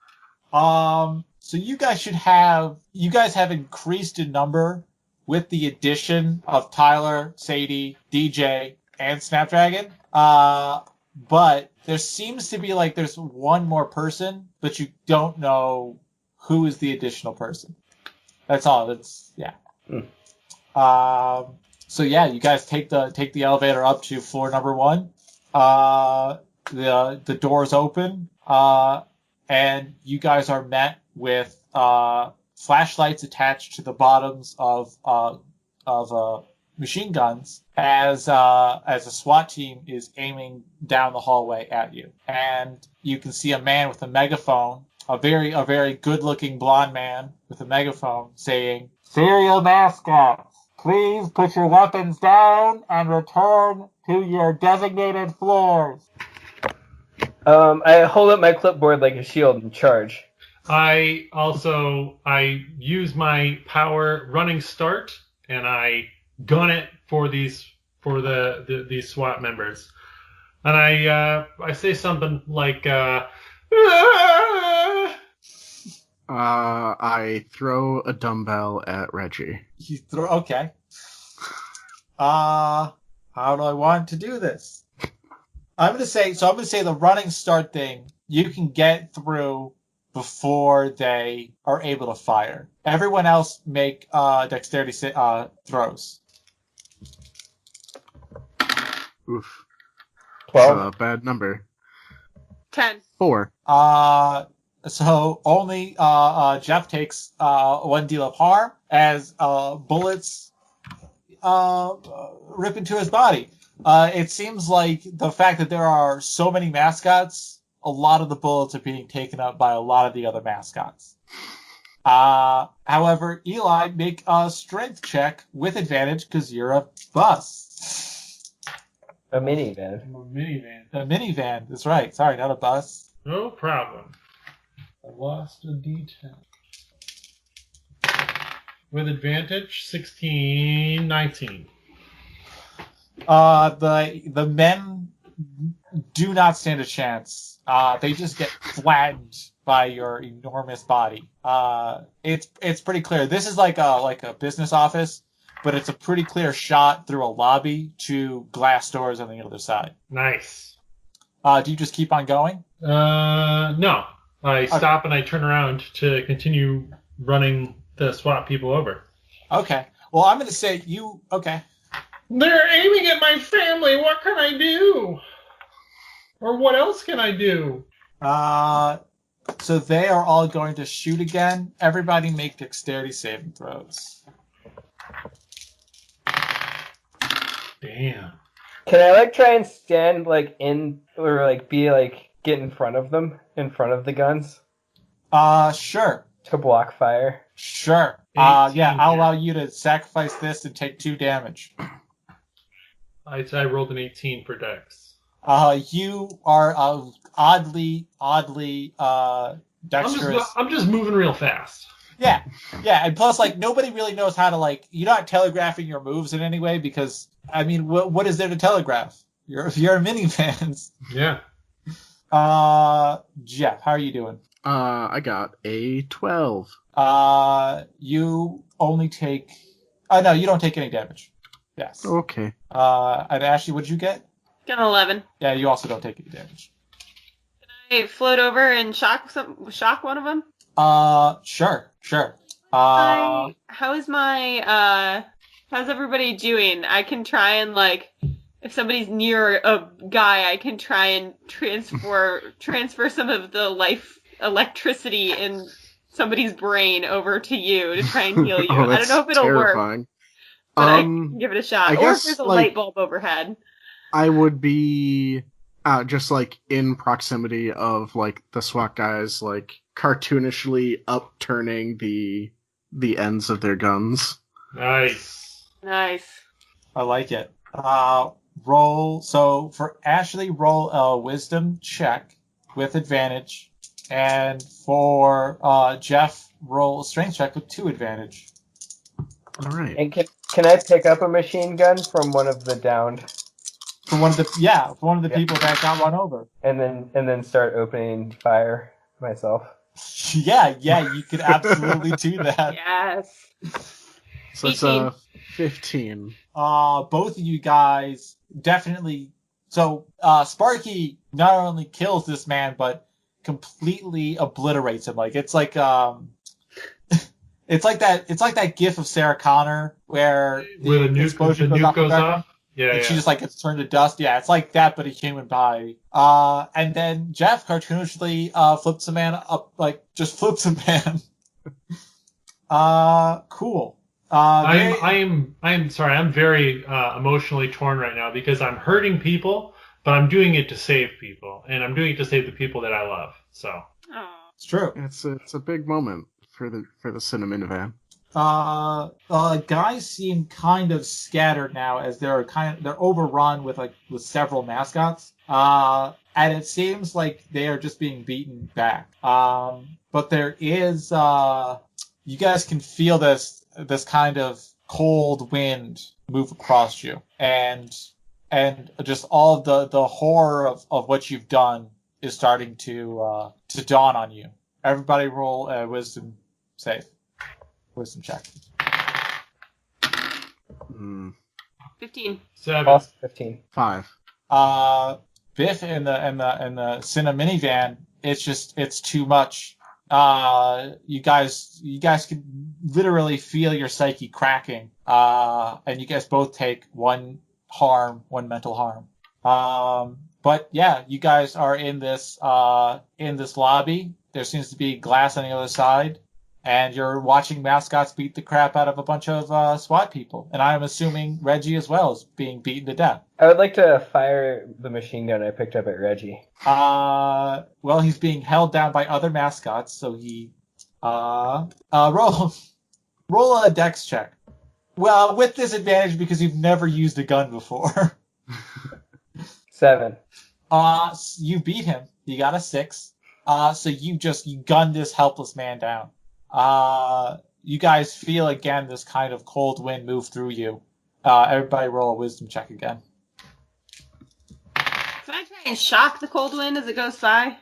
So you guys have increased in number with the addition of Tyler, Sadie, DJ, and Snapdragon. But there seems to be there's one more person, but you don't know who is the additional person. That's all. Yeah. So yeah, you guys take the elevator up to floor number 1. The doors open, and you guys are met with flashlights attached to the bottoms of machine guns as a SWAT team is aiming down the hallway at you. And you can see a man with a megaphone, a very good-looking blonde man with a megaphone saying, "Serial mascots, please put your weapons down and return to your designated floors." I hold up my clipboard like a shield and charge. I use my power running start, and I gun it for these SWAT members, and I say something like, I throw a dumbbell at Reggie. Okay. How do I want to do this? I'm gonna say the running start thing you can get through before they are able to fire. Everyone else make dexterity throws. Oof. 12. Bad number. 10. 4. So only Jeff takes 1 deal of harm as bullets rip into his body. It seems like the fact that there are so many mascots, a lot of the bullets are being taken up by a lot of the other mascots. However, Eli, make a strength check with advantage because you're a bus. A minivan. A minivan, that's right. Sorry, not a bus. no problem. I lost a D10. With advantage, 16, 19. The men do not stand a chance. They just get flattened by your enormous body. It's pretty clear. This is like a business office, but it's a pretty clear shot through a lobby to glass doors on the other side. Nice. Do you just keep on going? No. I stop and I turn around to continue running the SWAT people over. Okay. Well, I'm going to say you... Okay. They're aiming at my family. What can I do? Or what else can I do? So they are all going to shoot again. Everybody make dexterity saving throws. Damn. Can I try and stand in or get in front of them, in front of the guns Sure. to block fire? Sure. 18 yeah, I'll here. allow you to sacrifice this and take 2 damage. I rolled an 18 for dex. You are oddly dexterous. I'm just moving real fast. Yeah, and plus, nobody really knows how to, you're not telegraphing your moves in any way because, I mean, what is there to telegraph? You're minivans. Yeah. Jeff, how are you doing? I got a 12. You only take. No, you don't take any damage. Yes. Okay. And Ashley, what did you get? Got an 11. Yeah, you also don't take any damage. Can I float over and shock one of them? Sure. How's everybody doing? I can try and if somebody's near a guy, I can try and transfer some of the life electricity in somebody's brain over to you to try and heal you. Oh, I don't know if it'll work, terrifying. but I can give it a shot. I Or if guess, there's a light bulb overhead. I would be just in proximity of the SWAT guys, cartoonishly upturning the ends of their guns. Nice. Nice. I like it. Roll. So for Ashley, roll a wisdom check with advantage, and for Jeff, roll a strength check with 2 advantage. All right. And can I pick up a machine gun from one of the downed? For one of the people that got run over. And then start opening fire myself. Yeah, you could absolutely do that. Yes. So it's 15. Both of you guys definitely. So Sparky not only kills this man, but completely obliterates him. It's like it's like that gif of Sarah Connor where the nuke goes off. Yeah, and she just gets turned to dust. Yeah, it's like that, but a human body. And then Jeff cartoonishly flips a man up, just flips a man. Cool. I'm sorry. I'm very emotionally torn right now because I'm hurting people, but I'm doing it to save people, and I'm doing it to save the people that I love. So it's true. It's a big moment for the Cinnamon van. Guys seem kind of scattered now as they're overrun with several mascots. And it seems like they are just being beaten back. But there is you guys can feel this kind of cold wind move across you, and just all of the horror of what you've done is starting to dawn on you. Everybody roll a wisdom save. Wisdom check. 15. 7. 15. 5. Biff in the Cinna minivan, it's too much. You guys can literally feel your psyche cracking. And you guys both take one mental harm. But yeah, you guys are in this lobby. There seems to be glass on the other side. And you're watching mascots beat the crap out of a bunch of SWAT people. And I'm assuming Reggie as well is being beaten to death. I would like to fire the machine gun I picked up at Reggie. Well, he's being held down by other mascots, so he... roll a dex check. Well, with disadvantage because you've never used a gun before. 7. You beat him. You got a 6. So you gun this helpless man down. You guys feel again this kind of cold wind move through you. Everybody roll a wisdom check again. Can I try and shock the cold wind as it goes by?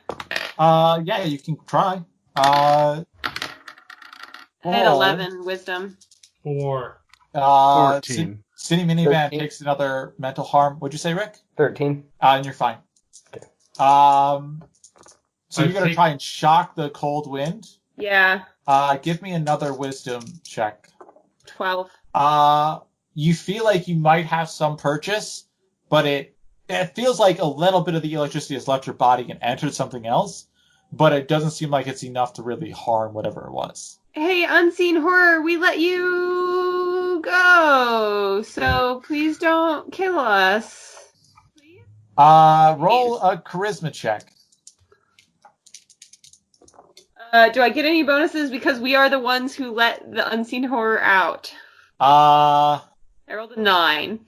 Yeah, you can try. I had 11 wisdom. 4. 14. City Minivan 13. takes another mental harm. What'd you say, Rick? 13. And you're fine. Okay. So you're gonna try and shock the cold wind? Yeah. Give me another wisdom check. 12. You feel like you might have some purchase, but it feels like a little bit of the electricity has left your body and entered something else, but it doesn't seem like it's enough to really harm whatever it was. Hey, Unseen Horror, we let you go, so please don't kill us. Please? Roll a charisma check. Do I get any bonuses because we are the ones who let the Unseen Horror out? Uh, I rolled a 9.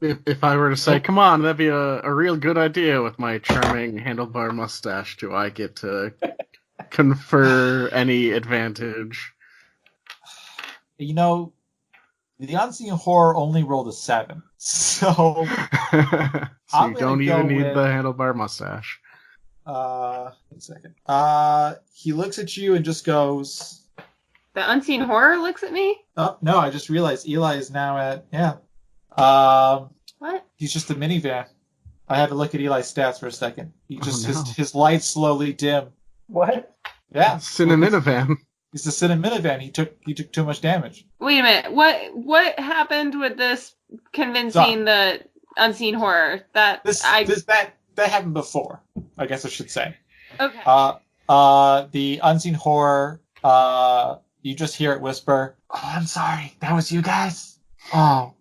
If I were to say, come on, that'd be a real good idea with my charming handlebar mustache, do I get to confer any advantage? You know, the Unseen Horror only rolled a 7. So so you don't even need the handlebar mustache. 1 second. He looks at you and just goes, The unseen horror looks at me. Oh, no, I just realized Eli is now at, What? he's just a minivan. I had to look at Eli's stats for a second. no. His lights slowly dim. What? Yeah. Cinnaminivan. He's the Cinnaminivan. He took too much damage. Wait a minute. What happened with this convincing the unseen horror? That happened before, I guess I should say. Okay. The unseen horror, you just hear it whisper, "Oh, I'm sorry. That was you guys? Oh,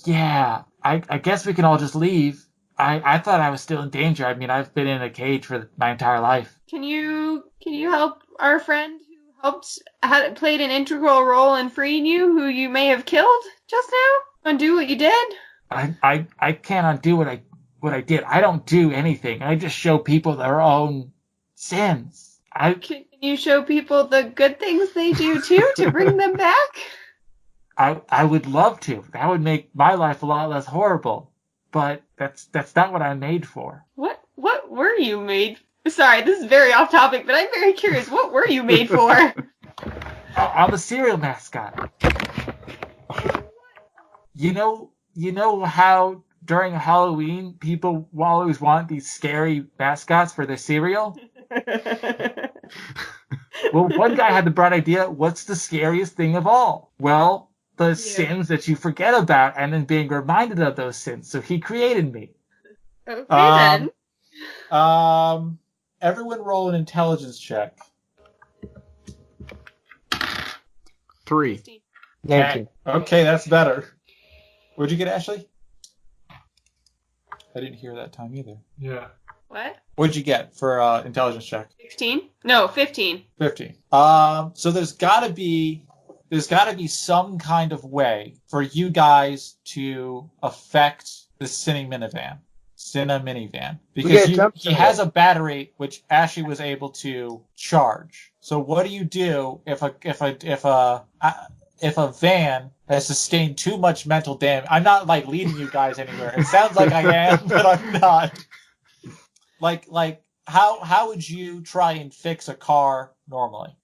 yeah. I guess we can all just leave. I thought I was still in danger. I mean, I've been in a cage for my entire life." Can you help our friend who played an integral role in freeing you, who you may have killed just now? Undo what you did? I can't undo what I did. I don't do anything. I just show people their own sins. Can you show people the good things they do too to bring them back? I would love to. That would make my life a lot less horrible. But that's not what I'm made for. What were you made? Sorry, this is very off topic, but I'm very curious. What were you made for? I'm a cereal mascot. You know how during Halloween people always want these scary mascots for their cereal? Well, one guy had the bright idea, what's the scariest thing of all? Well, the sins that you forget about and then being reminded of those sins. So he created me. Okay, then. Everyone roll an intelligence check. 3. 19. Okay, that's better. What'd you get, Ashley? I didn't hear that time either. Yeah. What? What'd you get for intelligence check? 16? No, 15. 15. So there's gotta be some kind of way for you guys to affect the Cinna minivan. Because he has a battery which Ashley was able to charge. So what do you do if a van has sustained too much mental damage? I'm not like leading you guys anywhere. It sounds like I am, but I'm not. Like how would you try and fix a car normally?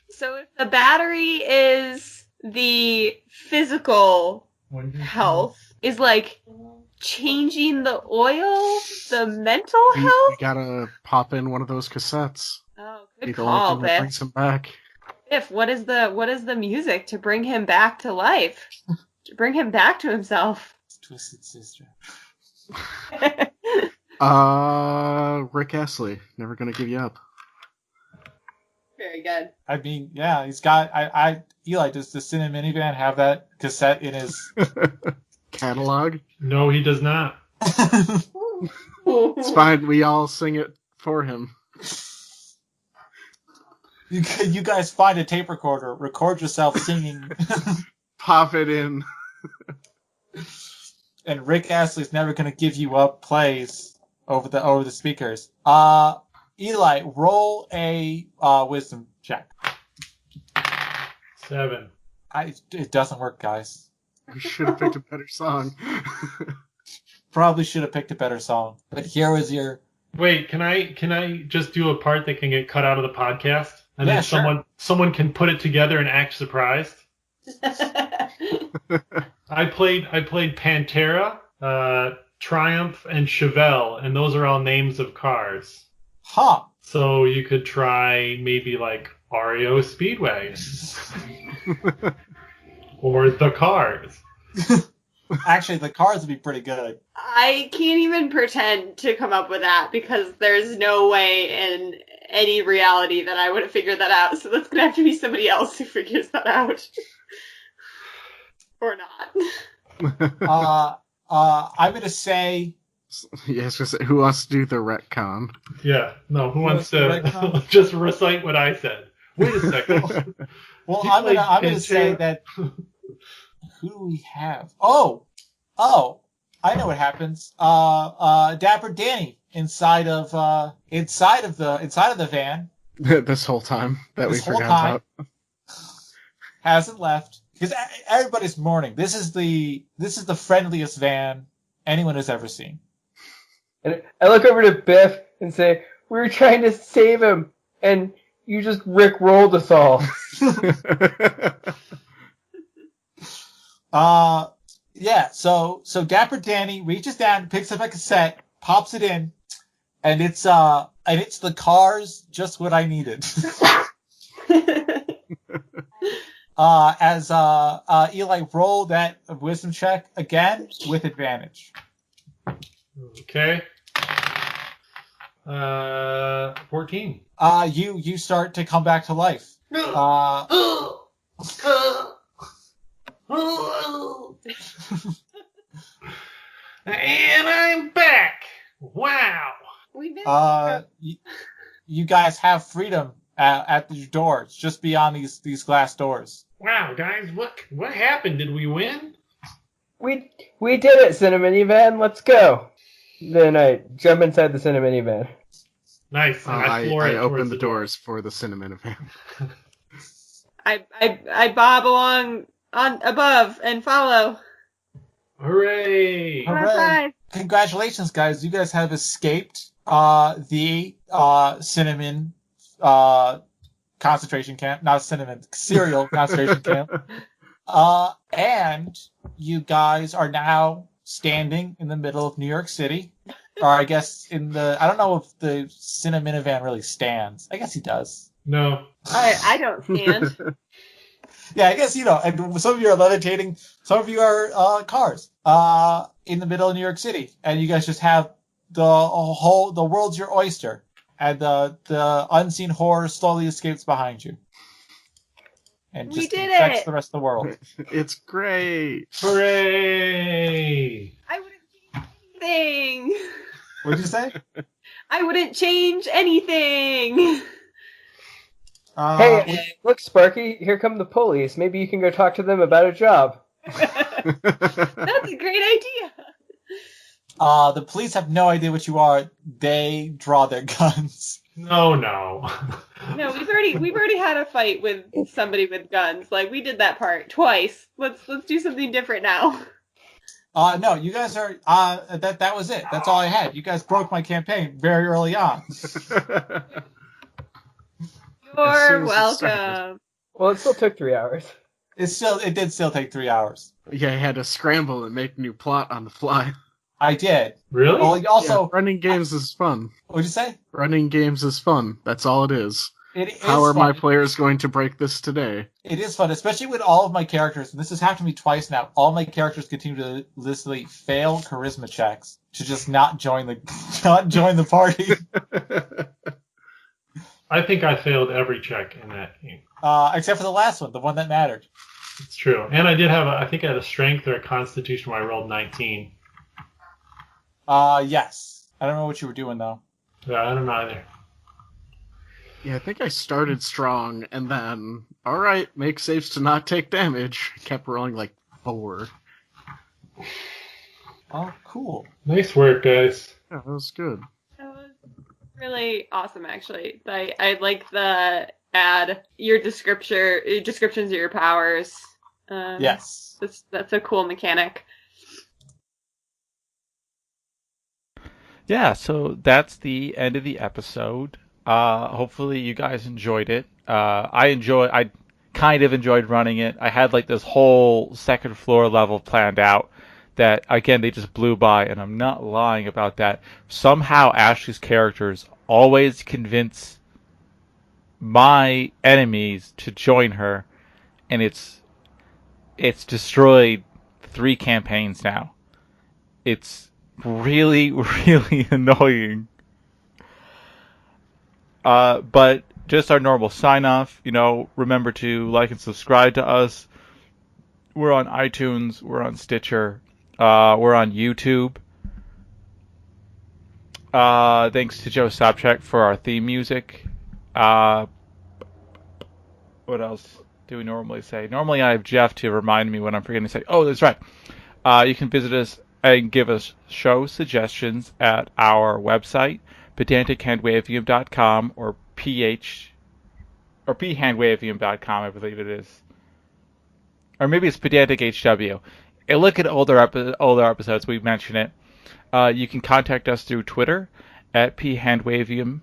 So if the battery is the physical health, is like changing the oil, the mental You health? gotta pop in one of those cassettes. Oh, Be good the only call, thing that Biff. brings him back. Biff, what is the music to bring him back to life? To bring him back to himself? Twisted Sister. Rick Astley, Never Gonna Give You Up. Very good. I mean, yeah, he's got. Eli, does the Cinna minivan have that cassette in his Catalog? No, he does not. It's fine, we all sing it for him. You guys find a tape recorder, record yourself singing, Pop it in. and Rick Astley's Never Gonna Give You Up plays over the speakers. Eli, roll a wisdom check. 7. It doesn't work, guys. We should have picked a better song. Probably should have picked a better song. But here was your. Wait, can I just do a part that can get cut out of the podcast? And Yeah, then sure. someone can put it together and act surprised? I played Pantera, Triumph, and Chevelle, and those are all names of cars. Huh. So you could try maybe like REO Speedway. Or the Cars. Actually, the cars would be pretty good. I can't even pretend to come up with that because there's no way in any reality that I would have figured that out. So that's going to have to be somebody else who figures that out. Or not. I'm going to say. Yes, just who wants to do the retcon? Yeah, no, who wants Right to now? just recite what I said? Wait a second. Well, He I'm played gonna say Pantera. that. Who do we have? Oh, I know what happens. Dapper Danny inside of the van This whole time that This we whole forgot time. about. hasn't left because everybody's mourning. This is the friendliest van anyone has ever seen. And I look over to Biff and say, "We were trying to save him, and You just Rick rolled us all. Yeah, so Dapper Danny reaches down, picks up a cassette, pops it in, and it's the Cars, just what I needed. As Eli, roll that wisdom check again with advantage. Okay. 14. You start to come back to life. And I'm back. Wow. We missed You guys have freedom at your doors, just beyond these glass doors. Wow, guys, what happened? Did we win? We did it, Cinnamon Van. Let's go. Then I jump inside the Cinnamon Van. Nice. And I floor it open towards the door. doors for the cinnamon van. I bob along on above and follow. Hooray! Hooray. High Congratulations, guys! You guys have escaped the cinnamon concentration camp, not cinnamon cereal concentration camp. And you guys are now standing in the middle of New York City. Or I guess I don't know if the cinnamon van really stands. I guess he does. No. I don't stand. Yeah, I guess, and some of you are levitating, some of you are cars in the middle of New York City. And you guys just have the world's your oyster. And the unseen horror slowly escapes behind you. And We just did infects it! the rest of the world. It's great. Hooray! I wouldn't change anything. What'd you say? I wouldn't change anything. Hey, look, Sparky, here come the police. Maybe you can go talk to them about a job. That's a great idea. The police have no idea what you are. They draw their guns. No. No, we've already had a fight with somebody with guns. Like, we did that part twice. Let's do something different now. No, you guys are that was it. That's all I had. You guys broke my campaign very early on. You're as it started. welcome. Well, it still took 3 hours. It did still take 3 hours. Yeah, I had to scramble and make a new plot on the fly. I did. Really? Well, also, Yeah, running games is fun. what'd you say? Running games is fun. That's all it is. It is How are my fun. players going to break this today? It is fun, especially with all of my characters, and this has happened to me twice now. All my characters continue to literally fail charisma checks to just not join the party. I think I failed every check in that game. Except for the last one, the one that mattered. It's true. And I did have I think I had a strength or a constitution where I rolled 19. Yes. I don't know what you were doing though. Yeah, I don't know either. Yeah, I think I started strong, and then, alright, make saves to not take damage. Kept rolling like 4. Oh, cool. Nice work, guys. Yeah, that was good. That was really awesome, actually. I like the add your descriptions of your powers. Yes. That's a cool mechanic. Yeah, so that's the end of the episode. Hopefully you guys enjoyed it. I kind of enjoyed running it. I had like this whole second floor level planned out that, again, they just blew by, and I'm not lying about that. Somehow Ashley's characters always convince my enemies to join her, and it's destroyed 3 campaigns now. It's really, really annoying. But just our normal sign off, remember to like and subscribe to us. We're on iTunes, we're on Stitcher, we're on YouTube. Thanks to Joe Sopchak for our theme music. What else do we normally say? Normally I have Jeff to remind me when I'm forgetting to say, oh, that's right. You can visit us and give us show suggestions at our website, pedantichandwavium.com or phandwavium.com, I believe it is. Or maybe it's Pedantic HW. And look at older episodes, we mention it. You can contact us through Twitter at phandwavium.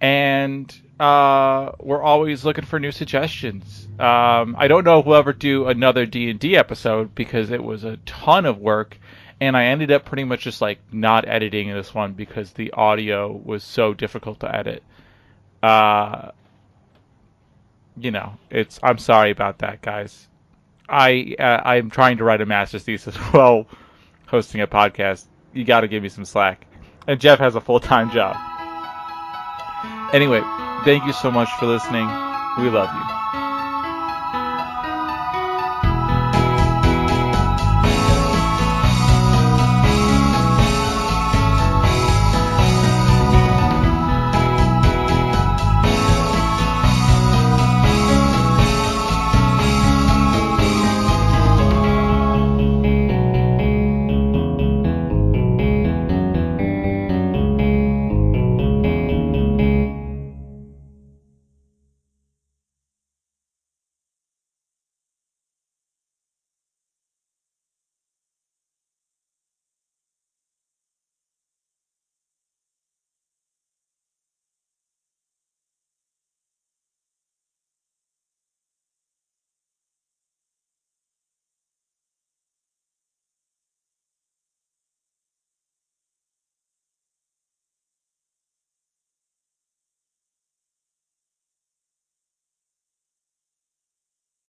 and we're always looking for new suggestions. I don't know if we'll ever do another D&D episode because it was a ton of work, and I ended up pretty much just like not editing this one because the audio was so difficult to edit. I'm sorry about that, guys. I'm trying to write a master's thesis while hosting a podcast. You got to give me some slack. And Jeff has a full-time job. Anyway, thank you so much for listening. We love you.